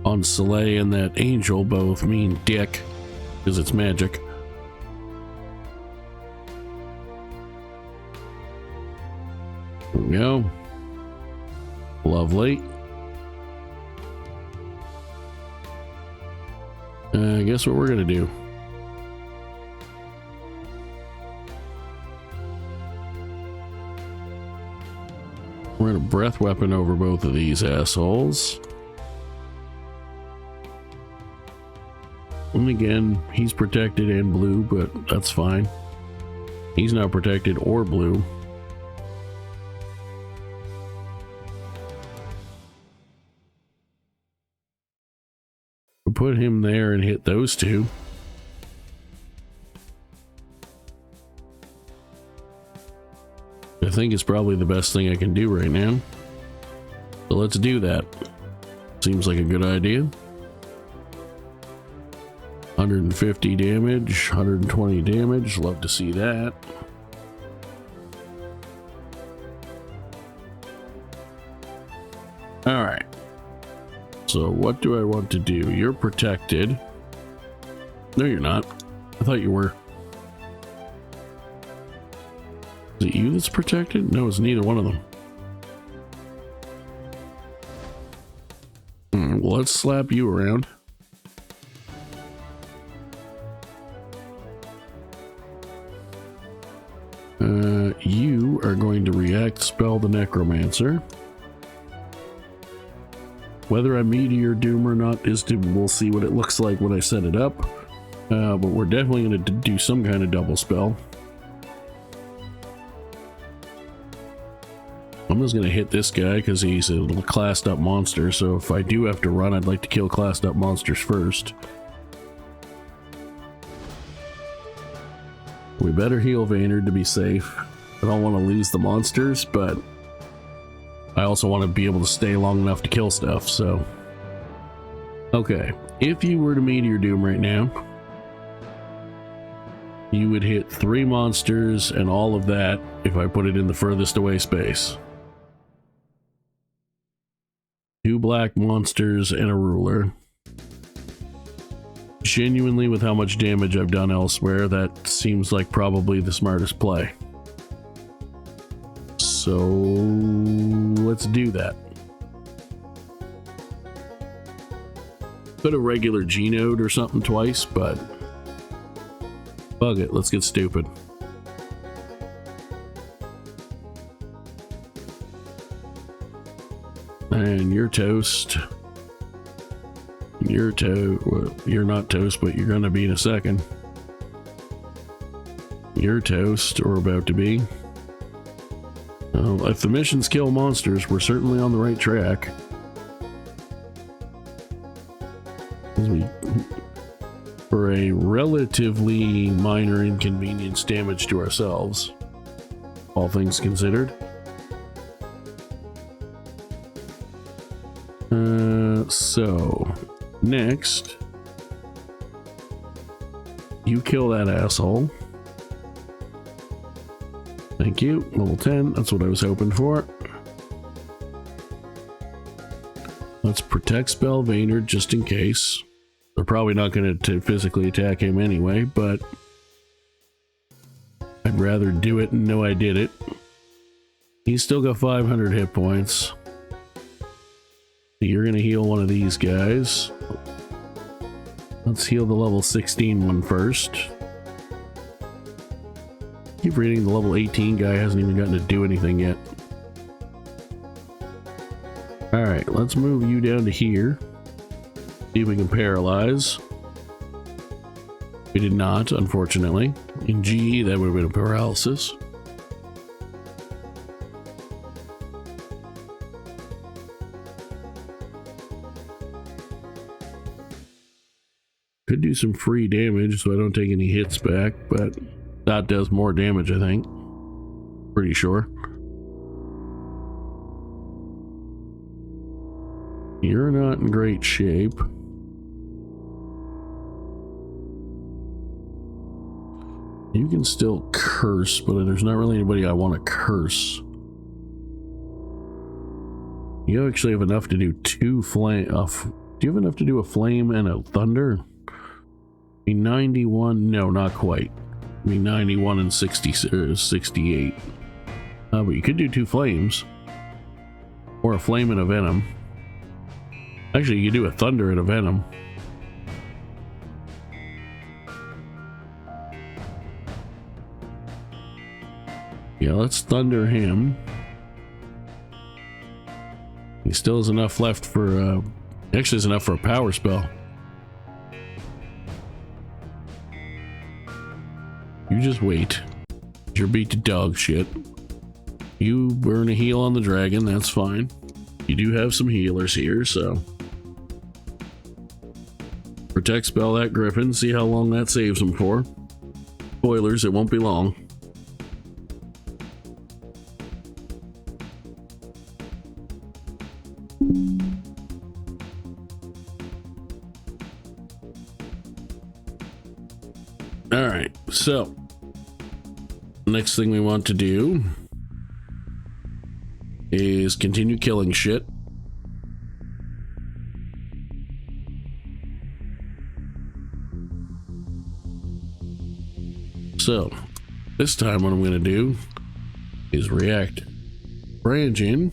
on Soleil and that angel both mean dick because it's magic. There we go. Lovely. Guess what we're gonna do? We're gonna breath weapon over both of these assholes. And again, he's protected and blue, but that's fine. He's not protected or blue. Put him there and hit those two. I think it's probably the best thing I can do right now. So let's do that. Seems like a good idea. 150 damage, 120 damage. Love to see that. All right. So what do I want to do? You're protected. No, you're not. I thought you were. Is it you that's protected? No, it's neither one of them. Well, let's slap you around. You are going to react spell the Necromancer. Whether I meteor doom or not we'll see what it looks like when I set it up. But we're definitely going to do some kind of double spell. I'm just going to hit this guy because he's a little classed up monster. So if I do have to run, I'd like to kill classed up monsters first. We better heal Vaynard to be safe. I don't want to lose the monsters, but I also want to be able to stay long enough to kill stuff, so. Okay, if you were to Meteor Doom right now, you would hit 3 monsters and all of that if I put it in the furthest away space. 2 black monsters and a ruler. Genuinely, with how much damage I've done elsewhere, that seems like probably the smartest play. So let's do that. Put a regular G-node or something twice, but bug it, let's get stupid. And you're toast. Well, you're not toast, but you're gonna be in a second. You're toast, or about to be. If the missions kill monsters, we're certainly on the right track. For a relatively minor inconvenience damage to ourselves, all things considered. So, next, you kill that asshole. Thank you. Level 10. That's what I was hoping for. Let's protect spell Vaynard just in case. They're probably not going to physically attack him anyway, but I'd rather do it and know I did it. He's still got 500 hit points. You're going to heal one of these guys. Let's heal the level 16 one first. Keep reading, the level 18 guy hasn't even gotten to do anything yet. Alright, let's move you down to here. See if we can paralyze. We did not, unfortunately. In GE, that would have been a paralysis. Could do some free damage so I don't take any hits back, but that does more damage, I think. Pretty sure. You're not in great shape. You can still curse, but there's not really anybody I want to curse. You actually have enough to do two flame. Do you have enough to do a flame and a thunder? Be 91. No, not quite. Be 91 and 68. But you could do two flames, or a flame and a venom. Actually, you could do a thunder and a venom. Yeah, let's thunder him. He still has enough left for, actually has enough for a power spell. You just wait. You're beat to dog shit. You burn a heal on the dragon, that's fine. You do have some healers here, so. Protect spell that griffin, see how long that saves him for. Spoilers, it won't be long. Alright, so next thing we want to do is continue killing shit. So this time what I'm going to do is react Brigandine,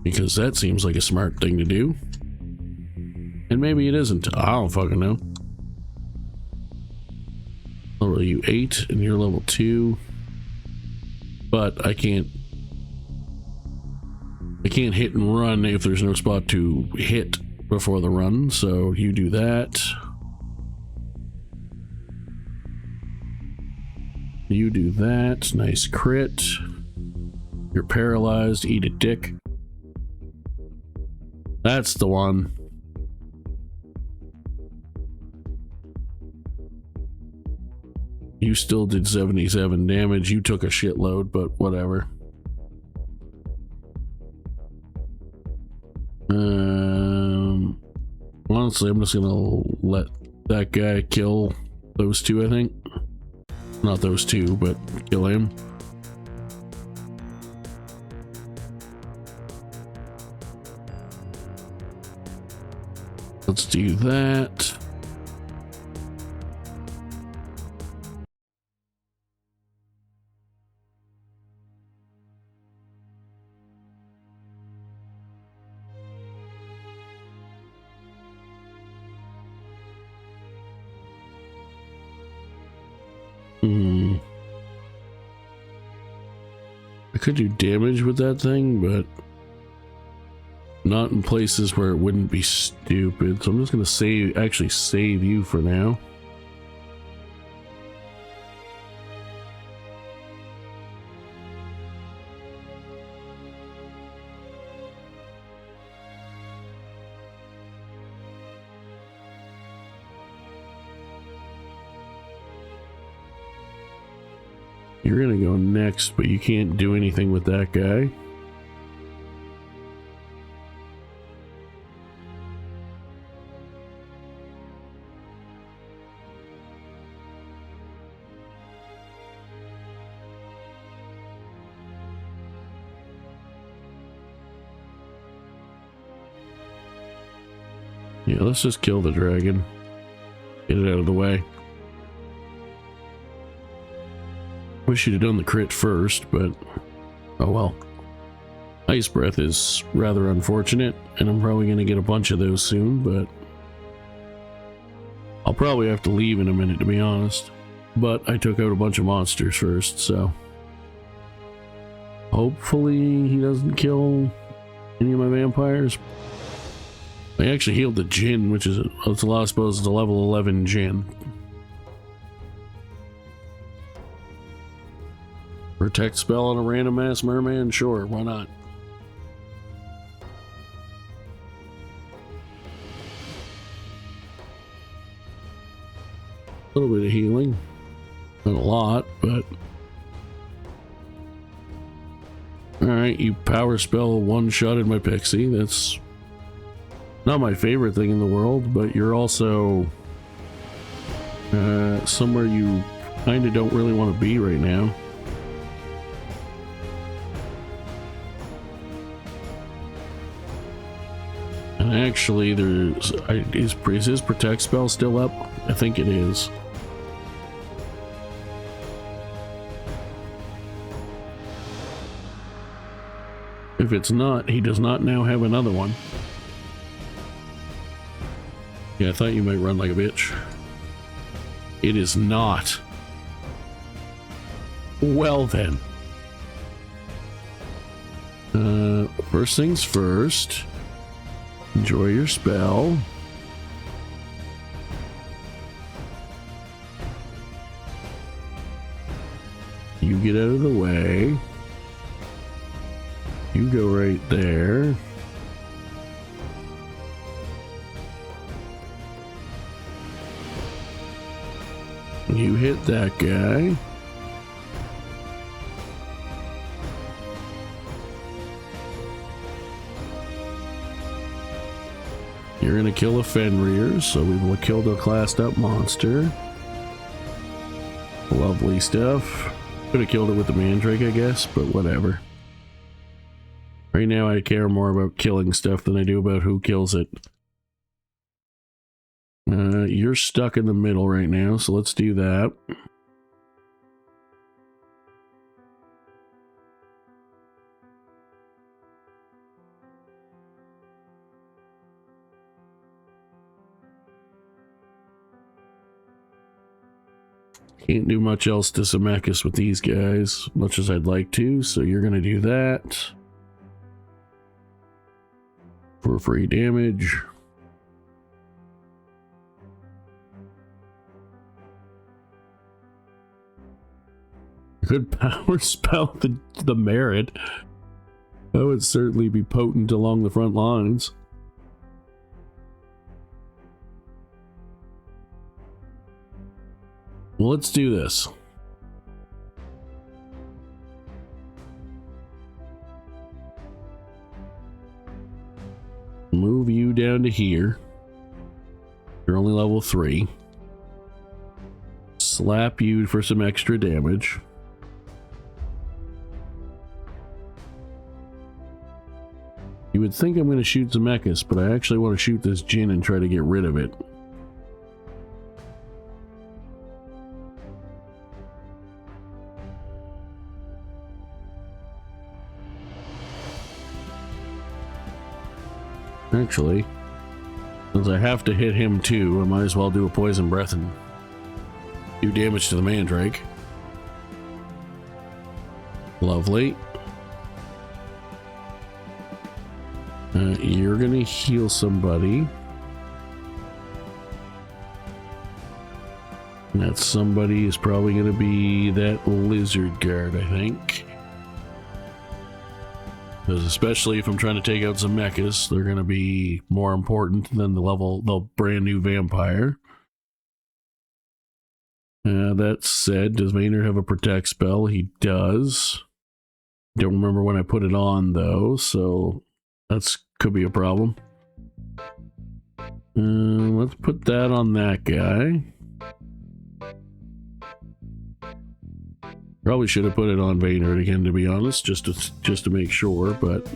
because that seems like a smart thing to do. And maybe it isn't. I don't fucking know. Level you 8 and you're level 2. But I can't hit and run if there's no spot to hit before the run, so you do that. You do that. Nice crit. You're paralyzed. Eat a dick. That's the one. You still did 77 damage. You took a shitload, but whatever. Honestly, I'm just gonna let that guy kill those two, I think. Not those two, but kill him. Let's do that. I could do damage with that thing, but not in places where it wouldn't be stupid. So I'm just gonna actually save you for now. You're gonna go next, but you can't do anything with that guy. Yeah, let's just kill the dragon. Get it out of the way. Wish you'd have done the crit first, but oh well. Ice breath is rather unfortunate, and I'm probably going to get a bunch of those soon, but I'll probably have to leave in a minute, to be honest. But I took out a bunch of monsters first, so hopefully he doesn't kill any of my vampires. I actually healed the Jinn, which is, I suppose, it's a level 11 Jinn. Protect spell on a random ass merman? Sure, why not? A little bit of healing. Not a lot, but... Alright, you power spell one-shotted my pixie. That's not my favorite thing in the world, but you're also somewhere you kind of don't really want to be right now. And actually, is his protect spell still up? I think it is. If it's not, he does not now have another one. Yeah, I thought you might run like a bitch. It is not. Well then. First things first. Enjoy your spell. You get out of the way. You go right there. You hit that guy. You're gonna kill a Fenrir, so we've killed a classed up monster. Lovely stuff. Could have killed it with the Mandrake, I guess, but whatever. Right now I care more about killing stuff than I do about who kills it. You're stuck in the middle right now, so let's do that. Can't do much else to Zemeckis with these guys, much as I'd like to, so you're gonna do that. For free damage. Good power spell the merit. That would certainly be potent along the front lines. Well, let's do this. Move you down to here. You're only level 3. Slap you for some extra damage. You would think I'm going to shoot Zemeckis, but I actually want to shoot this Jinn and try to get rid of it. Actually, since I have to hit him too, I might as well do a poison breath and do damage to the Mandrake. Lovely. You're gonna heal somebody. And that somebody is probably gonna be that lizard guard, I think. Because especially if I'm trying to take out Zemeckis, they're gonna be more important than the brand new vampire. That said, does Maynard have a protect spell? He does. Don't remember when I put it on though, so that's could be a problem. Let's put that on that guy. Probably should have put it on Maynard again, to be honest, just to make sure, but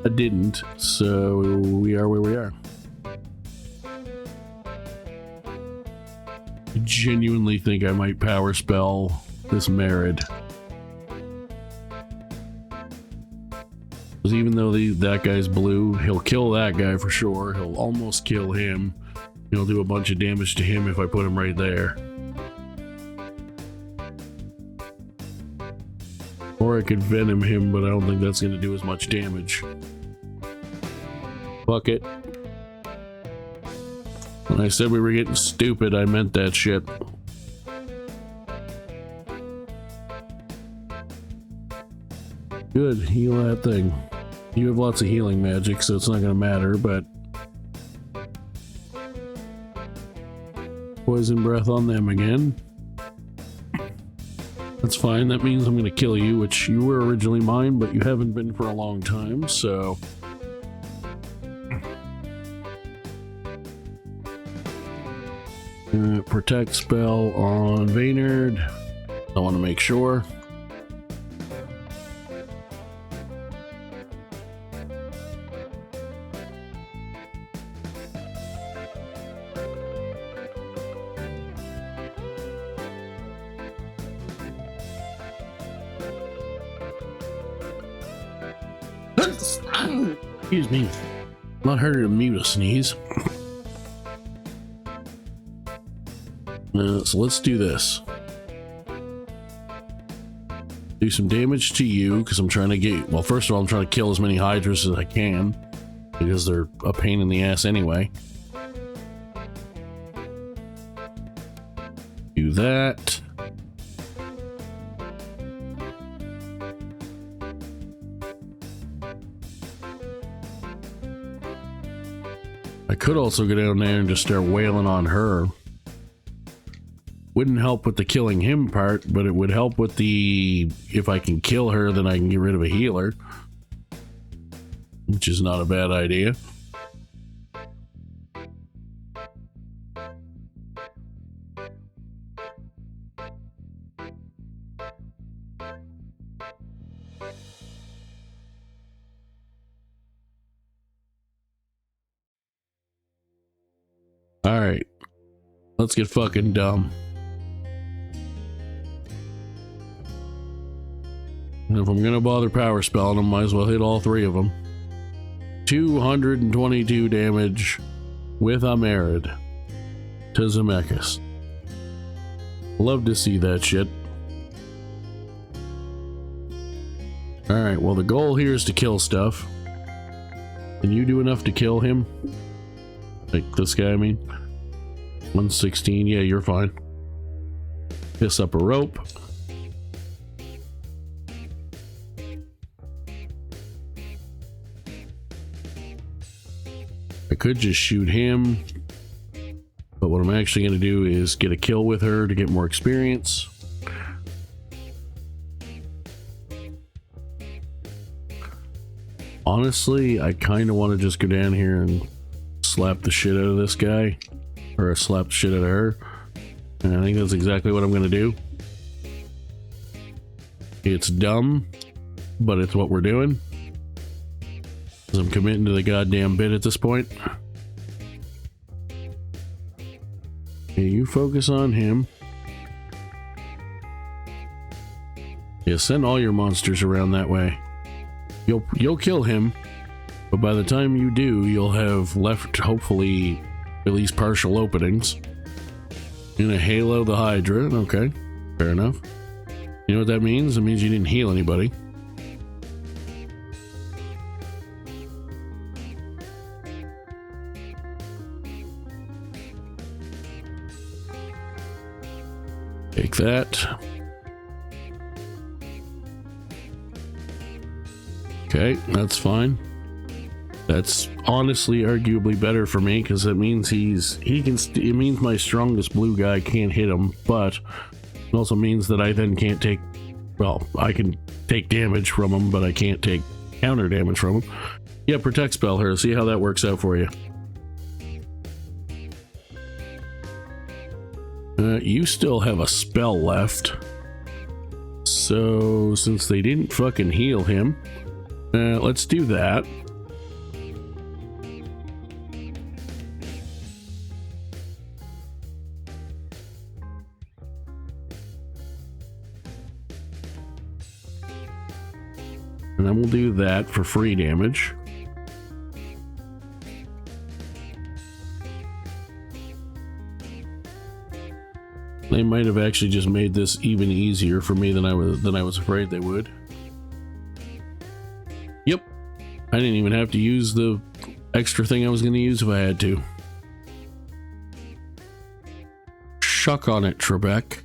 I didn't. So we are where we are. genuinely think I might power spell this Merid. Because even though that guy's blue, he'll kill that guy for sure. He'll almost kill him. He'll do a bunch of damage to him if I put him right there. Or I could venom him, but I don't think that's going to do as much damage. Fuck it. When I said we were getting stupid, I meant that shit. Good, heal that thing. You have lots of healing magic, so it's not going to matter, but... Poison breath on them again. That's fine, that means I'm going to kill you, which you were originally mine, but you haven't been for a long time, so... Protect spell on Vaynard. I want to make sure. Excuse me. Not harder to mute a sneeze. So let's do this. Do some damage to you, because I'm trying to get... Well, first of all, I'm trying to kill as many Hydras as I can, because they're a pain in the ass anyway. Do that. I could also go down there and just start wailing on her. Wouldn't help with the killing him part, but it would help with the... If I can kill her, then I can get rid of a healer. Which is not a bad idea. Alright. Let's get fucking dumb. And if I'm gonna bother power spelling them, might as well hit all three of them. 222 damage with a Merid to Zemeckis. Love to see that shit. Alright, well the goal here is to kill stuff. Can you do enough to kill him? Like this guy, I mean. 116, yeah, you're fine. Piss up a rope. I could just shoot him, but what I'm actually going to do is get a kill with her to get more experience. Honestly, I kind of want to just go down here and slap the shit out of this guy, or slap the shit out of her, and I think that's exactly what I'm going to do. It's dumb, but it's what we're doing. I'm committing to the goddamn bit at this point. Okay, you focus on him. Yeah, send all your monsters around that way. You'll kill him, but by the time you do, you'll have left hopefully at least partial openings. You're gonna halo the Hydra. Okay, fair enough. You know what that means? It means you didn't heal anybody. Take that. Okay, that's fine. That's honestly arguably better for me because it means it means my strongest blue guy can't hit him, but it also means that I then can't take, well, I can take damage from him, but I can't take counter damage from him. Yeah, protect spell her. See how that works out for you. You still have a spell left. So, since they didn't fucking heal him, let's do that. And then we'll do that for free damage. They might have actually just made this even easier for me than I was afraid they would. Yep. I didn't even have to use the extra thing I was going to use if I had to. Shuck on it, Trebek.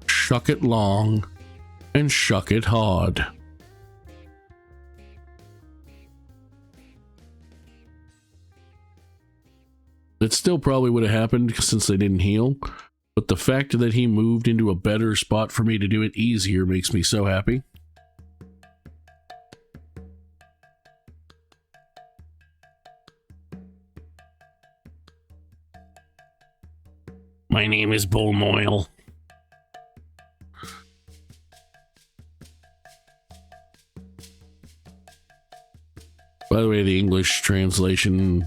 Shuck it long and shuck it hard. It still probably would have happened since they didn't heal, but the fact that he moved into a better spot for me to do it easier makes me so happy. My name is Bull Moyle. By the way, the English translation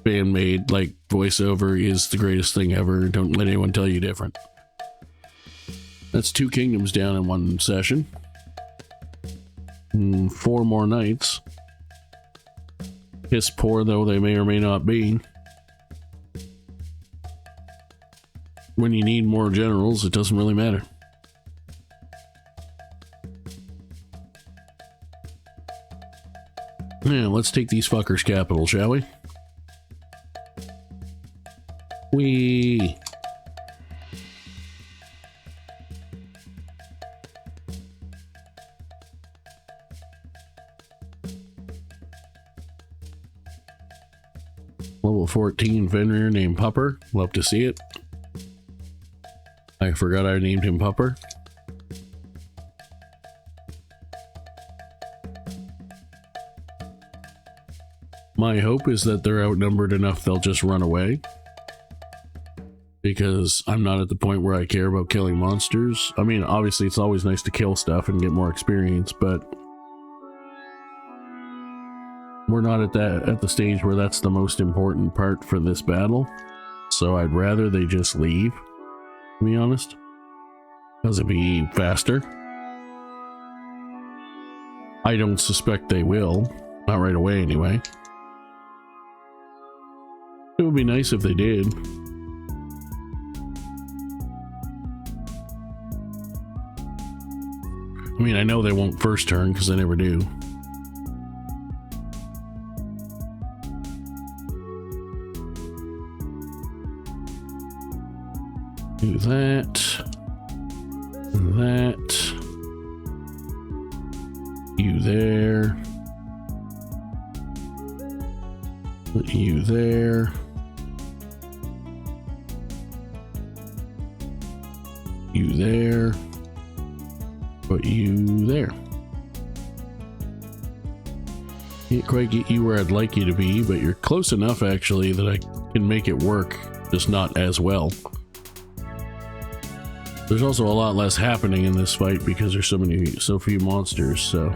fan-made, like, voiceover is the greatest thing ever. Don't let anyone tell you different. That's 2 kingdoms down in one session. And 4 more knights. Piss poor though they may or may not be. When you need more generals, it doesn't really matter. Yeah, let's take these fuckers' capital, shall we? Whee! Level 14 Fenrir named Pupper. Love to see it. I forgot I named him Pupper. My hope is that they're outnumbered enough they'll just run away. Because I'm not at the point where I care about killing monsters. I mean, obviously it's always nice to kill stuff and get more experience, but we're not at the stage where that's the most important part for this battle. So I'd rather they just leave, to be honest, because it'd be faster. I don't suspect they will, not right away anyway. It would be nice if they did. I mean, I know they won't first turn because they never do. Do that. That. You there. Put you there. You there. Put you there. Can't quite get you where I'd like you to be, but you're close enough actually that I can make it work, just not as well. There's also a lot less happening in this fight because there's so few monsters, so.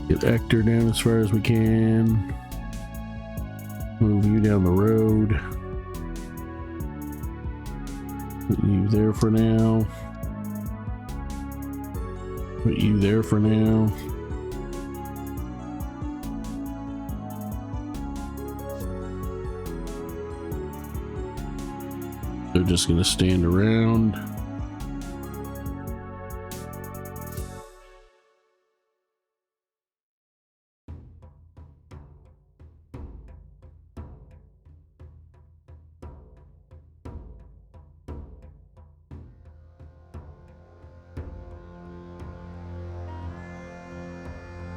Get Ector down as far as we can. Move you down the road. Put you there for now. Put you there for now. They're just gonna stand around.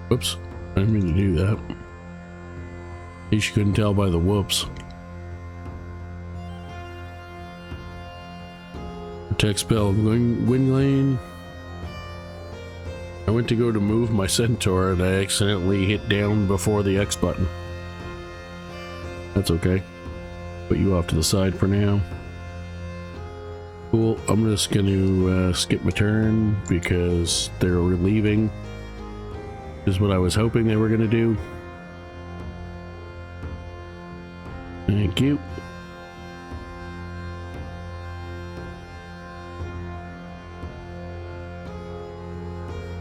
Whoops, I didn't mean to do that. In case you couldn't tell by the whoops. Protect spell of Gwynlane. I went to go to move my centaur and I accidentally hit down before the X button. That's okay. Put you off to the side for now. Cool, I'm just gonna skip my turn because they're leaving. Is what I was hoping they were gonna do. Thank you.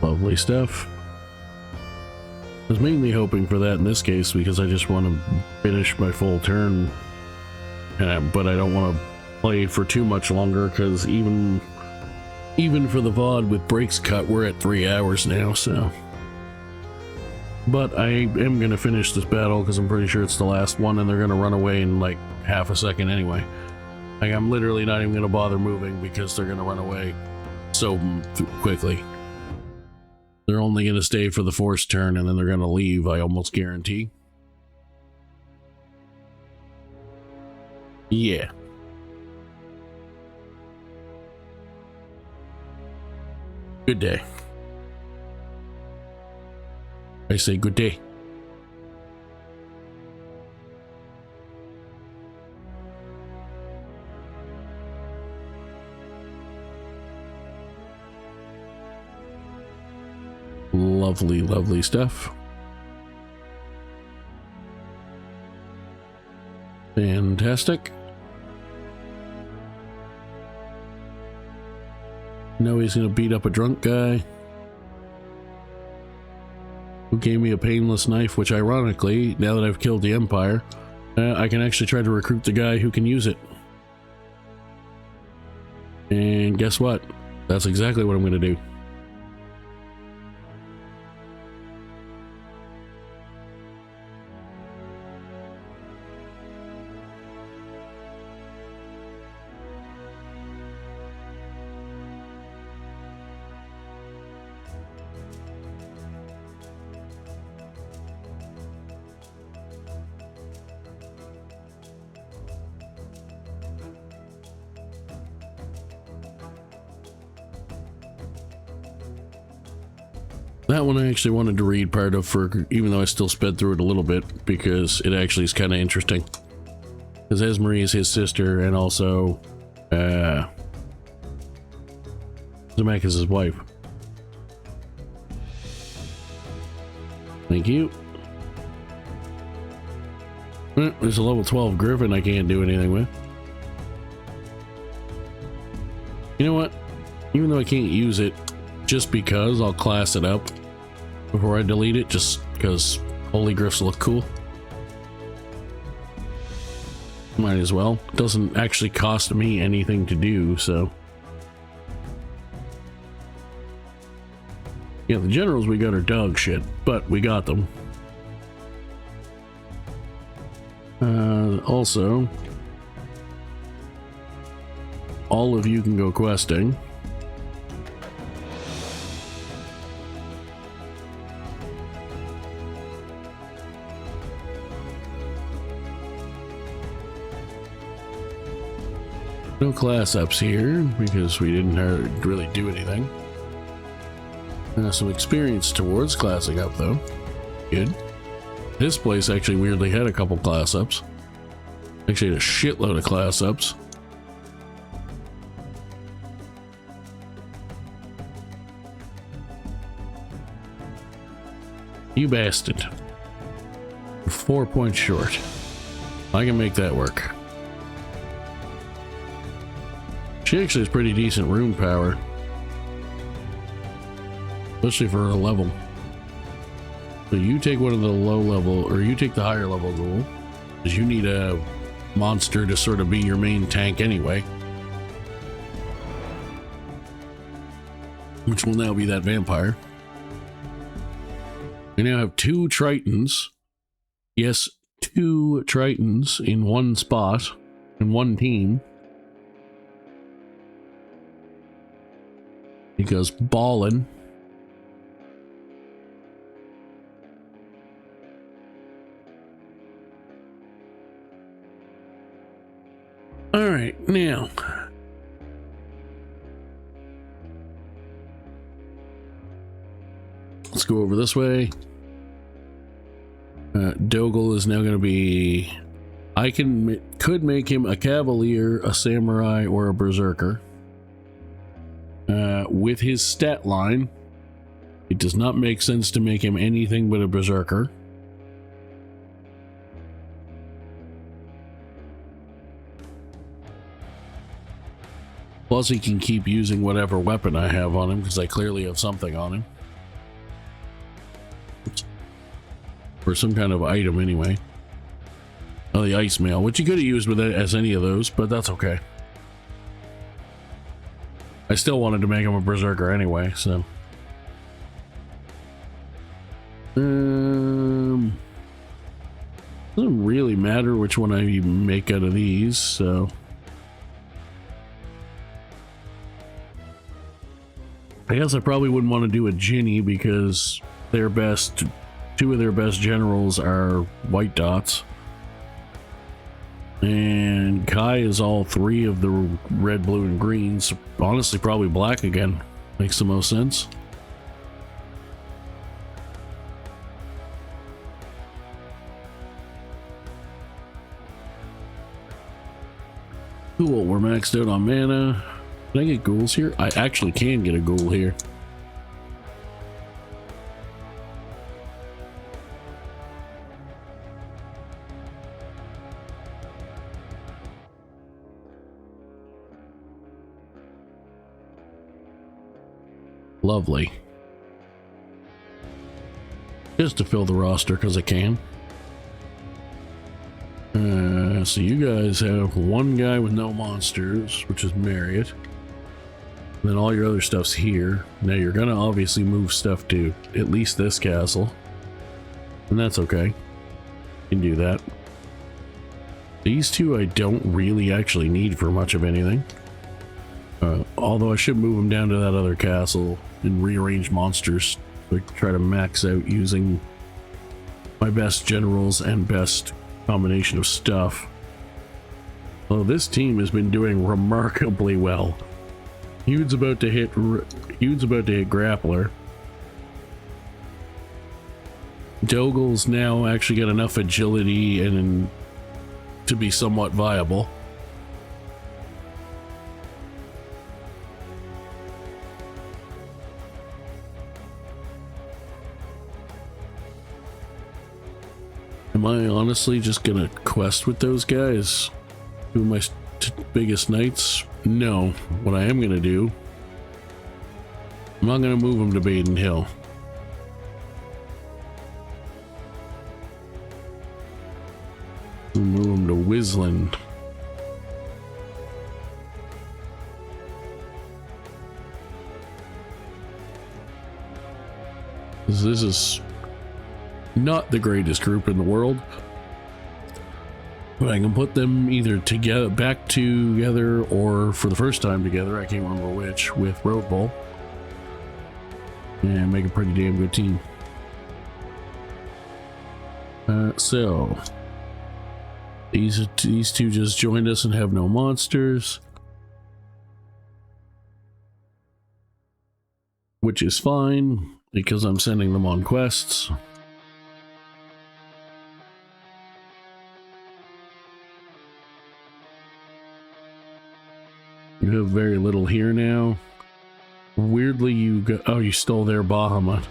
Lovely stuff. I was mainly hoping for that in this case because I just want to finish my full turn, but I don't want to play for too much longer because even for the VOD with breaks cut, we're at 3 hours now, so. But I am going to finish this battle because I'm pretty sure it's the last one and they're going to run away in like half a second anyway. Like, I'm literally not even going to bother moving because they're going to run away so quickly. They're only going to stay for the forced turn and then they're going to leave, I almost guarantee. Yeah. Good day. I say good day. Lovely, lovely stuff. Fantastic. Now he's gonna beat up a drunk guy who gave me a painless knife, which ironically, now that I've killed the Empire, I can actually try to recruit the guy who can use it. And guess what? That's exactly what I'm gonna do. That one I actually wanted to read part of, for even though I still sped through it a little bit, because it actually is kind of interesting. Because Esmery is his sister, and also Zemek is his wife. Thank you. There's a level 12 Griffin I can't do anything with. You know what? Even though I can't use it, just because I'll class it up before I delete it, just because holy griffs look cool. Might as well. It doesn't actually cost me anything to do, so. Yeah, the generals we got are dog shit, but we got them. Also, all of you can go questing. No class ups here because we didn't really do anything. Some experience towards classing up though. Good. This place actually weirdly had a couple class ups. Actually had a shitload of class ups. You bastard. 4 points short. I can make that work. She actually has pretty decent rune power. Especially for her level. So you take one of the low level, or you take the higher level ghoul, because you need a monster to sort of be your main tank anyway. Which will now be that vampire. We now have 2 Tritons. Yes, 2 Tritons in one spot, in one team. He goes ballin'. All right, now let's go over this way. Dogel is now going to be. I could make him a cavalier, a samurai, or a berserker. With his stat line, it does not make sense to make him anything but a berserker. Plus, he can keep using whatever weapon I have on him, because I clearly have something on him. Or some kind of item anyway. Oh, the ice mail, which you could have used with it as any of those, but that's okay. I still wanted to make him a berserker anyway, so. Doesn't really matter which one I make out of these, so. I guess I probably wouldn't want to do a Ginny because two of their best generals are white dots. And Kai is all three of the red, blue, and greens. Honestly, probably black again. Makes the most sense. Cool, we're maxed out on mana. Can I get ghouls here? I actually can get a ghoul here. Lovely. Just to fill the roster because I can. So you guys have one guy with no monsters, which is Marriott. And then all your other stuff's here. Now you're gonna obviously move stuff to at least this castle. And that's okay. You can do that. These two I don't really actually need for much of anything. Although I should move them down to that other castle and rearrange monsters to try to max out using my best generals and best combination of stuff. Well, this team has been doing remarkably well. Hude's about to hit Grappler. Dogal's now actually got enough agility and to be somewhat viable. Am I honestly just gonna quest with those guys? Two of my biggest knights? No. What I am gonna do, I'm not gonna move them to Baden Hill. We'll move them to Wisland. This is not the greatest group in the world, but I can put them either together, back together, or for the first time together, I can't remember which, with Road Bull, and make a pretty damn good team. So these two just joined us and have no monsters, which is fine because I'm sending them on quests. You have very little here now. Weirdly, you got, oh, you stole their Bahamut.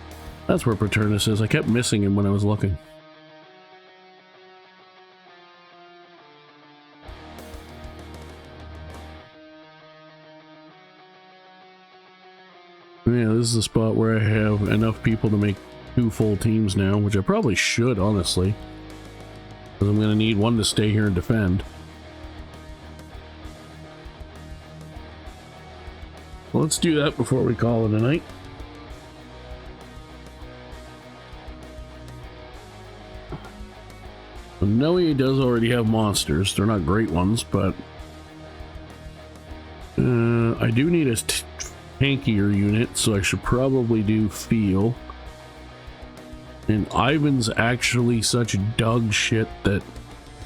That's where Paternus is. I kept missing him when I was looking. Yeah, this is the spot where I have enough people to make 2 full teams now, which I probably should, honestly. Because I'm going to need one to stay here and defend. Well, let's do that before we call it a night. So Noe does already have monsters. They're not great ones, but I do need a tankier unit, so I should probably do Feel. And Ivan's actually such dog shit that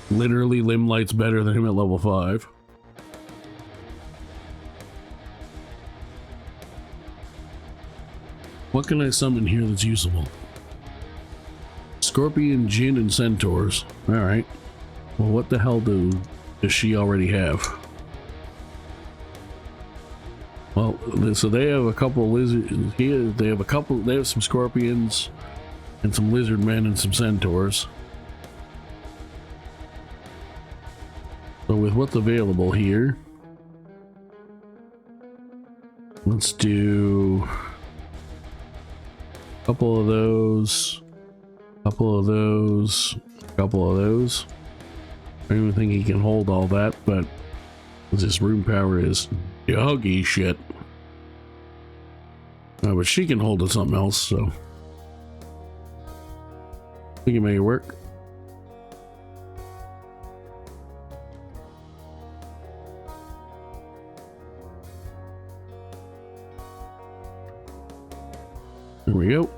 literally Limlight's better than him at level 5. What can I summon here that's usable? Scorpion, Jinn, and Centaurs. Alright. Well, what the hell does she already have? Well, so they have a couple lizards here. They have some scorpions and some lizard men and some centaurs. So with what's available here, let's do a couple of those, a Couple of those, couple of those. I don't even think he can hold all that, but this Rune Power is doggy shit. But she can hold it something else, so we can make it work. There we go.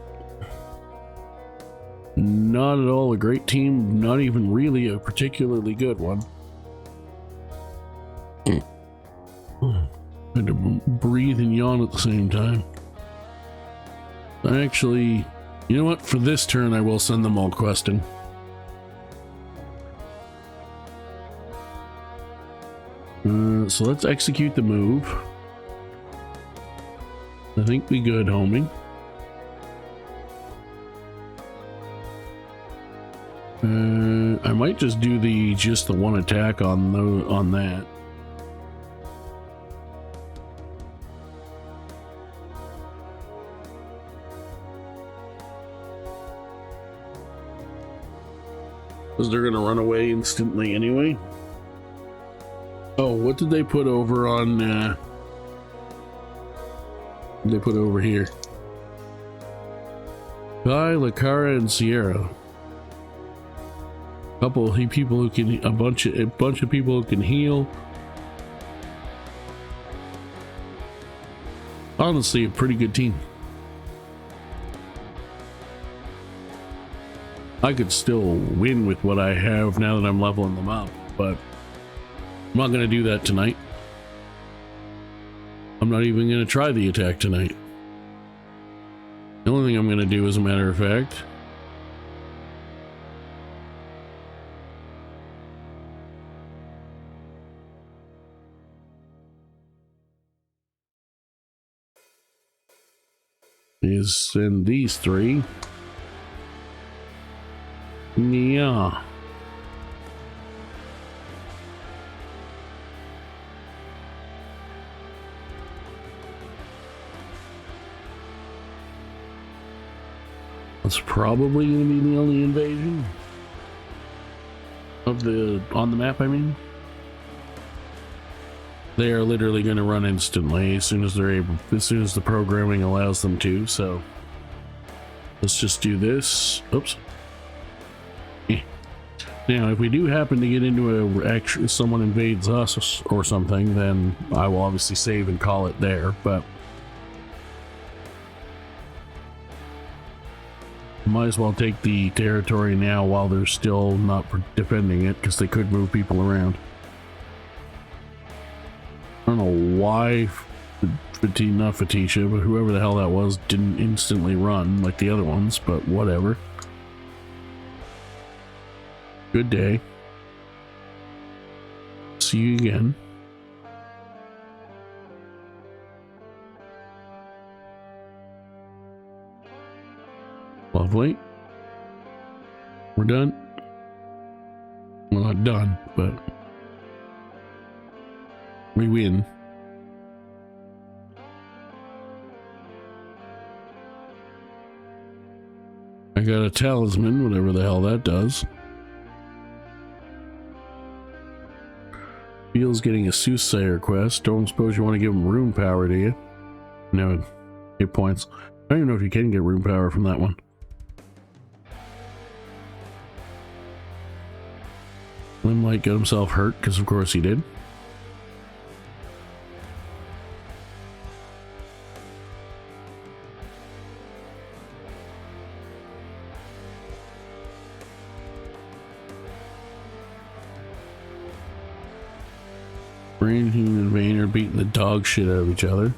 Not at all a great team, not even really a particularly good one. Had to breathe and yawn at the same time. Actually, you know what? For this turn, I will send them all questing. So let's execute the move. I think we good, homie. I might just do just the one attack on that. Because they're gonna run away instantly anyway. Oh, what did they put over on? They put over here. Guy, Lacara, and Sierra. Couple of people who can, a bunch of people who can heal. Honestly, a pretty good team. I could still win with what I have now that I'm leveling them up, but I'm not going to do that tonight. I'm not even going to try the attack tonight. The only thing I'm going to do, as a matter of fact, is send these three. Yeah. That's probably going to be the only invasion of on the map, I mean. They are literally going to run instantly as soon as they're able, as soon as the programming allows them to, so let's just do this. Oops. Now, if we do happen to get into someone invades us or something, then I will obviously save and call it there, but might as well take the territory now while they're still not defending it, because they could move people around. I don't know why not Fatisha, but whoever the hell that was didn't instantly run like the other ones, but whatever. Good day. See you again. Lovely. We're done. Well, not done, but we win. I got a talisman, whatever the hell that does. Feels getting a soothsayer quest. Don't suppose you want to give him Rune Power, do you? No, hit points. I don't even know if you can get Rune Power from that one. Limelight got himself hurt, because of course he did. Brigandine and Vayne are beating the dog shit out of each other.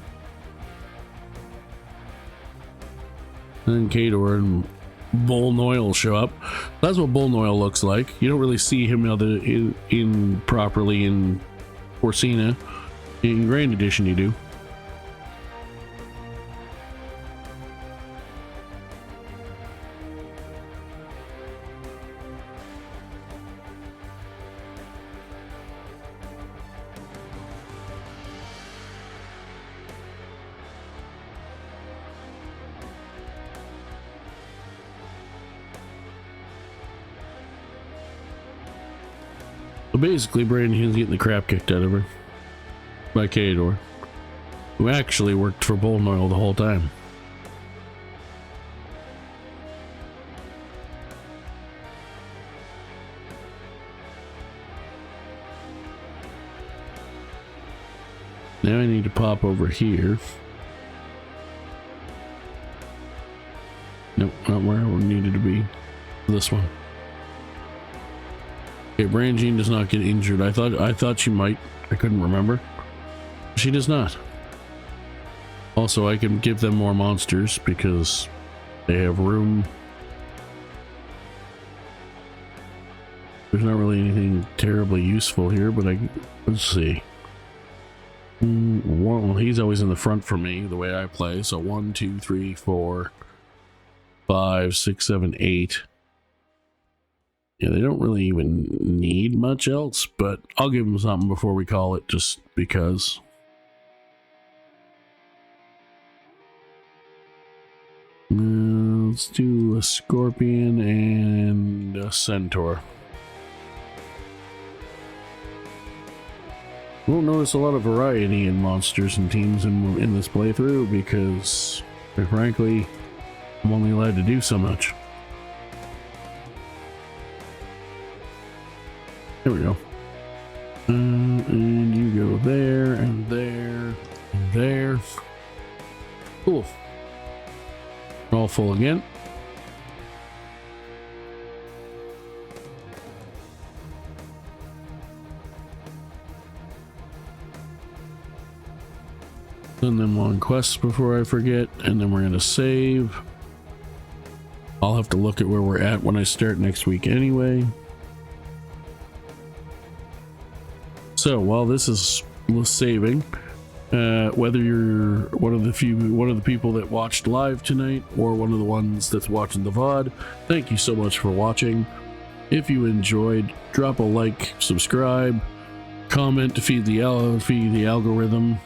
And then Kador and Bullnoil show up. That's what Bullnoil looks like. You don't really see him properly in Forsena. In Grand Edition you do. So basically, Brandine's getting the crap kicked out of her by Kador, who actually worked for Bullnoil the whole time. Now I need to pop over here. Nope, not where I needed to be. This one. Okay, Brigandine does not get injured. I thought she might. I couldn't remember. She does not. Also, I can give them more monsters because they have room. There's not really anything terribly useful here, but let's see. Well, he's always in the front for me, the way I play. So 1, 2, 3, 4, 5, 6, 7, 8. Yeah, they don't really even need much else, but I'll give them something before we call it, just because. Let's do a scorpion and a centaur. We won't notice a lot of variety in monsters and teams in this playthrough because, quite frankly, I'm only allowed to do so much. There we go. And you go there, and there, and there. Cool. All full again. Send them on quests before I forget, and then we're going to save. I'll have to look at where we're at when I start next week anyway. So while this is saving, whether you're one of the people that watched live tonight or one of the ones that's watching the VOD, thank you so much for watching. If you enjoyed, drop a like, subscribe, comment to feed the algorithm.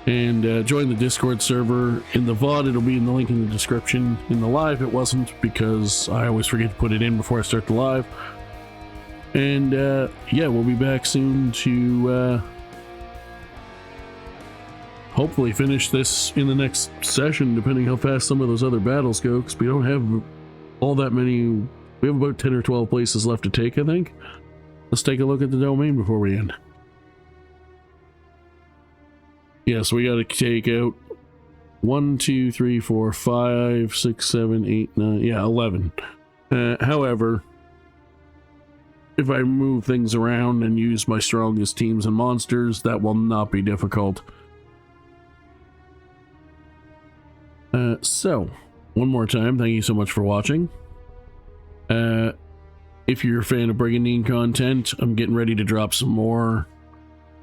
And join the Discord server. In the VOD, it'll be in the link in the description. In the live, it wasn't because I always forget to put it in before I start the live. And yeah, we'll be back soon to hopefully finish this in the next session, depending how fast some of those other battles go, because we don't have all that many. We have about 10 or 12 places left to take, I think. Let's take a look at the domain before we end. Yeah, so we got to take out 1, 2, 3, 4, 5, 6, 7, 8, 9, yeah, 11. However, if I move things around and use my strongest teams and monsters, that will not be difficult. So, one more time, thank you so much for watching. If you're a fan of Brigandine content, I'm getting ready to drop some more.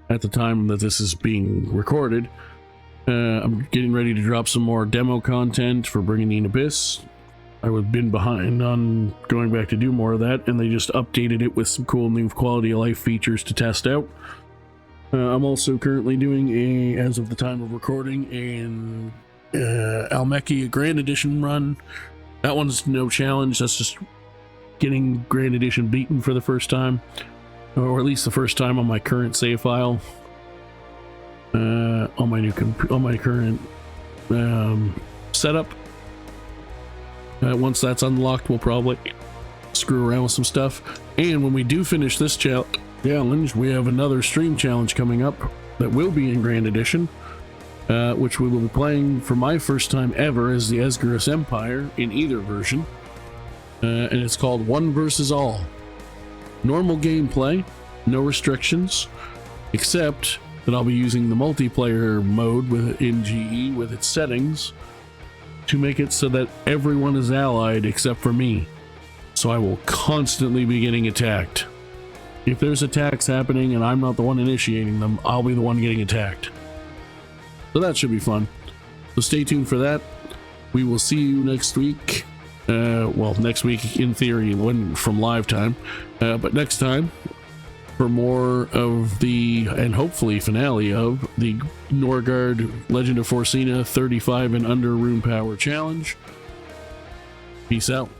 At the time that this is being recorded, I'm getting ready to drop some more demo content for Brigandine Abyss. I've been behind on going back to do more of that, and they just updated it with some cool new quality of life features to test out. I'm also currently doing as of the time of recording, an Almeki Grand Edition run. That one's no challenge, that's just getting Grand Edition beaten for the first time. Or at least the first time on my current save file, on my current setup. Once that's unlocked, we'll probably screw around with some stuff. And when we do finish this challenge, we have another stream challenge coming up that will be in Grand Edition, which we will be playing for my first time ever as the Esgarus Empire in either version, and it's called One versus All. Normal gameplay, no restrictions, except that I'll be using the multiplayer mode in GE with its settings to make it so that everyone is allied except for me. So I will constantly be getting attacked. If there's attacks happening and I'm not the one initiating them, I'll be the one getting attacked. So that should be fun. So stay tuned for that. We will see you next week. Well, next week in theory, from live time, but next time for more of the, and hopefully finale of, the Norgard Legend of Forsena 35 and under Rune Power challenge. Peace out.